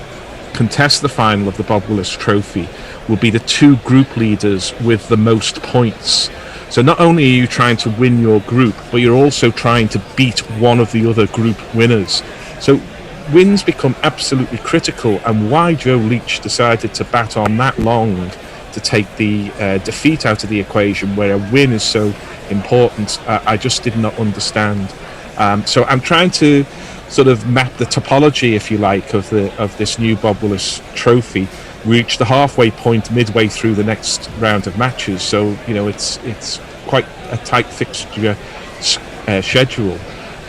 contest the final of the Bob Willis Trophy will be the 2 group leaders with the most points. So not only are you trying to win your group, but you're also trying to beat one of the other group winners. So wins become absolutely critical, and why Joe Leach decided to bat on that long to take the defeat out of the equation where a win is so important, I just did not understand. So I'm trying to sort of map the topology, if you like, of this new Bob Willis Trophy. We reached the halfway point midway through the next round of matches, so it's quite a tight fixture schedule.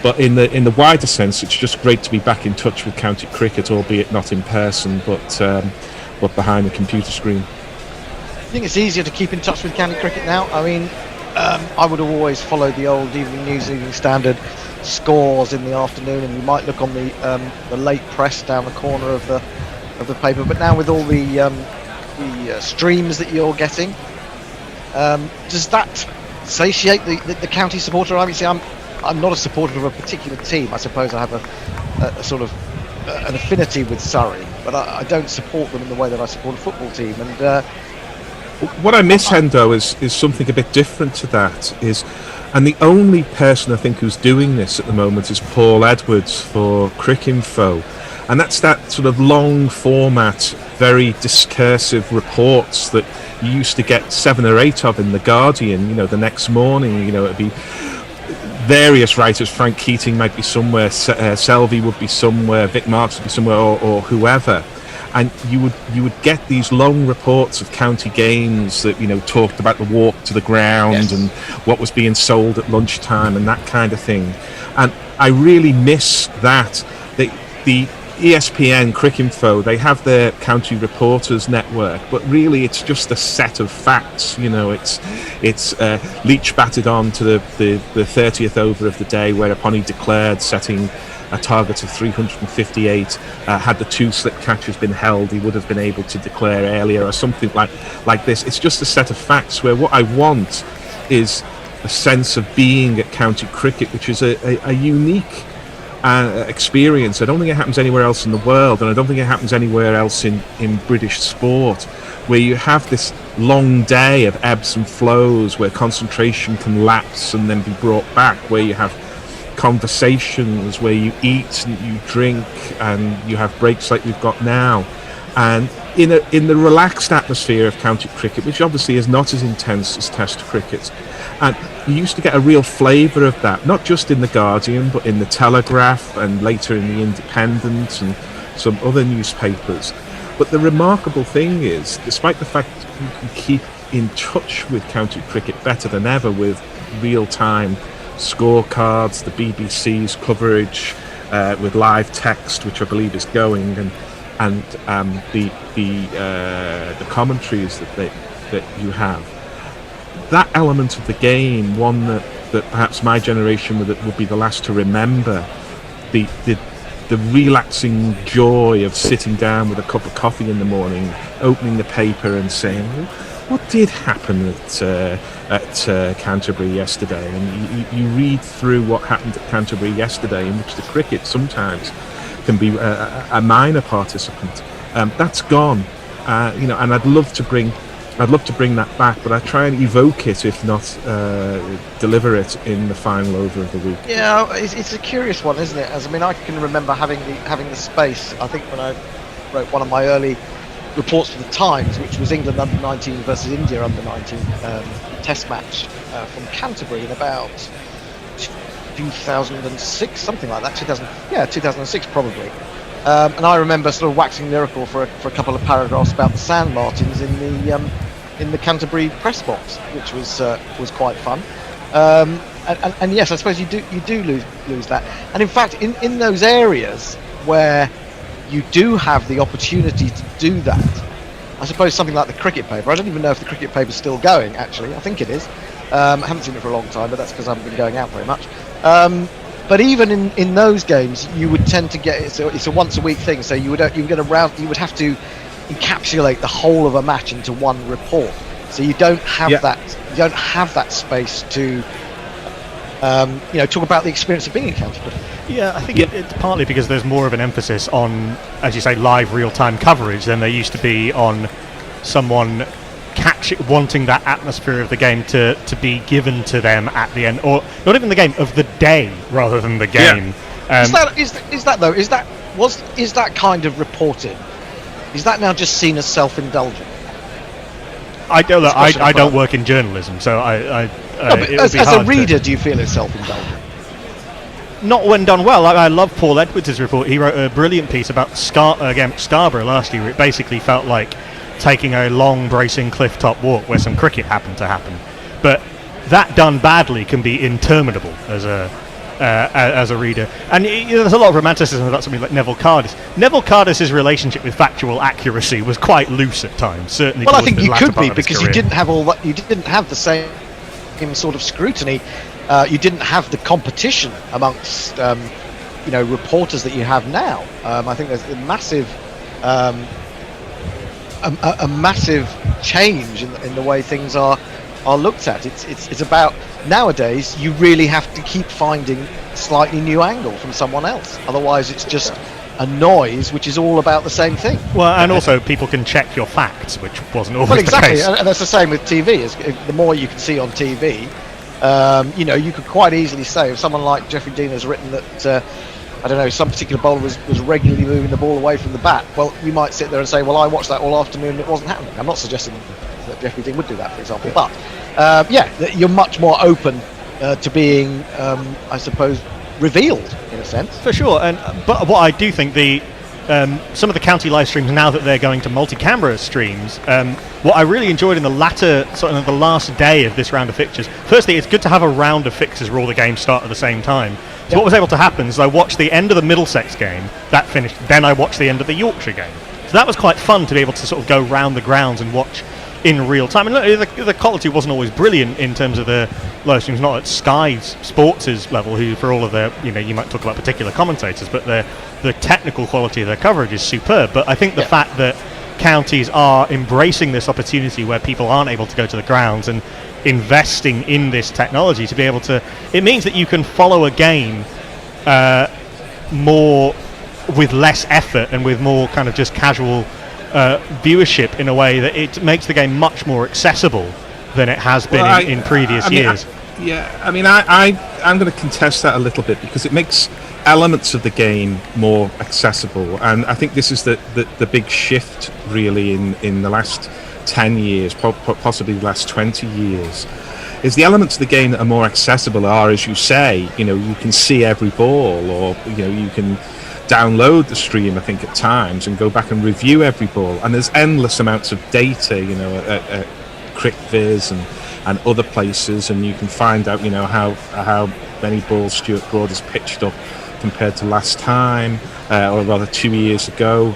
But in the wider sense, it's just great to be back in touch with county cricket, albeit not in person, but behind the computer screen. I think it's easier to keep in touch with county cricket now. I mean, I would have always followed the old Evening News, Evening Standard scores in the afternoon, and you might look on the late press down the corner of the paper. But now with all the streams that you're getting, does that satiate the county supporter? Obviously, I'm not a supporter of a particular team. I suppose I have a sort of an affinity with Surrey, but I don't support them in the way that I support a football team. And what I miss, Hendo, is something a bit different to that. And the only person I think who's doing this at the moment is Paul Edwards for Cricinfo. And that's that sort of long format, very discursive reports that you used to get 7 or 8 of in The Guardian, the next morning. It'd be various writers. Frank Keating might be somewhere, Selvey would be somewhere, Vic Marks would be somewhere, or whoever. And you would get these long reports of county games that talked about the walk to the ground, yes, and what was being sold at lunchtime and that kind of thing. And I really miss that. The ESPN Cricinfo, they have their county reporters network, but really it's just a set of facts. It's Leach batted on to the 30th over of the day, whereupon he declared, setting a target of 358. Had the 2 slip catches been held, he would have been able to declare earlier, or something like this. It's just a set of facts where what I want is a sense of being at county cricket, which is a unique experience. I don't think it happens anywhere else in the world, and I don't think it happens anywhere else in British sport, where you have this long day of ebbs and flows, where concentration can lapse and then be brought back, where you have conversations, where you eat and you drink and you have breaks like we've got now, and in the relaxed atmosphere of county cricket, which obviously is not as intense as Test cricket. And you used to get a real flavour of that, not just in The Guardian, but in The Telegraph and later in The Independent and some other newspapers. But the remarkable thing is, despite the fact that you can keep in touch with county cricket better than ever with real-time scorecards, the BBC's coverage, with live text, which I believe is going, and the commentaries that you have. That element of the game, one that perhaps my generation would be the last to remember, the relaxing joy of sitting down with a cup of coffee in the morning, opening the paper and saying, what did happen at Canterbury yesterday? And you read through what happened at Canterbury yesterday, in which the cricket sometimes can be a minor participant. That's gone, and I'd love to bring I'd love to bring that back, but I try and evoke it, if not deliver it in the final over of the week. Yeah, it's a curious one, isn't it? As I mean, I can remember having the space. I think when I wrote one of my early reports for the Times, which was England under 19 versus India under 19 Test match from Canterbury in about 2006, something like that. 2006 probably. And I remember sort of waxing lyrical for a couple of paragraphs about the Sand Martins in the Canterbury press box, which was quite fun. And yes, I suppose you do lose that. And in fact, in those areas where you do have the opportunity to do that, I suppose something like the cricket paper. I don't even know if the cricket paper is still going. Actually, I think it is. I haven't seen it for a long time, but that's because I haven't been going out very much. But even in those games, you would tend to get it's a once a week thing. So you would have to encapsulate the whole of a match into one report. So you don't have that. You don't have that space to talk about the experience of being in Canterbury. Yeah, I think it's partly because there's more of an emphasis on, as you say, live real-time coverage than there used to be on someone wanting that atmosphere of the game to be given to them at the end, or not even the game, of the day rather than the game. Is that kind of reporting? Is that now just seen as self-indulgent? I don't work in journalism, so as a reader, do you feel it's self-indulgent? Not when done well. I love Paul Edwards' report. He wrote a brilliant piece about Scarborough last year. It basically felt like taking a long, bracing cliff-top walk where some cricket happened to happen. But that done badly can be interminable as a reader. And there's a lot of romanticism about something like Neville Cardis. Neville Cardis' relationship with factual accuracy was quite loose at times. Certainly. Well, I think you could be, because you didn't have all that. You didn't have the same sort of scrutiny. You didn't have the competition amongst reporters that you have now. I think there's a massive change in the way things are looked at. It's about, nowadays you really have to keep finding a slightly new angle from someone else. Otherwise, it's just a noise which is all about the same thing. Well, and also people can check your facts, which wasn't always exactly, the case. And that's the same with TV. The more you can see on TV, you could quite easily say, if someone like Jeffrey Dean has written that some particular bowler was regularly moving the ball away from the bat, well, you might sit there and say, well, I watched that all afternoon and it wasn't happening. I'm not suggesting that Jeffrey Dean would do that, for example, but you're much more open to being, I suppose, revealed in a sense. For sure, but what I do think some of the county live streams, now that they're going to multi-camera streams, what I really enjoyed in the the last day of this round of fixtures, firstly, it's good to have a round of fixtures where all the games start at the same time. So what was able to happen is I watched the end of the Middlesex game, that finished, then I watched the end of the Yorkshire game. So that was quite fun to be able to sort of go round the grounds and watch in real time. And look, the quality wasn't always brilliant in terms of the live streams, not at Sky Sports' level, who for all of their, you might talk about particular commentators, but the technical quality of their coverage is superb. But I think the fact that counties are embracing this opportunity where people aren't able to go to the grounds and investing in this technology to be able to, it means that you can follow a game more with less effort and with more kind of just casual viewership, in a way that it makes the game much more accessible than it has been in previous years. I'm going to contest that a little bit, because it makes elements of the game more accessible, and I think this is the big shift really in the last 10 years, possibly the last 20 years, is the elements of the game that are more accessible are, as you say, you can see every ball, or you can download the stream, I think, at times, and go back and review every ball, and there's endless amounts of data at CricViz and other places, and you can find out how many balls Stuart Broad has pitched up compared to last time, or rather 2 years ago.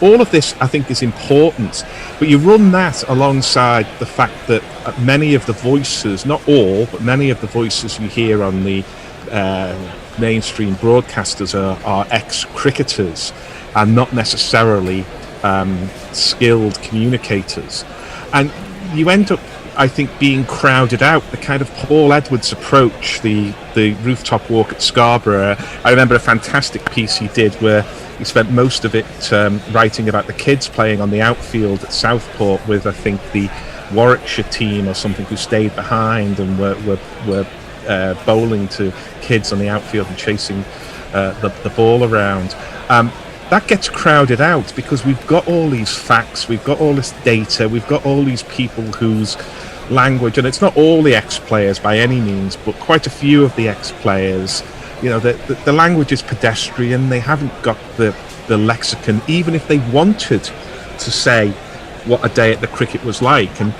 All of this, I think, is important, but you run that alongside the fact that many of the voices, not all, but many of the voices you hear on the mainstream broadcasters are ex-cricketers and not necessarily skilled communicators, and you end up, I think, being crowded out. The kind of Paul Edwards approach, the rooftop walk at Scarborough, I remember a fantastic piece he did where He spent most of it writing about the kids playing on the outfield at Southport with, I think, the Warwickshire team or something, who stayed behind and were bowling to kids on the outfield and chasing the ball around. That gets crowded out because we've got all these facts, we've got all this data, we've got all these people whose language, and it's not all the ex-players by any means, but quite a few of the ex-players, you know, the language is pedestrian. They haven't got the lexicon, even if they wanted to say what a day at the cricket was like. And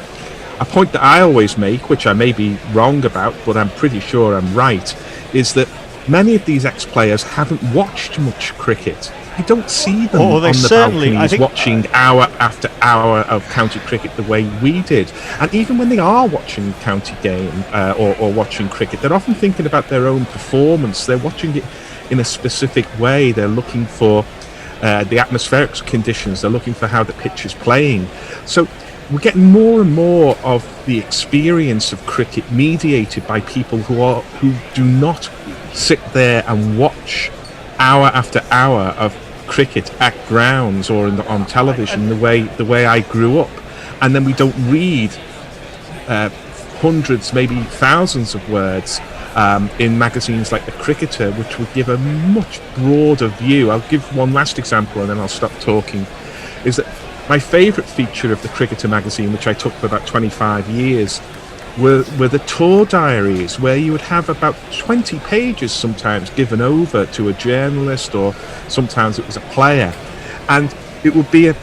a point that I always make, which I may be wrong about, but I'm pretty sure I'm right, is that many of these ex-players haven't watched much cricket. You don't see them on the balconies watching hour after hour of county cricket the way we did. And even when they are watching county game or watching cricket, they're often thinking about their own performance. They're watching it in a specific way. They're looking for the atmospheric conditions. They're looking for how the pitch is playing. So we're getting more and more of the experience of cricket mediated by people who do not sit there and watch hour after hour of cricket at grounds or on television the way I grew up. And then we don't read hundreds, maybe thousands of words in magazines like The Cricketer, which would give a much broader view. I'll give one last example and then I'll stop talking. Is that my favourite feature of The Cricketer magazine, which I took for about 25 years, were the tour diaries, where you would have about 20 pages sometimes given over to a journalist, or sometimes it was a player, and it would be a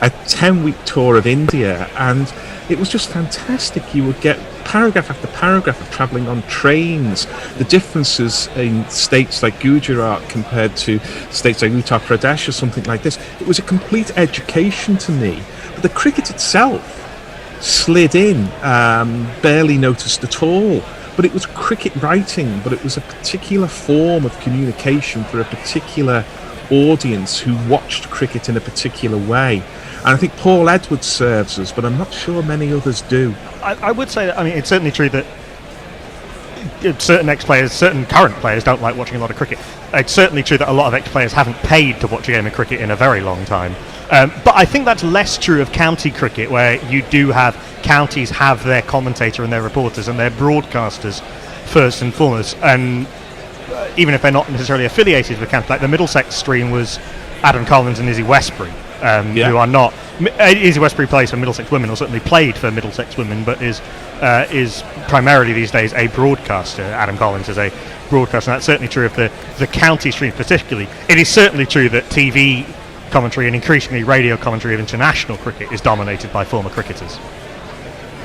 10-week tour of India, and it was just fantastic. You would get paragraph after paragraph of travelling on trains, the differences in states like Gujarat compared to states like Uttar Pradesh or something like this. It was a complete education to me. But the cricket itself slid in, barely noticed at all. But it was cricket writing, but it was a particular form of communication for a particular audience who watched cricket in a particular way. And I think Paul Edwards serves us, but I'm not sure many others do. I would say that, I mean, it's certainly true that certain ex-players, certain current players don't like watching a lot of cricket. It's certainly true that a lot of ex-players haven't paid to watch a game of cricket in a very long time. But I think that's less true of county cricket, where you do have counties have their commentator and their reporters and their broadcasters first and foremost. And even if they're not necessarily affiliated with county, like the Middlesex stream was Adam Collins and Izzy Westbury, who are not. Izzy Westbury plays for Middlesex Women, or certainly played for Middlesex Women, but is primarily these days a broadcaster. Adam Collins is a broadcaster, and that's certainly true of the county stream particularly. It is certainly true that TV commentary and increasingly radio commentary of international cricket is dominated by former cricketers.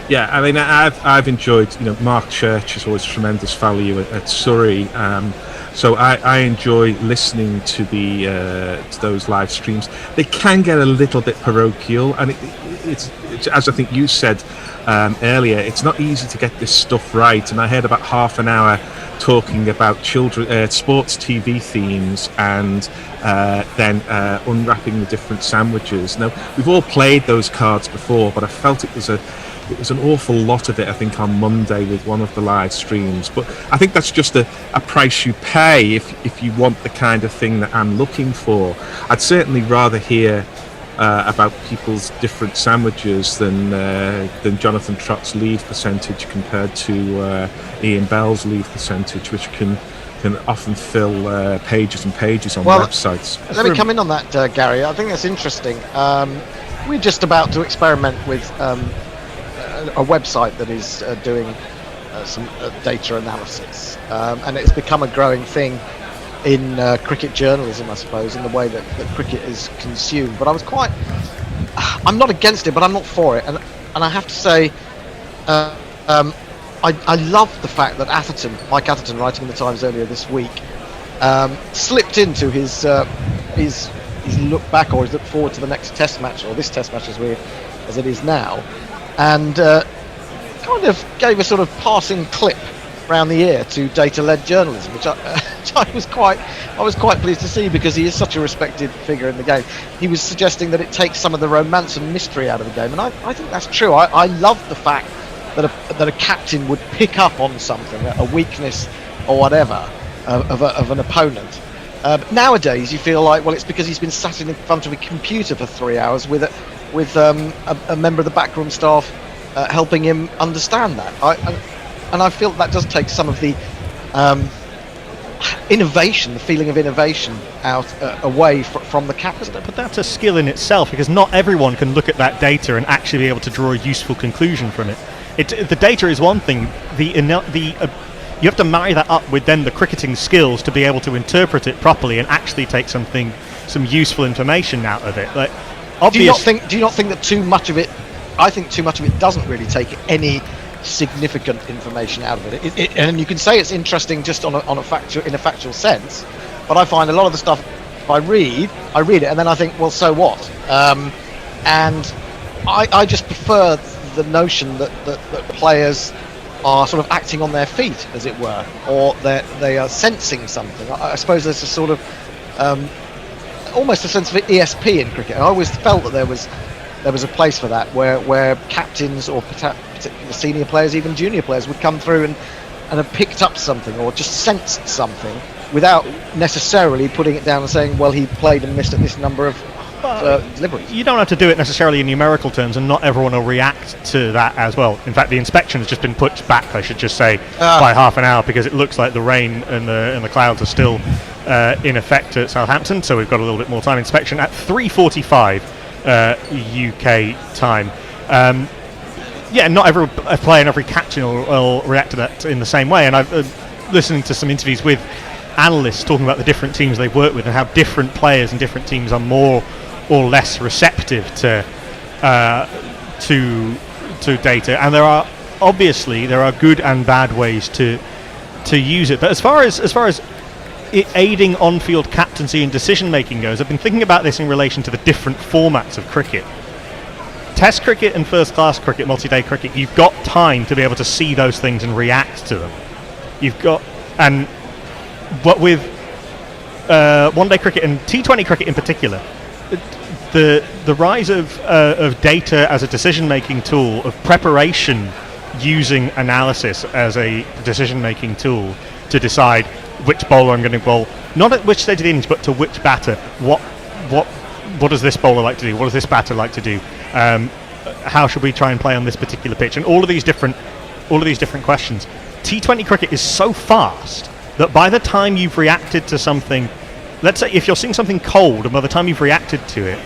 Yeah, I mean, I've enjoyed, Mark Church is always tremendous value at Surrey, so I enjoy listening to to those live streams. They can get a little bit parochial, and it's as I think you said earlier, it's not easy to get this stuff right. And I had about half an hour talking about sports TV themes, and then unwrapping the different sandwiches. Now, we've all played those cards before, but I felt it was an awful lot of it, I think, on Monday with one of the live streams. But I think that's just a price you pay if you want the kind of thing that I'm looking for. I'd certainly rather hear about people's different sandwiches than Jonathan Trott's lead percentage compared to Ian Bell's lead percentage, which can often fill pages and pages on websites. Let me come in on that, Gary. I think that's interesting. We're just about to experiment with a website that is doing some data analysis, and it's become a growing thing in cricket journalism, I suppose, in the way that cricket is consumed. But I'm not against it, but I'm not for it, and I have to say, I love the fact that Mike Atherton, writing in the Times earlier this week, slipped into his look back, or his look forward to the next Test match, or this Test match as it is now, and kind of gave a sort of passing clip round the ear to data-led journalism, which I was quite pleased to see, because he is such a respected figure in the game. He was suggesting that it takes some of the romance and mystery out of the game, and I think that's true. I love the fact that a captain would pick up on something, a weakness or whatever of an opponent, Nowadays, you feel like, well, it's because he's been sat in front of a computer for 3 hours with a member of the backroom staff helping him understand that. I feel that does take some of the innovation, the feeling of innovation, away from the captain. But that's a skill in itself, because not everyone can look at that data and actually be able to draw a useful conclusion from it. The data is one thing. You have to marry that up with then the cricketing skills to be able to interpret it properly and actually take some useful information out of it. Like, do you not think that too much of it? I think too much of it doesn't really take any significant information out of it. And you can say it's interesting just in a factual sense, but I find a lot of the stuff I read it and then I think, well, so what? And I just prefer the notion that players are sort of acting on their feet, as it were, or they are sensing something. I suppose there's a sort of almost a sense of ESP in cricket. I always felt that there was a place for that, where captains or particular senior players, even junior players, would come through and have picked up something or just sensed something without necessarily putting it down and saying, well, he played and missed at this number of deliveries. You don't have to do it necessarily in numerical terms, and not everyone will react to that as well. In fact, the inspection has just been pushed back, I should just say, by half an hour, because it looks like the rain and the clouds are still in effect at Southampton, so we've got a little bit more time. Inspection at 3:45 UK time. Not every player and every captain will react to that in the same way, and I've listening to some interviews with analysts talking about the different teams they've worked with and how different players and different teams are more or less receptive to data, and there are good and bad ways to use it. But as far as it aiding on-field captaincy and decision-making goes, I've been thinking about this in relation to the different formats of cricket. Test cricket and first-class cricket, multi-day cricket, you've got time to be able to see those things and react to them. But with one-day cricket and T20 cricket in particular, the rise of data as a decision-making tool, of preparation using analysis as a decision-making tool to decide which bowler I'm going to bowl, not at which stage of the innings, but to which batter. What does this bowler like to do? What does this batter like to do? How should we try and play on this particular pitch? And all of these different questions. T20 cricket is so fast that by the time you've reacted to something, let's say if you're seeing something cold, and by the time you've reacted to it,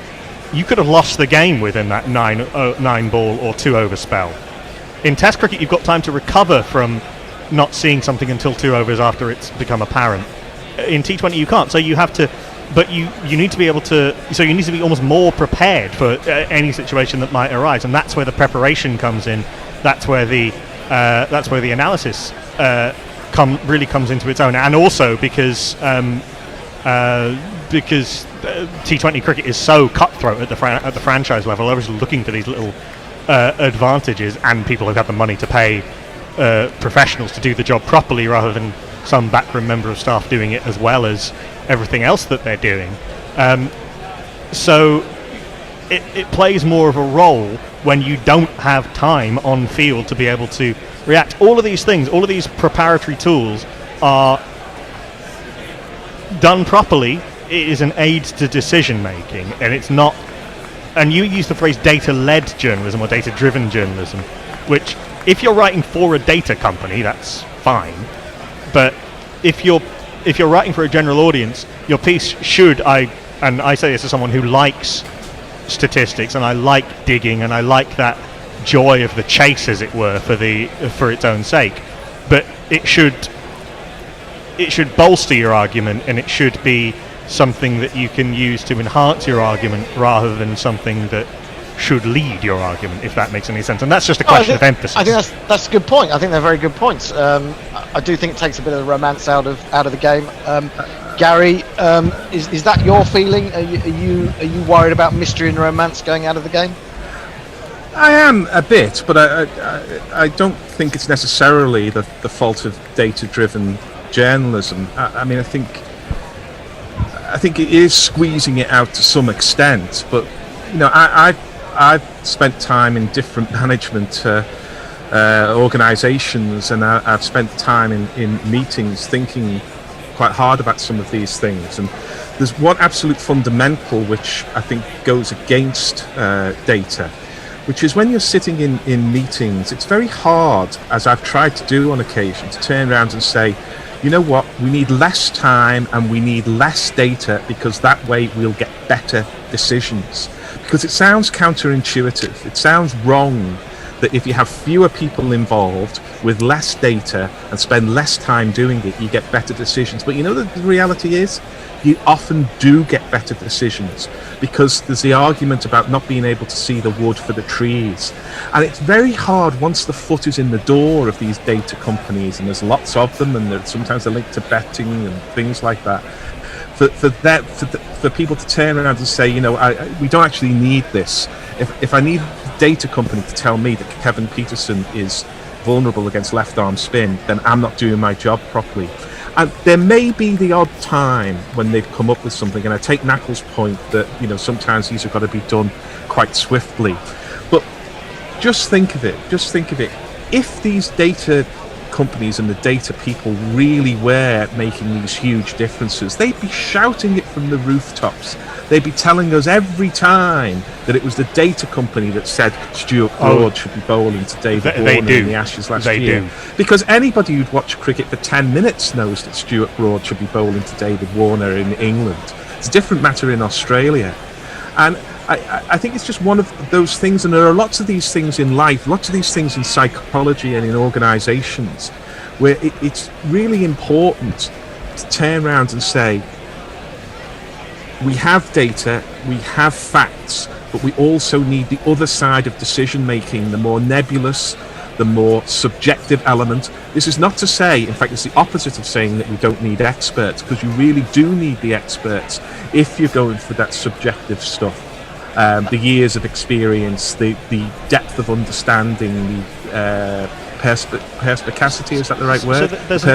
you could have lost the game within that 9 ball or 2 over spell. In Test cricket, you've got time to recover from not seeing something until 2 overs after it's become apparent. In T20, you can't. So you have to, but you need to be able to. So you need to be almost more prepared for any situation that might arise, and that's where the preparation comes in. That's where the analysis really comes into its own, and also because T20 cricket is so cutthroat at the franchise level. I was looking for these little advantages, and people have had the money to pay professionals to do the job properly, rather than some backroom member of staff doing it as well as everything else that they're doing. So it plays more of a role when you don't have time on field to be able to react. All of these things, all of these preparatory tools are done properly. It is an aid to decision making, and it's not. And you use the phrase data-led journalism or data-driven journalism, which, if you're writing for a data company, that's fine. But if you're writing for a general audience, your piece should, and I say this as someone who likes statistics and I like digging and I like that joy of the chase, as it were, for its own sake. But it should bolster your argument, and it should be something that you can use to enhance your argument rather than something that should lead your argument, if that makes any sense. And that's just a question of emphasis. I think that's a good point. I think they're very good points. I do think it takes a bit of the romance out of the game. Gary, is that your feeling? Are you worried about mystery and romance going out of the game? I am a bit, but I don't think it's necessarily the fault of data-driven journalism. I mean, I think it is squeezing it out to some extent, but I've spent time in different management organisations, and I've spent time in meetings thinking quite hard about some of these things. And there's one absolute fundamental which I think goes against data, which is when you're sitting in meetings, it's very hard, as I've tried to do on occasion, to turn around and say, you know what, we need less time and we need less data because that way we'll get better decisions. Because it sounds counterintuitive. It sounds wrong that if you have fewer people involved with less data and spend less time doing it, you get better decisions. But you know, the reality is you often do get better decisions because there's the argument about not being able to see the wood for the trees. And it's very hard once the foot is in the door of these data companies, and there's lots of them, and sometimes they're linked to betting and things like that, for people to turn around and say, you know, we don't actually need this. If I need a data company to tell me that Kevin Peterson is vulnerable against left arm spin, then I'm not doing my job properly. And there may be the odd time when they've come up with something, and I take Knuckles' point that, you know, sometimes these have got to be done quite swiftly. But just think of it. If these data companies and the data people really were making these huge differences, they'd be shouting it from the rooftops. They'd be telling us every time that it was the data company that said Stuart Broad should be bowling to David Warner in the Ashes last year. Because anybody who'd watched cricket for 10 minutes knows that Stuart Broad should be bowling to David Warner in England. It's a different matter in Australia. And I think it's just one of those things, and there are lots of these things in life, lots of these things in psychology and in organisations, where it's really important to turn around and say, we have data, we have facts, but we also need the other side of decision making, the more nebulous, the more subjective element. This is not to say, in fact, it's the opposite of saying that we don't need experts, because you really do need the experts if you're going for that subjective stuff. The years of experience, the depth of understanding, the perspicacity, is that the right word? There's an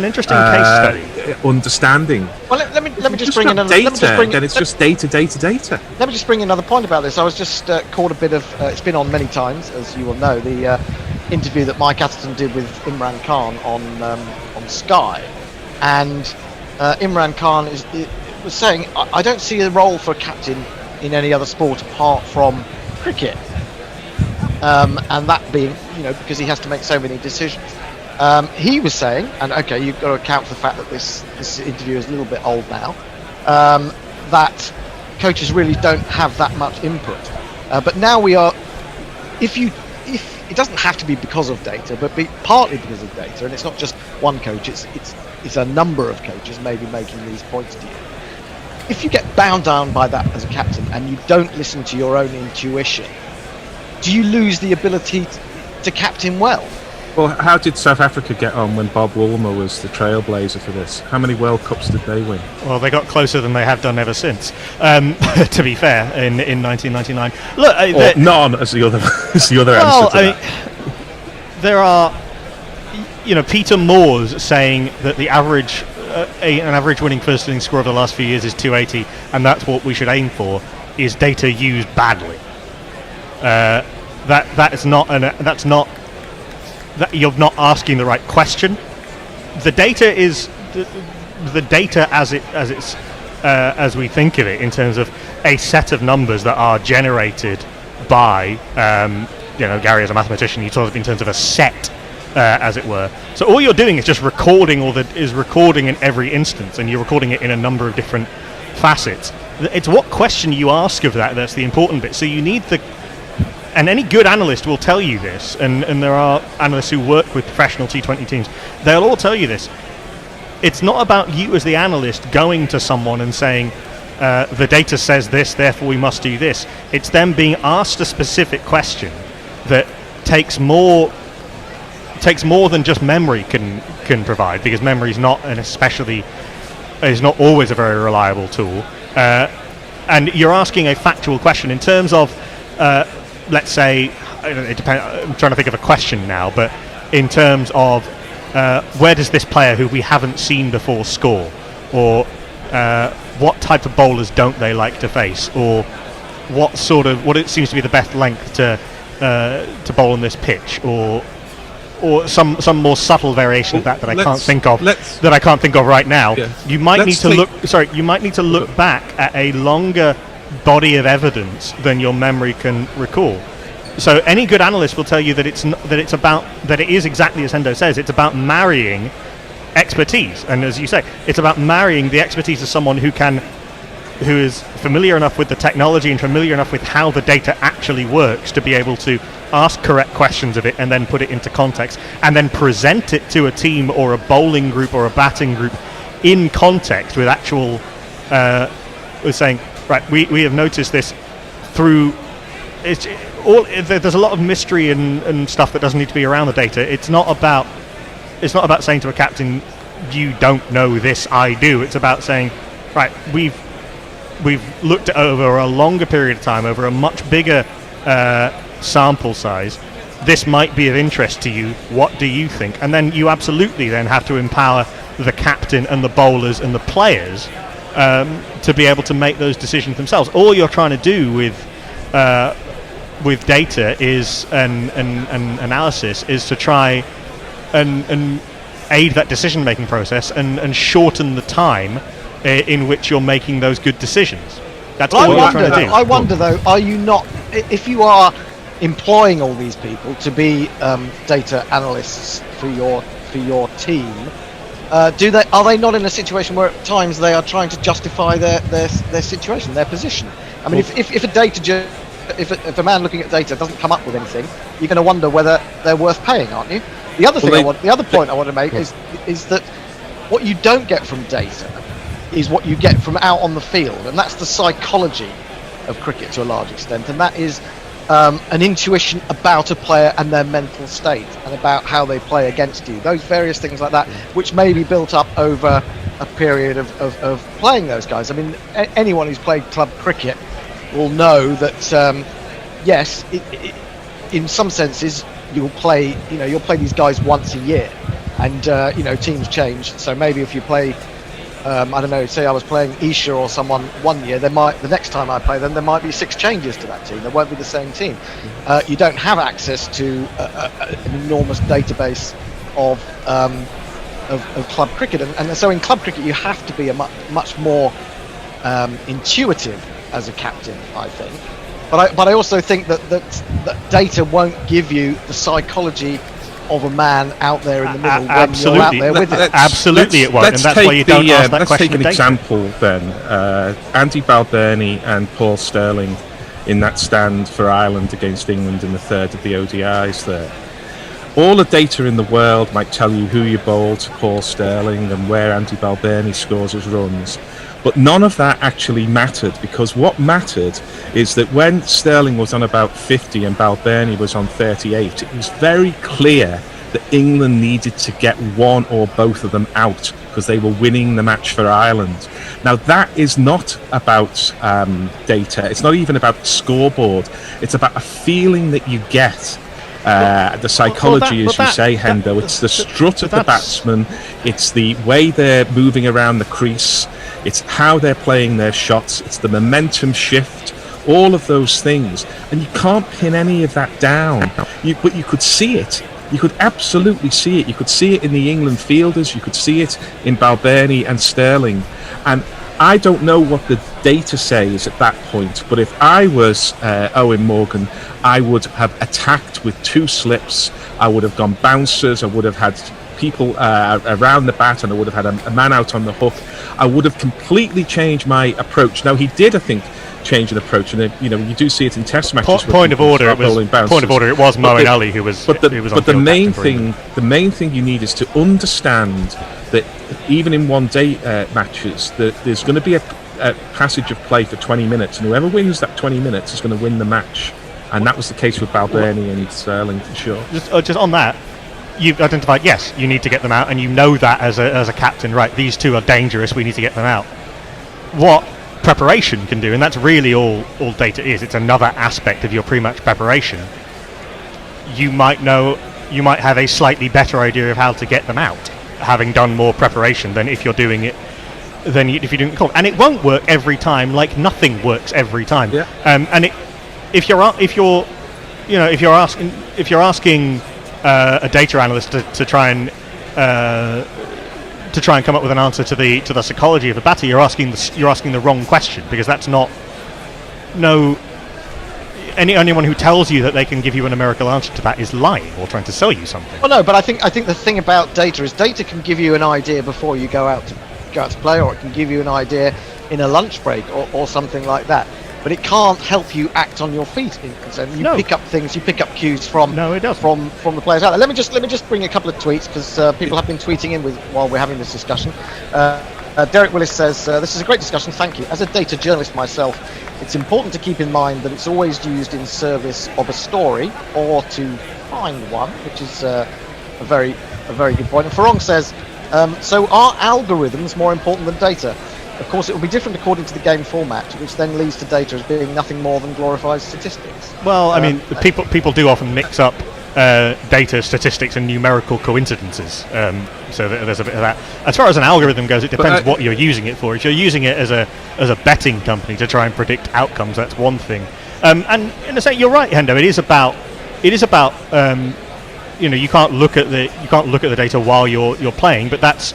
interesting case study. Understanding. Well, let me just bring in another. Data, then it's just data. Let me just bring another point about this. I was just caught a bit of. It's been on many times, as you will know. The interview that Mike Atherton did with Imran Khan on Sky, and Imran Khan was saying, I don't see a role for a captain in any other sport apart from cricket, and that being, you know, because he has to make so many decisions. He was saying, and okay, you've got to account for the fact that this interview is a little bit old now, that coaches really don't have that much input. But now we are, if it doesn't have to be because of data, but partly because of data, and it's not just one coach, it's a number of coaches maybe making these points to you. If you get bound down by that as a captain and you don't listen to your own intuition, do you lose the ability to captain well? Well, how did South Africa get on when Bob Woolmer was the trailblazer for this? How many World Cups did they win? Well, they got closer than they have done ever since, to be fair, in 1999. Look, none, as the other answer to that. There are, you know, Peter Moore's saying that the average... an average winning first innings score of the last few years is 280, and that's what we should aim for. Is data used badly? That you're not asking the right question. The data is the data as we think of it, in terms of a set of numbers that are generated by Gary, as a mathematician, he talks in terms of a set. As it were. So all you're doing is just recording recording in every instance, and you're recording it in a number of different facets. It's what question you ask of that's the important bit. So you need and any good analyst will tell you this, and there are analysts who work with professional T20 teams, they'll all tell you this. It's not about you as the analyst going to someone and saying, the data says this, therefore we must do this. It's them being asked a specific question that takes more than just memory can provide, because memory is not always a very reliable tool. And you're asking a factual question in terms of, let's say, it depends. I'm trying to think of a question now, but in terms of where does this player who we haven't seen before score, or what type of bowlers don't they like to face, or what it seems to be the best length to bowl on this pitch, or or some more subtle variation of that I can't think of right now. Yeah. You might Let's need to You might need to look back at a longer body of evidence than your memory can recall. So any good analyst will tell you that it is exactly as Hendo says. It's about marrying expertise, and as you say, it's about marrying the expertise of someone who is familiar enough with the technology and familiar enough with how the data actually works to be able to ask correct questions of it and then put it into context and then present it to a team or a bowling group or a batting group in context with actual with saying, right, we have noticed this through there's a lot of mystery and stuff that doesn't need to be around the data. It's not about saying to a captain, you don't know this, I do. It's about saying, right, we've looked at over a longer period of time, over a much bigger sample size. This might be of interest to you. What do you think? And then you absolutely then have to empower the captain and the bowlers and the players to be able to make those decisions themselves. All you're trying to do with data is an analysis is to try and aid that decision-making process and shorten the time in which you're making those good decisions. That's all you're trying to do. I wonder, though, are you not, if you are employing all these people to be data analysts for your team, are they not in a situation where at times they are trying to justify their situation, their position? I mean, if a man looking at data doesn't come up with anything, you're going to wonder whether they're worth paying, aren't you? The other point I want to make is that what you don't get from data is what you get from out on the field, and that's the psychology of cricket to a large extent, and that is an intuition about a player and their mental state and about how they play against you. Those various things like that, which may be built up over a period of playing those guys. I mean, anyone who's played club cricket will know that yes, in some senses you'll play these guys once a year, and teams change. So maybe if you play, I don't know, say I was playing Isha or someone one year, the next time I play them, there might be 6 changes to that team. There won't be the same team. You don't have access to an enormous database of club cricket, and so in club cricket you have to be a much more intuitive as a captain, I think. But I also think that data won't give you the psychology of a man out there in the middle when you're out there with it. Absolutely it won't, and that's why you don't ask that question. Let's take an example then. Andy Balbirnie and Paul Sterling in that stand for Ireland against England in the third of the ODIs there. All the data in the world might tell you who you bowled to Paul Sterling and where Andy Balbirnie scores his runs. But none of that actually mattered, because what mattered is that when Sterling was on about 50 and Balbirnie was on 38, it was very clear that England needed to get one or both of them out because they were winning the match for Ireland. Now, that is not about data. It's not even about the scoreboard. It's about a feeling that you get. The psychology, as you say, Hendo. It's the strut of the batsman. It's the way they're moving around the crease. It's how they're playing their shots. It's the momentum shift. All of those things. And you can't pin any of that down. But you could see it. You could absolutely see it. You could see it in the England fielders. You could see it in Balbirnie and Sterling. And I don't know what the data says at that point, but if I was Owen Morgan, I would have attacked with 2 slips. I would have gone bouncers. I would have had people around the bat, and I would have had a man out on the hook. I would have completely changed my approach. Now, he did, I think, change an approach, and you do see it in Test matches. Point of order, it was Moeen Ali who was. But the main thing you need is to understand that even in one-day matches, that there's going to be a passage of play for 20 minutes, and whoever wins that 20 minutes is going to win the match. And that was the case with Balbirnie and Sterling for sure. Just on that, you've identified, yes, you need to get them out, and you know that as a captain, right, these 2 are dangerous, we need to get them out. What preparation can do, and that's really all data is, it's another aspect of your pre-match preparation. You might have a slightly better idea of how to get them out, having done more preparation than if you're doing it if you're doing it cold. And it won't work every time, like nothing works every time. If you're asking a data analyst to try and come up with an answer to the psychology of a batter, you're asking the wrong question, because that's not anyone who tells you that they can give you a numerical answer to that is lying or trying to sell you something. Well, no, but I think the thing about data is data can give you an idea before you go out to play, or it can give you an idea in a lunch break or something like that. But it can't help you act on your feet. You pick up things, you pick up cues from the players out there. Let me just bring a couple of tweets, because people have been tweeting in while we're having this discussion. Derek Willis says, this is a great discussion, thank you. As a data journalist myself, it's important to keep in mind that it's always used in service of a story or to find one, which is a very good point. And Farong says, so are algorithms more important than data? Of course, it will be different according to the game format, which then leads to data as being nothing more than glorified statistics. Well, I mean, people do often mix up data, statistics, and numerical coincidences. So there's a bit of that. As far as an algorithm goes, it depends what you're using it for. If you're using it as a betting company to try and predict outcomes, that's one thing. And in a sense, you're right, Hendo. It is about you can't look at the data while you're playing, but that's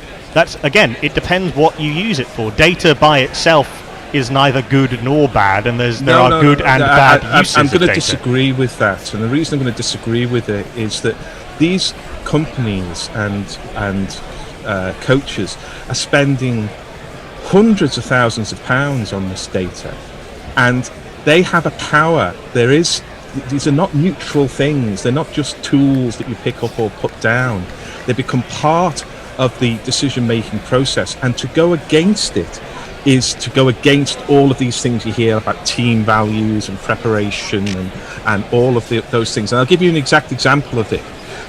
again, it depends what you use it for. Data by itself is neither good nor bad, and there are good and bad uses I'm going of to data. disagree with that, and the reason I'm going to disagree with it is that these companies and coaches are spending hundreds of thousands of pounds on this data, and they have a power. These are not neutral things. They're not just tools that you pick up or put down. They become part of the decision-making process, and to go against it is to go against all of these things you hear about team values and preparation and all of those things. And I'll give you an exact example of it.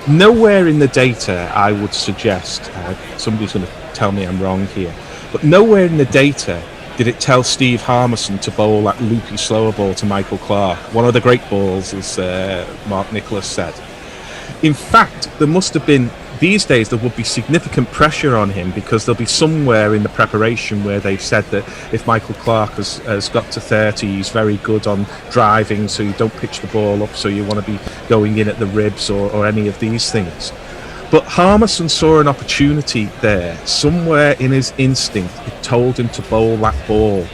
Nowhere in the data, I would suggest, somebody's going to tell me I'm wrong here, but nowhere in the data did it tell Steve Harmison to bowl that loopy slower ball to Michael Clarke. One of the great balls, as Mark Nicholas said. In fact, there must have been, these days there would be significant pressure on him, because there'll be somewhere in the preparation where they've said that if Michael Clarke has got to 30, he's very good on driving, so you don't pitch the ball up, so you want to be going in at the ribs or any of these things. But Harmison saw an opportunity there. Somewhere in his instinct, it told him to bowl that ball.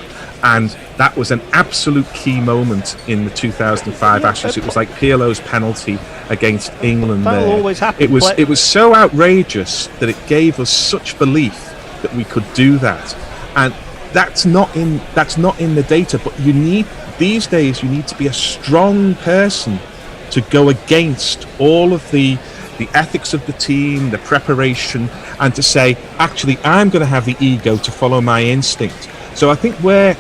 And that was an absolute key moment in the 2005 Ashes. It was like Pirlo's penalty against England. That'll there. always happen. It was so outrageous that it gave us such belief that we could do that. And that's not in the data. But these days you need to be a strong person to go against all of the ethics of the team, the preparation, and to say, actually, I'm going to have the ego to follow my instinct. So I think where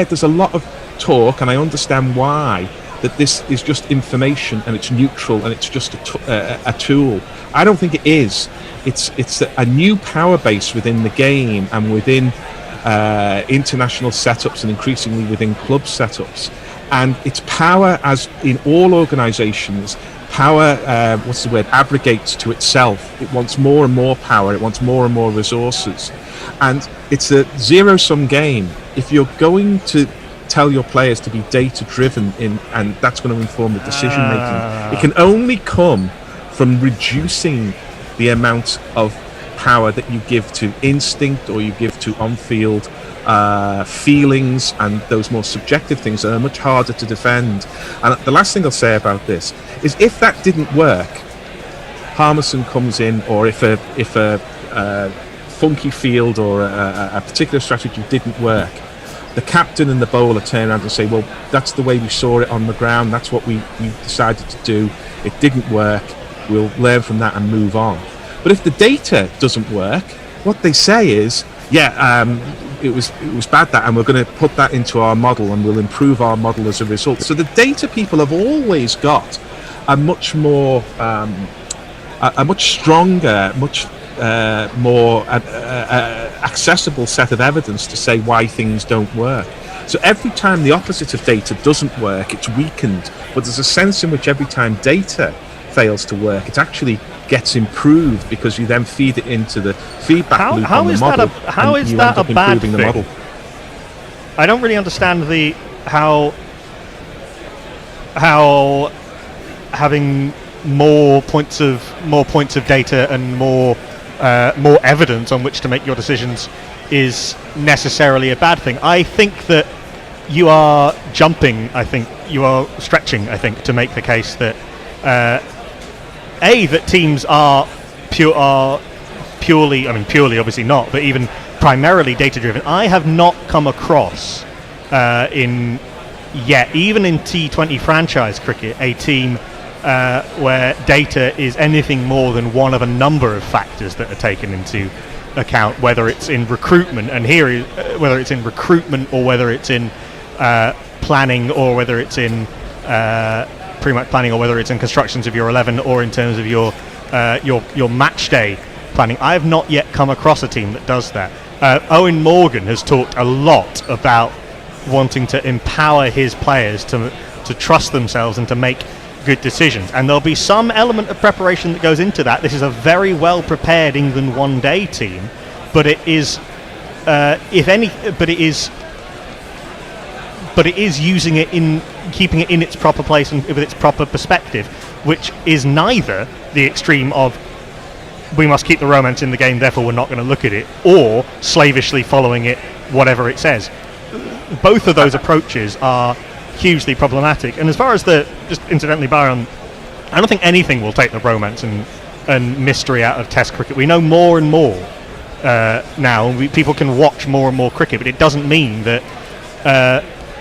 there's a lot of talk, and I understand why, that this is just information and it's neutral and it's just a tool. I don't think it is. It's a new power base within the game and within international setups and increasingly within club setups. And its power, as in all organisations, power, abrogates to itself. It wants more and more power. It wants more and more resources. And it's a zero-sum game. If you're going to tell your players to be data-driven, and that's going to inform the decision-making, it can only come from reducing the amount of power that you give to instinct or you give to on-field feelings and those more subjective things that are much harder to defend. And the last thing I'll say about this is, if that didn't work, Harmison comes in, or if a funky field or a particular strategy didn't work, the captain and the bowler turn around and say, well, that's the way we saw it on the ground, that's what we decided to do, it didn't work, we'll learn from that and move on. But if the data doesn't work, what they say is, it was bad that, and we're going to put that into our model and we'll improve our model as a result. So the data people have always got a much more, a much stronger, much more accessible set of evidence to say why things don't work. So every time the opposite of data doesn't work, it's weakened. But there's a sense in which every time data fails to work, it actually gets improved, because you then feed it into the feedback loop on the model. How is that a bad thing? The model. I don't really understand how having more points of data and more evidence on which to make your decisions is necessarily a bad thing. I think that you are jumping. I think you are stretching. I think to make the case that that teams are purely, obviously not, but even primarily data driven. I have not come across even in T20 franchise cricket, a team where data is anything more than one of a number of factors that are taken into account, whether it's in recruitment, whether it's in recruitment or whether it's in planning, or whether it's in pretty much planning, or whether it's in constructions of your 11, or in terms of your match day planning. I have not yet come across a team that does that. Owen Morgan has talked a lot about wanting to empower his players to trust themselves and to make good decisions, and there'll be some element of preparation that goes into that. This is a very well prepared England one-day team, but it is using it in, keeping it in its proper place and with its proper perspective, which is neither the extreme of we must keep the romance in the game, therefore we're not going to look at it, or slavishly following it whatever it says. Both of those approaches are hugely problematic. And as far as just incidentally, Byron, I don't think anything will take the romance and mystery out of Test cricket. We know more and more now. People can watch more and more cricket, but it doesn't mean that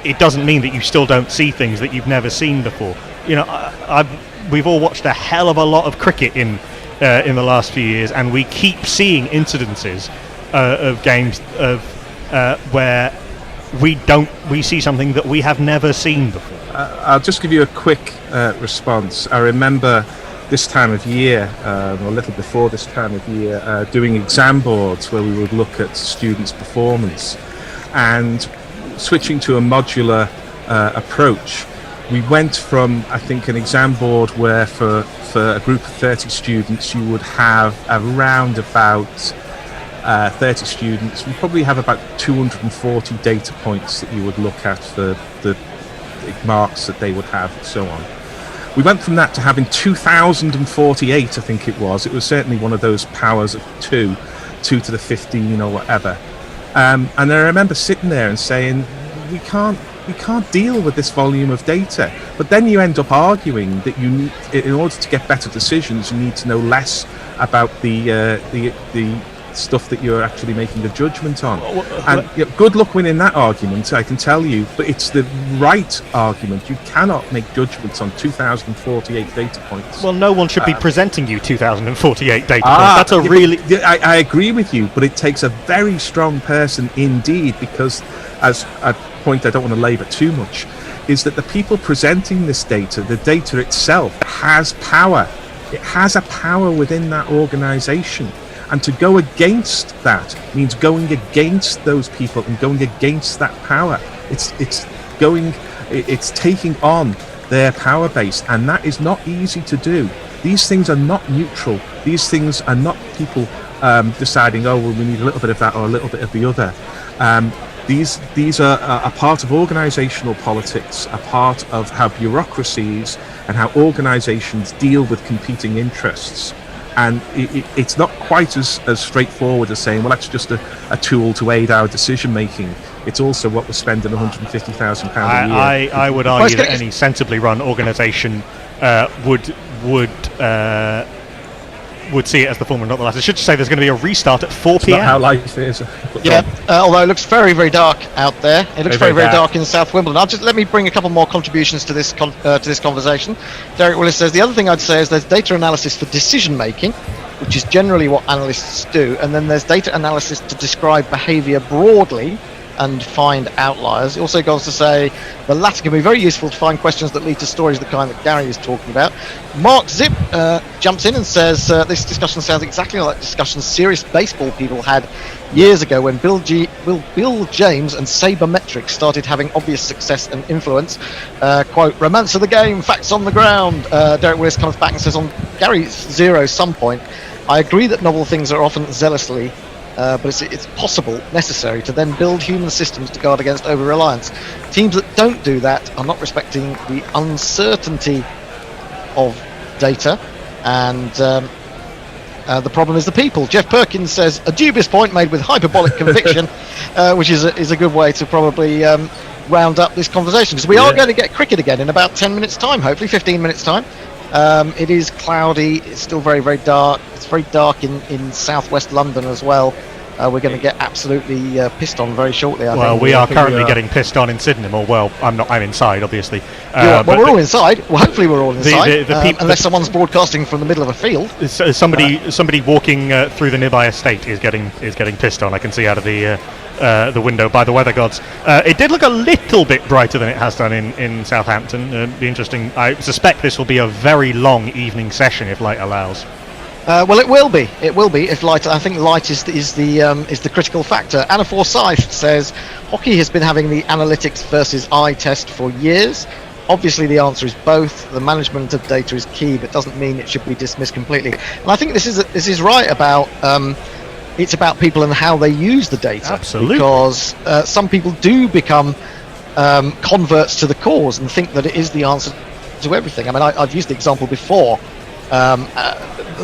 you still don't see things that you've never seen before. You know, we've all watched a hell of a lot of cricket in the last few years, and we keep seeing incidences of games where we see something that we have never seen before. I'll just give you a quick response. I remember this time of year, or a little before this time of year, doing exam boards where we would look at students' performance, and switching to a modular approach. We went from, I think, an exam board where for a group of 30 students you would have around about 30 students. We probably have about 240 data points that you would look at for the marks that they would have, and so on. We went from that to having 2,048, I think it was. It was certainly one of those powers of 2 to the 15 or whatever. And I remember sitting there and saying, we can't deal with this volume of data. But then you end up arguing that you need, in order to get better decisions, you need to know less about the stuff that you're actually making a judgment on. And good luck winning that argument, I can tell you, but it's the right argument. You cannot make judgments on 2,048 data points. Well, no one should be presenting you 2,048 data points. That's I agree with you, but it takes a very strong person indeed, because, as a point I don't want to labour too much, is that the people presenting this data, the data itself, has power. It has a power within that organisation. And to go against that means going against those people and going against that power. It's taking on their power base, and that is not easy to do. These things are not neutral. These things are not people deciding, oh, well, we need a little bit of that or a little bit of the other. These are a part of organisational politics, a part of how bureaucracies and how organisations deal with competing interests. And it's not quite as straightforward as saying, well, that's just a tool to aid our decision making. It's also what we're spending £150,000 a year. I would argue that any sensibly run organisation would see it as the former, not the latter. I should say there's going to be a restart at 4 p.m. Not how life is. Yeah, although it looks very, very dark out there. It looks very, very dark in South Wimbledon. Let me bring a couple more contributions to this conversation. Derek Willis says, the other thing I'd say is there's data analysis for decision making, which is generally what analysts do, and then there's data analysis to describe behaviour broadly and find outliers. It also goes to say the latter can be very useful to find questions that lead to stories the kind that Gary is talking about. Mark Zip jumps in and says this discussion sounds exactly like discussion serious baseball people had years ago when Bill James and Sabermetrics started having obvious success and influence. Quote, romance of the game, facts on the ground. Derek Willis comes back and says on Gary's zero some point, I agree that novel things are often zealously but it's possible, necessary, to then build human systems to guard against over-reliance. Teams that don't do that are not respecting the uncertainty of data, and the problem is the people. Jeff Perkins says a dubious point made with hyperbolic conviction, which is a good way to probably round up this conversation, because we are going to get cricket again in about 10 minutes time, hopefully 15 minutes time. It is cloudy, it's still very, very dark. It's very dark in southwest London as well. We're going to get absolutely pissed on very shortly, I think. We are currently getting pissed on in Sydenham, or I'm not. I'm inside, obviously. Well, we're all inside. Well, hopefully we're all inside, unless someone's broadcasting from the middle of a field. Somebody walking through the nearby estate is getting pissed on. I can see out of the window by the weather gods. It did look a little bit brighter than it has done in Southampton. Be interesting. I suspect this will be a very long evening session if light allows. Well, it will be. It will be if light. I think light is the critical factor. Anna Forsyth says hockey has been having the analytics versus eye test for years. Obviously, the answer is both. The management of data is key, but doesn't mean it should be dismissed completely. And I think this is right about. It's about people and how they use the data. Absolutely. Because some people do become converts to the cause and think that it is the answer to everything. I mean, I've used the example before.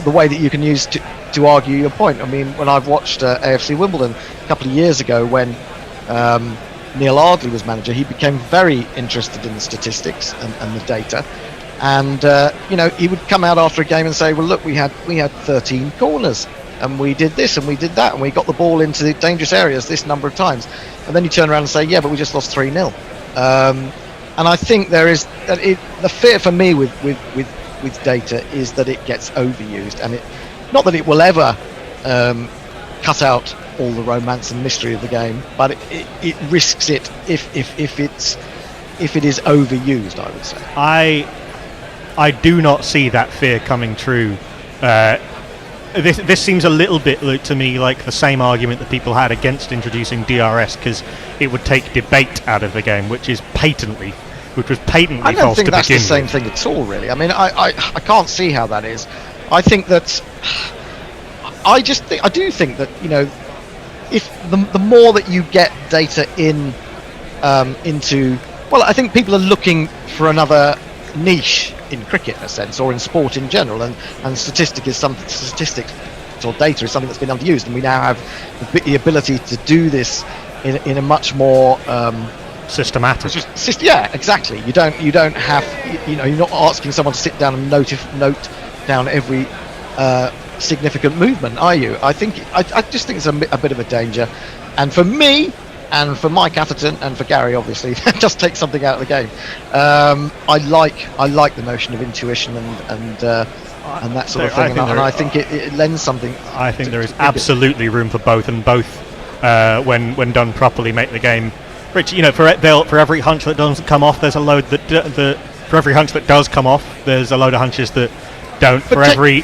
The way that you can use to argue your point. I mean, when I've watched AFC Wimbledon a couple of years ago when Neil Ardley was manager, he became very interested in the statistics and the data. And he would come out after a game and say, well, look, we had 13 corners and we did this and we did that and we got the ball into the dangerous areas this number of times. And then you turn around and say, yeah, but we just lost 3-0. And I think there is the fear for me with data is that it gets overused, and not that it will ever cut out all the romance and mystery of the game, but it risks it if it is overused, I would say. I do not see that fear coming true. This seems a little bit to me like the same argument that people had against introducing DRS, because it would take debate out of the game, which was patently I don't false think to that's the begin same with. thing at all, really. I mean, I can't see how that is. I think that I do think that if the more that you get data into, well, I think people are looking for another niche in cricket in a sense, or in sport in general, and statistics or data is something that's been underused, and we now have the ability to do this in a much more systematic. Yeah, exactly. You don't have, you're not asking someone to sit down and note down every significant movement, are you? I just think it's a bit of a danger, and for me, and for Mike Atherton, and for Gary, obviously, that just takes something out of the game. I like the notion of intuition and that sort of thing, and I think it lends something. I think there is absolutely room for both, and both, when done properly, make the game rich. For every hunch that doesn't come off, there's a load for every hunch that does come off, there's a load of hunches that don't. For every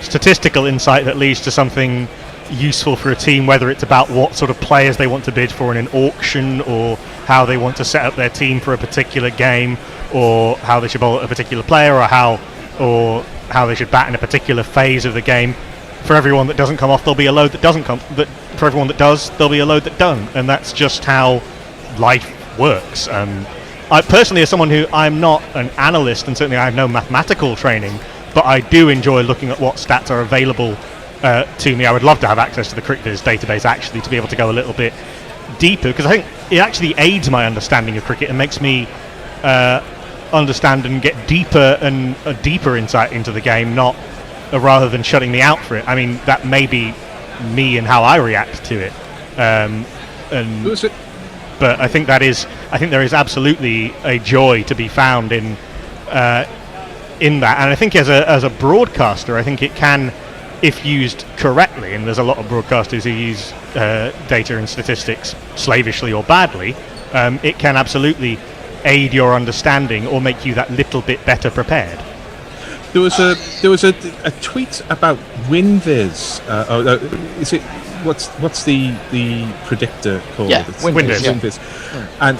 statistical insight that leads to something useful for a team, whether it's about what sort of players they want to bid for in an auction, or how they want to set up their team for a particular game, or how they should bowl at a particular player, or how they should bat in a particular phase of the game. For everyone that doesn't come off, there'll be a load that doesn't come. But for everyone that does, there'll be a load that don't, and that's just how life works. I personally, as someone who I'm not an analyst, and certainly I have no mathematical training, but I do enjoy looking at what stats are available to me. I would love to have access to the CricViz database, actually, to be able to go a little bit deeper, because I think it actually aids my understanding of cricket and makes me understand and get deeper and a deeper insight into the game, rather than shutting me out for it. I mean, that may be me and how I react to it. But I think there is absolutely a joy to be found in that, and I think as a broadcaster, I think it can, if used correctly, and there's a lot of broadcasters who use data and statistics slavishly or badly, it can absolutely aid your understanding or make you that little bit better prepared. There was a tweet about WinViz. Is it what's the predictor called? Yeah, WinViz. WinViz. And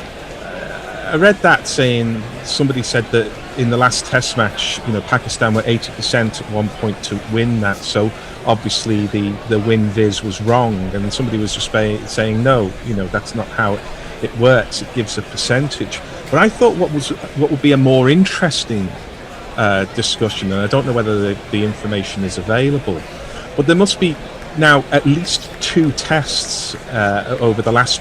I read that saying somebody said that in the last Test match, Pakistan were 80% at one point to win that. So obviously the WinViz was wrong, and somebody was just saying no, that's not how it works. It gives a percentage. But I thought what would be a more interesting discussion, and I don't know whether the information is available, but there must be now at least 2 tests over the last